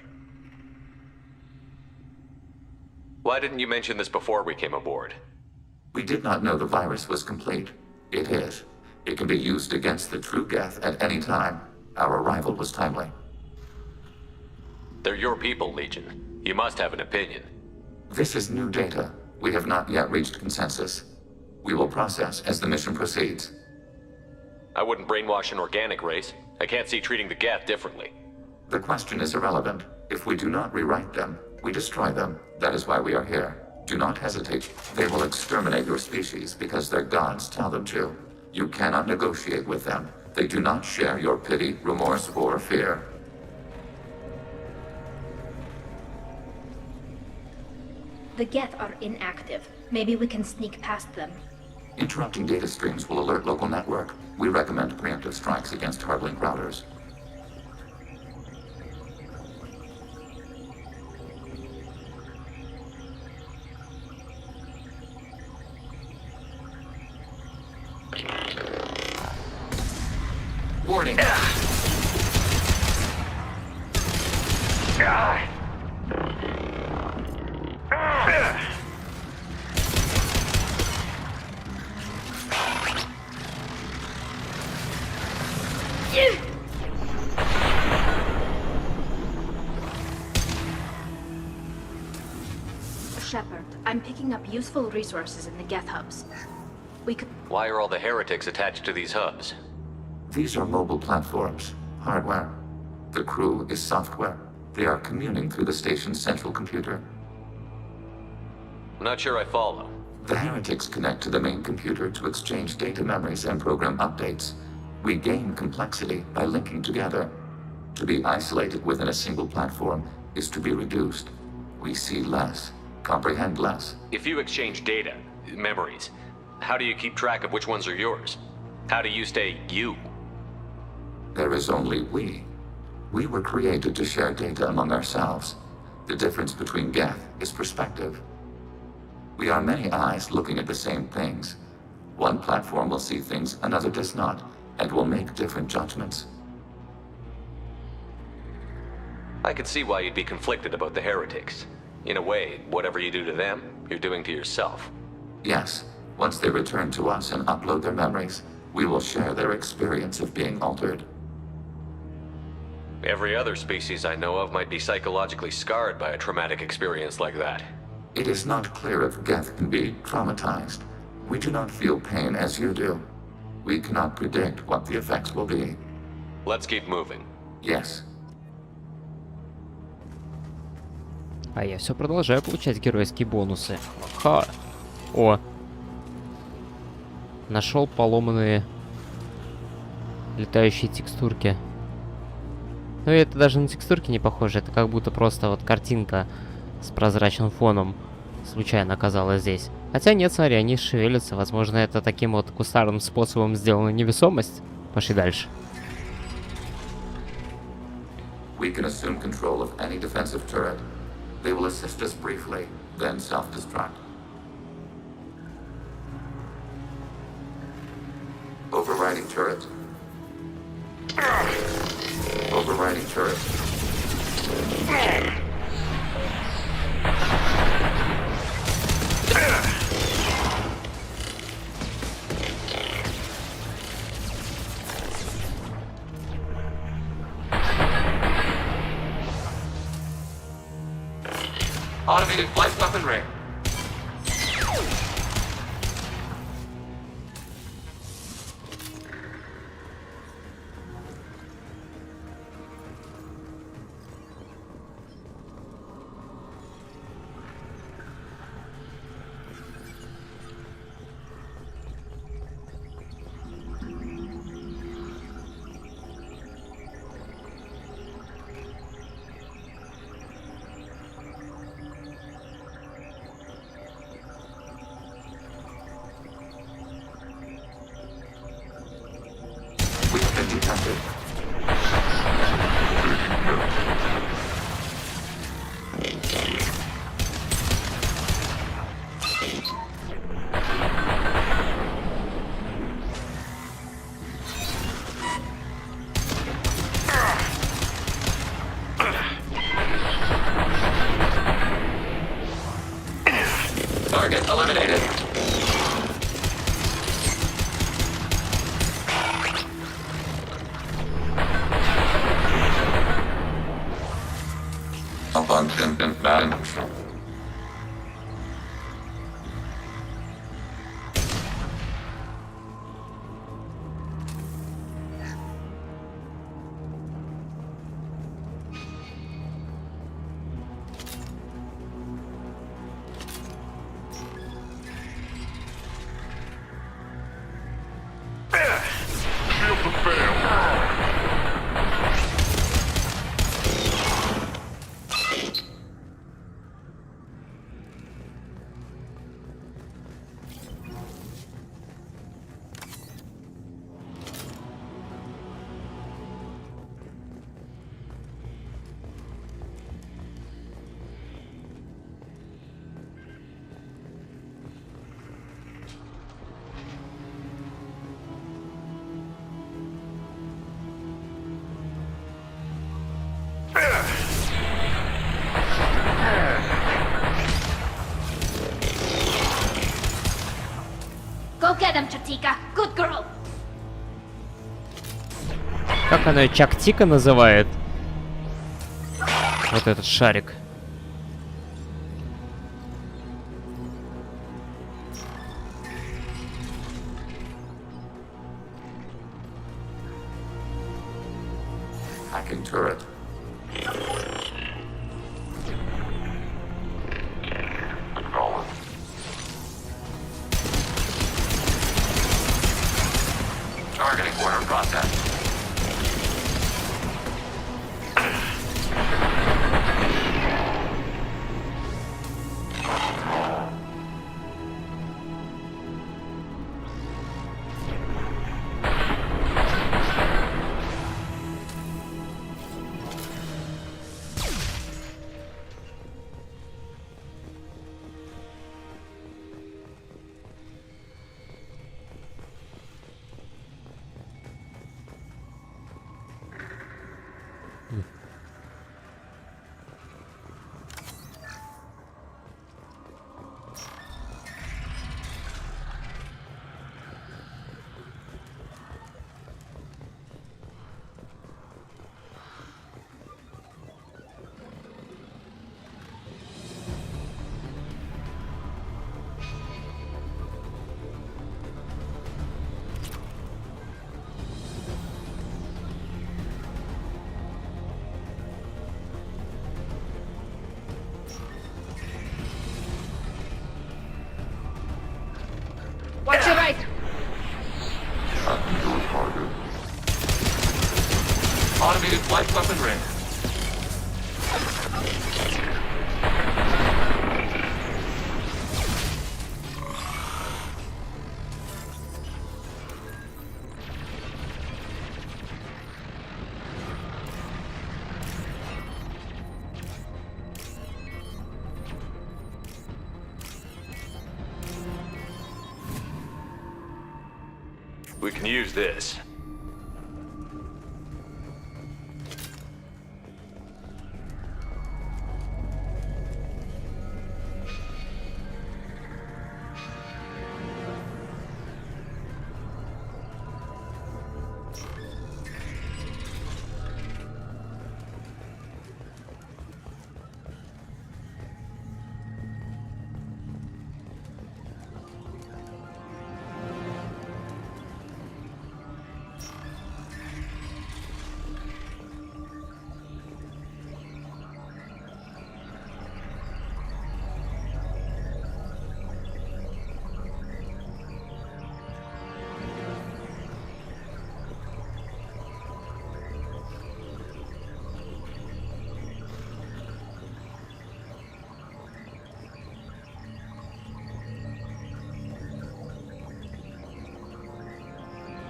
Why didn't you mention this before we came aboard? We did not know the virus was complete. It is. It can be used against the true Geth at any time. Our arrival was timely. They're your people, Legion. You must have an opinion. This is new data. We have not yet reached consensus. We will process as the mission proceeds. I wouldn't brainwash an organic race. I can't see treating the Geth differently. The question is irrelevant. If we do not rewrite them, we destroy them. That is why we are here. Do not hesitate. They will exterminate your species because their gods tell them to. You cannot negotiate with them. They do not share your pity, remorse, or fear. The Geth are inactive. Maybe we can sneak past them. Interrupting data streams will alert local network. We recommend preemptive strikes against hard-link routers. Warning. Shepard, I'm picking up useful resources in the Geth hubs. We could... Why are all the heretics attached to these hubs? These are mobile platforms, hardware. The crew is software. They are communing through the station's central computer. I'm not sure I follow. The heretics connect to the main computer to exchange data memories and program updates. We gain complexity by linking together. To be isolated within a single platform is to be reduced. We see less, comprehend less. If you exchange data, memories, how do you keep track of which ones are yours? How do you stay you? There is only we. We were created to share data among ourselves. The difference between Geth is perspective. We are many eyes looking at the same things. One platform will see things another does not, and will make different judgments. I could see why you'd be conflicted about the heretics. In a way, whatever you do to them, you're doing to yourself. Yes, once they return to us and upload their memories, we will share their experience of being altered. Every other species I know of might be psychologically scarred by a traumatic experience like that. It is not clear if Geth can be traumatized. We do not feel pain as you do. We cannot predict what the effects will be. Let's keep moving. Yes. А я все продолжаю получать геройские бонусы. Ха! О! Нашел поломанные летающие текстурки. Ну и это даже на текстурки не похоже, это как будто просто вот картинка с прозрачным фоном случайно оказалась здесь. Хотя нет, смотри, они шевелятся, возможно это таким вот кустарным способом сделана невесомость. Пошли дальше. We can assume control of any defensive turret. They will assist us briefly, then self-destruct. Overriding turret. Overriding turret. Automated flight weaponry. Detected. Target eliminated. Abundant man. Go get him, Chatika. Good girl. Как она ее Чактика называет? Вот этот шарик. Hacking turret. Targeting order process. Watch your right. Automated flight weapon ready. We can use this.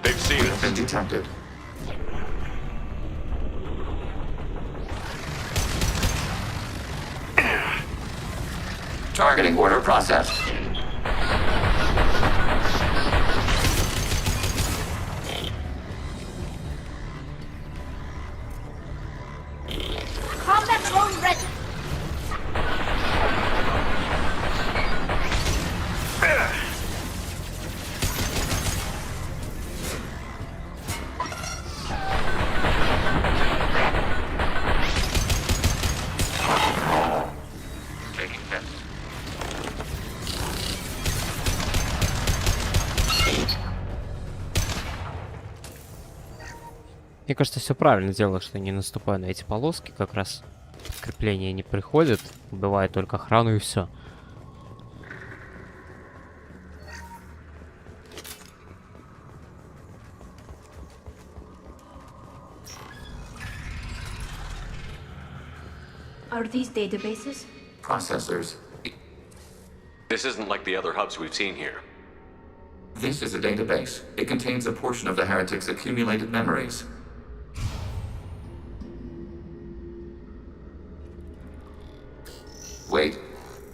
They've seen us. Been detected. Targeting order processed. Combat drone ready. Мне кажется, все правильно делаю, что не наступаю на эти полоски, как раз подкрепление не приходит, убивает только охрану и все. Are these databases? Processors. This isn't like the other hubs we've seen here. This is a database. It contains a portion of the heretic's accumulated memories. Wait.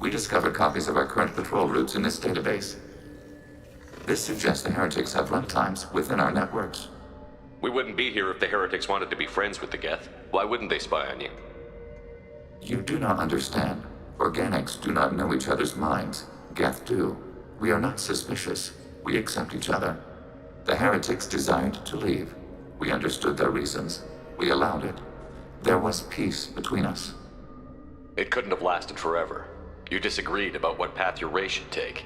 We discovered copies of our current patrol routes in this database. This suggests the heretics have runtimes within our networks. We wouldn't be here if the heretics wanted to be friends with the Geth. Why wouldn't they spy on you? You do not understand. Organics do not know each other's minds. Geth do. We are not suspicious. We accept each other. The heretics desired to leave. We understood their reasons. We allowed it. There was peace between us. It couldn't have lasted forever. You disagreed about what path your race should take.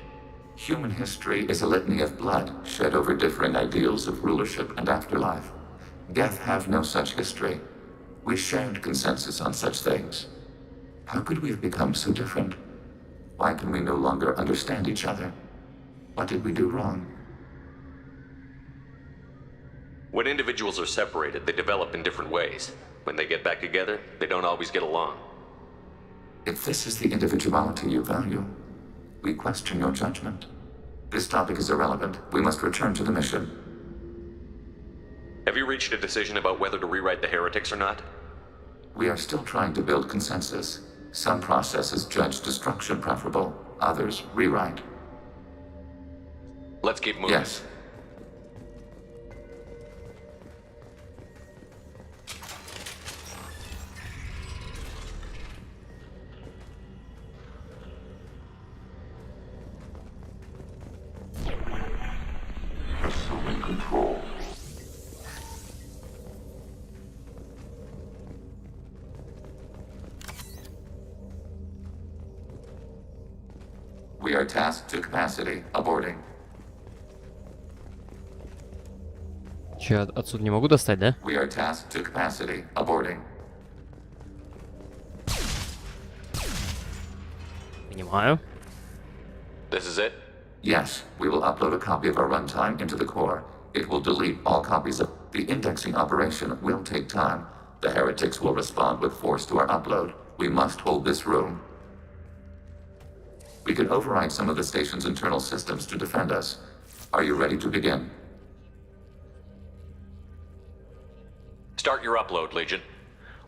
Human history is a litany of blood shed over differing ideals of rulership and afterlife. Geth have no such history. We shared consensus on such things. How could we have become so different? Why can we no longer understand each other? What did we do wrong? When individuals are separated, they develop in different ways. When they get back together, they don't always get along. If this is the individuality you value, we question your judgment. This topic is irrelevant. We must return to the mission. Have you reached a decision about whether to rewrite the heretics or not? We are still trying to build consensus. Some processes judge destruction preferable, others rewrite. Let's keep moving. Yes. Assuming control. We are tasked to capacity. Aborting. Че, отсюда не могу достать, да? We are tasked to capacity. Aborting. Понимаю. This is it? Yes, we will upload a copy of our runtime into the core. It will delete all copies of the indexing operation will take time. The heretics will respond with force to our upload. We must hold this room. We can override some of the station's internal systems to defend us. Are you ready to begin? Start your upload, Legion.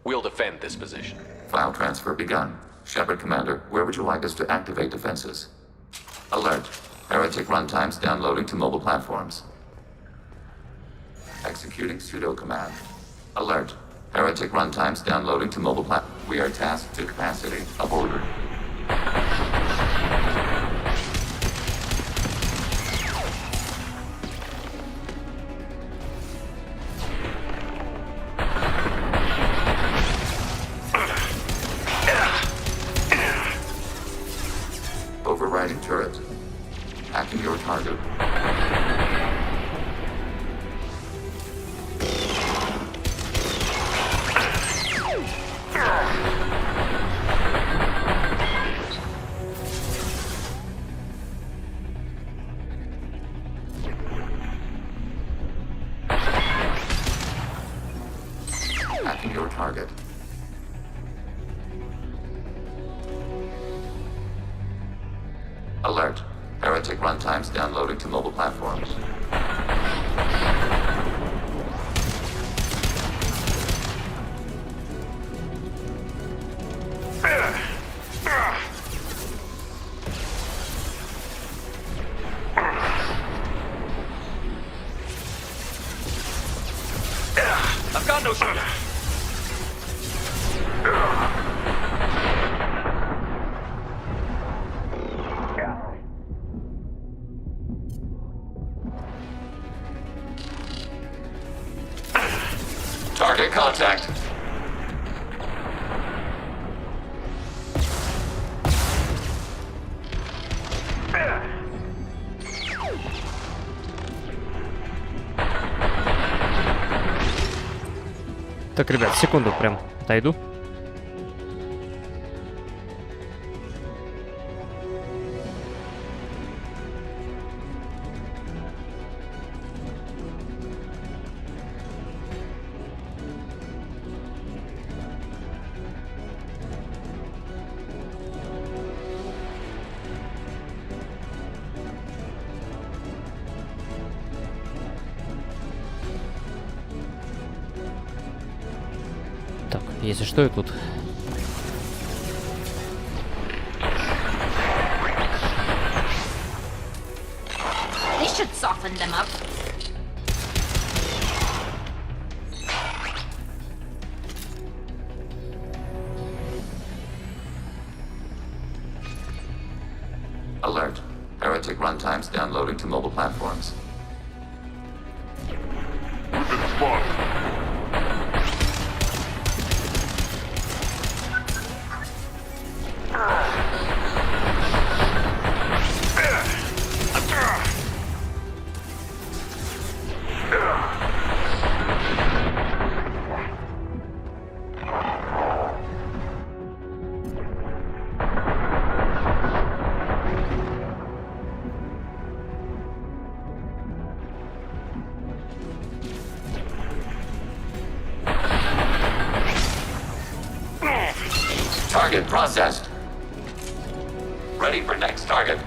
We'll defend this position. File transfer begun. Shepard Commander, where would you like us to activate defenses? Alert. Heretic runtimes downloading to mobile platforms. Executing pseudo command. Alert. Heretic runtimes downloading to mobile platforms. We are tasked to capacity. Aborted. Overriding turret. Hacking your target. Hacking your target. Alert. Heretic runtimes downloading to mobile platforms. I've got no shot. Target contact. Так, ребят, секунду прям отойду. Так, если что, я тут. This should soften them up. Alert. Heretic runtimes downloading to mobile platforms. Target processed. Ready for next target.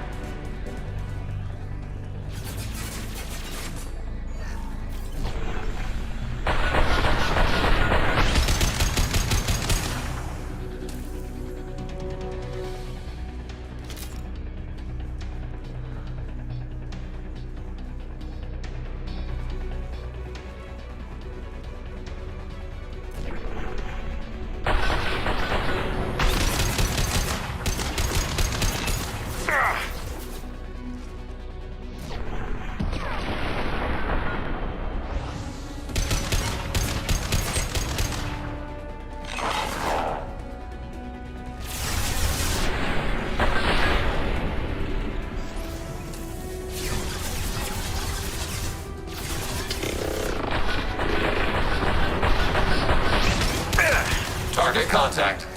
Target contact.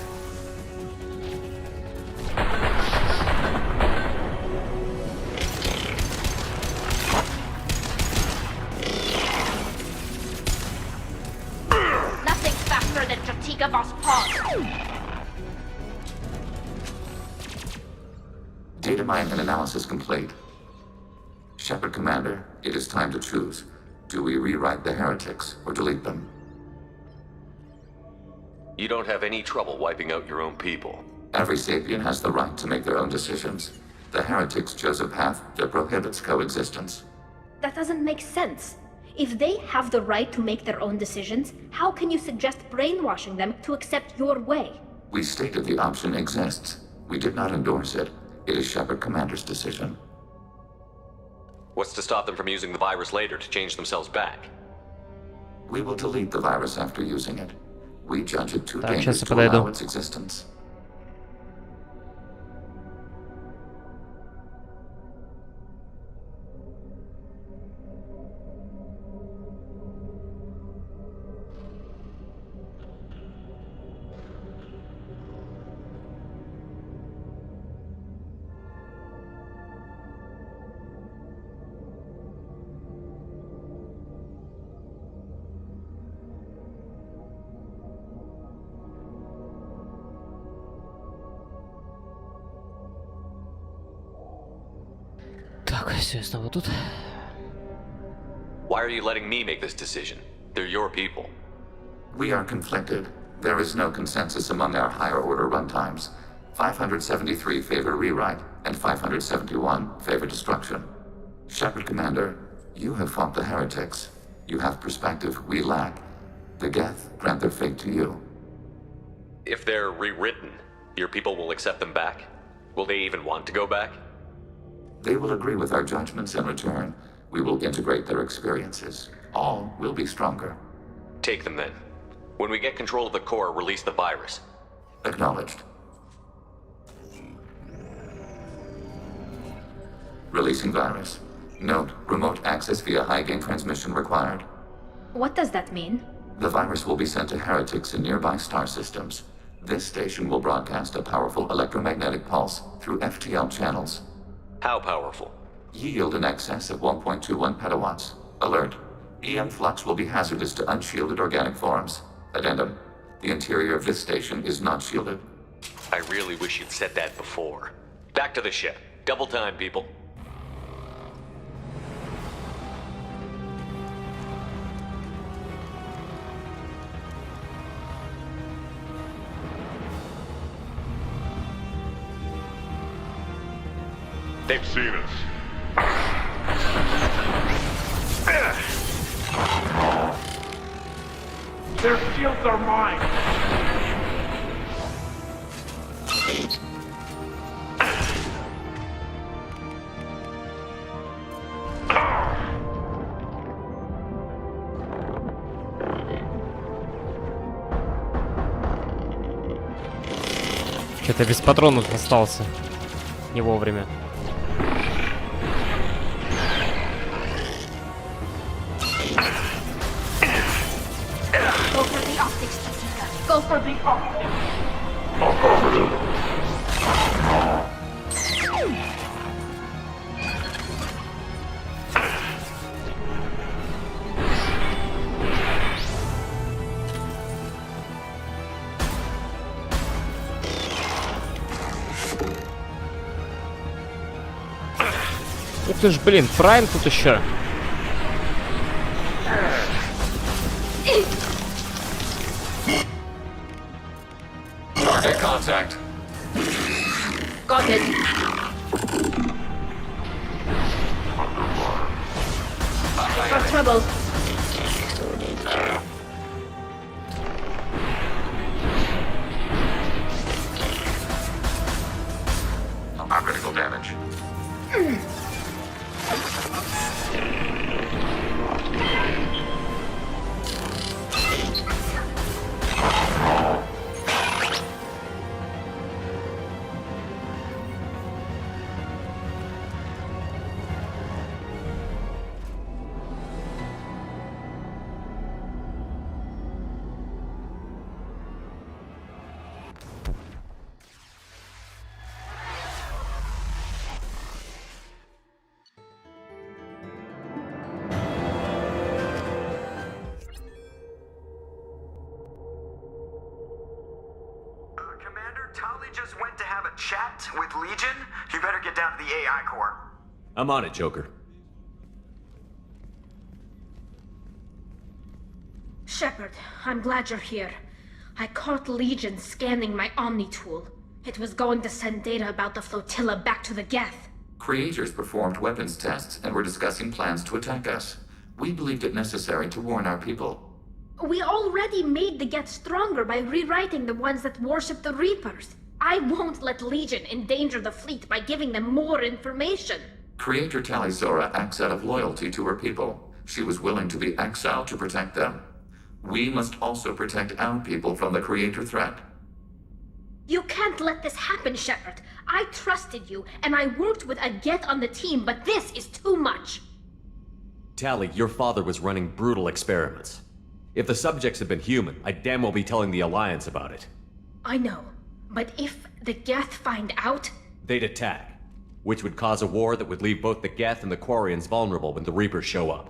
Nothing faster than Strategic Boss Pod. Data mine and analysis complete. Shepard Commander, it is time to choose. Do we rewrite the heretics or delete them? You don't have any trouble wiping out your own people. Every sapien has the right to make their own decisions. The heretics chose a path that prohibits coexistence. That doesn't make sense. If they have the right to make their own decisions, how can you suggest brainwashing them to accept your way? We stated the option exists. We did not endorse it. It is Shepard Commander's decision. What's to stop them from using the virus later to change themselves back? We will delete the virus after using it. We judge it too Так, dangerous сейчас to я allow подойду. its existence. Так, все, я снова тут. Why are you letting me make this decision? They're your people. We are conflicted. There is no consensus among our higher order runtimes. 573 favor rewrite, and 571 favor destruction. Shepard Commander, you have fought the heretics. You have perspective we lack. The Geth grant their fate to you. If they're rewritten, your people will accept them back? Will they even want to go back? They will agree with our judgments in return. We will integrate their experiences. All will be stronger. Take them then. When we get control of the core, release the virus. Acknowledged. Releasing virus. Note, remote access via high-gain transmission required. What does that mean? The virus will be sent to heretics in nearby star systems. This station will broadcast a powerful electromagnetic pulse through FTL channels. How powerful? Yield in excess of 1.21 petawatts. Alert. EM flux will be hazardous to unshielded organic forms. Addendum. The interior of this station is not shielded. I really wish you'd said that before. Back to the ship. Double time, people. They've seen us. Their shields are mine. Что-то без патронов остался. Не вовремя. Go for the optics, Jessica. Go for the optics. Ух ты ж, блин, Прайм тут еще. Target contact. Got it. Got trouble. Critical damage. Tali just went to have a chat with Legion. You better get down to the AI core. I'm on it, Joker. Shepard, I'm glad you're here. I caught Legion scanning my Omni tool. It was going to send data about the flotilla back to the Geth. Creators performed weapons tests and were discussing plans to attack us. We believed it necessary to warn our people. We already made the Geth stronger by rewriting the ones that worship the Reapers. I won't let Legion endanger the fleet by giving them more information. Creator Tali Zora acts out of loyalty to her people. She was willing to be exiled to protect them. We must also protect our people from the Creator threat. You can't let this happen, Shepard. I trusted you, and I worked with a Geth on the team, but this is too much. Tali, your father was running brutal experiments. If the subjects had been human, I'd damn well be telling the Alliance about it. I know, but if the Geth find out... They'd attack, which would cause a war that would leave both the Geth and the Quarians vulnerable when the Reapers show up.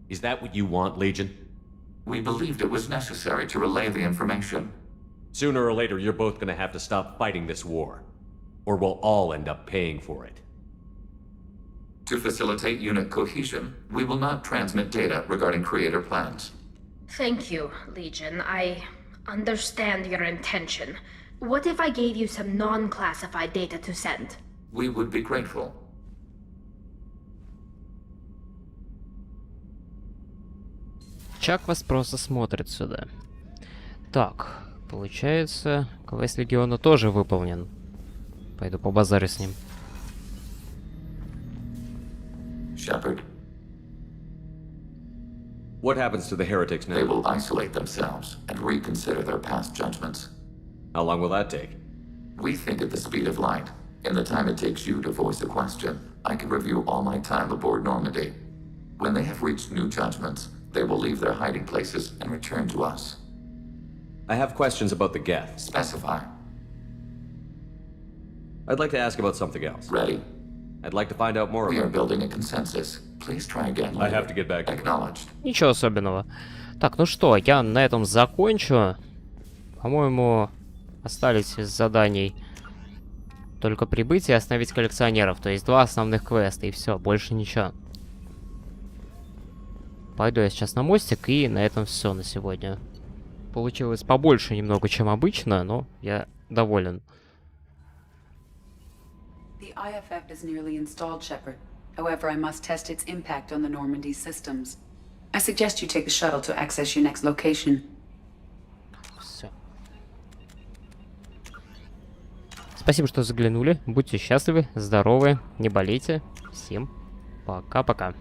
Is that what you want, Legion? We believed it was necessary to relay the information. Sooner or later, you're both gonna have to stop fighting this war. Or we'll all end up paying for it. To facilitate unit cohesion, we will not transmit data regarding Creator plans. Thank you, Legion. I understand your intention. What if I gave you some non-classified data to send? We would be grateful. Чак вас просто смотрит сюда. Так, получается, квест Легиона тоже выполнен. Пойду побазарю с ним. Shepard. What happens to the heretics now? They will isolate themselves and reconsider their past judgments. How long will that take? We think at the speed of light. In the time it takes you to voice a question, I can review all my time aboard Normandy. When they have reached new judgments, They will leave their hiding places and return to us. I have questions about the Geth. Specify. I'd like to ask about something else. Ready? I'd like to find out more We are about... building a consensus. Please try again. I have to get back. Acknowledged. Ничего особенного. Так, ну что, я на этом закончу. По-моему, остались из заданий только прибыть и остановить коллекционеров. То есть 2 основных квеста, и все, больше ничего. Пойду я сейчас на мостик, и на этом все на сегодня. Получилось побольше немного, чем обычно, но я доволен. The IFF is nearly installed, Shepard. However, I must test its impact on the Normandy systems. I suggest you take the shuttle to access your next location. Все. Спасибо, что заглянули. Будьте счастливы, здоровы, не болейте. Всем пока-пока.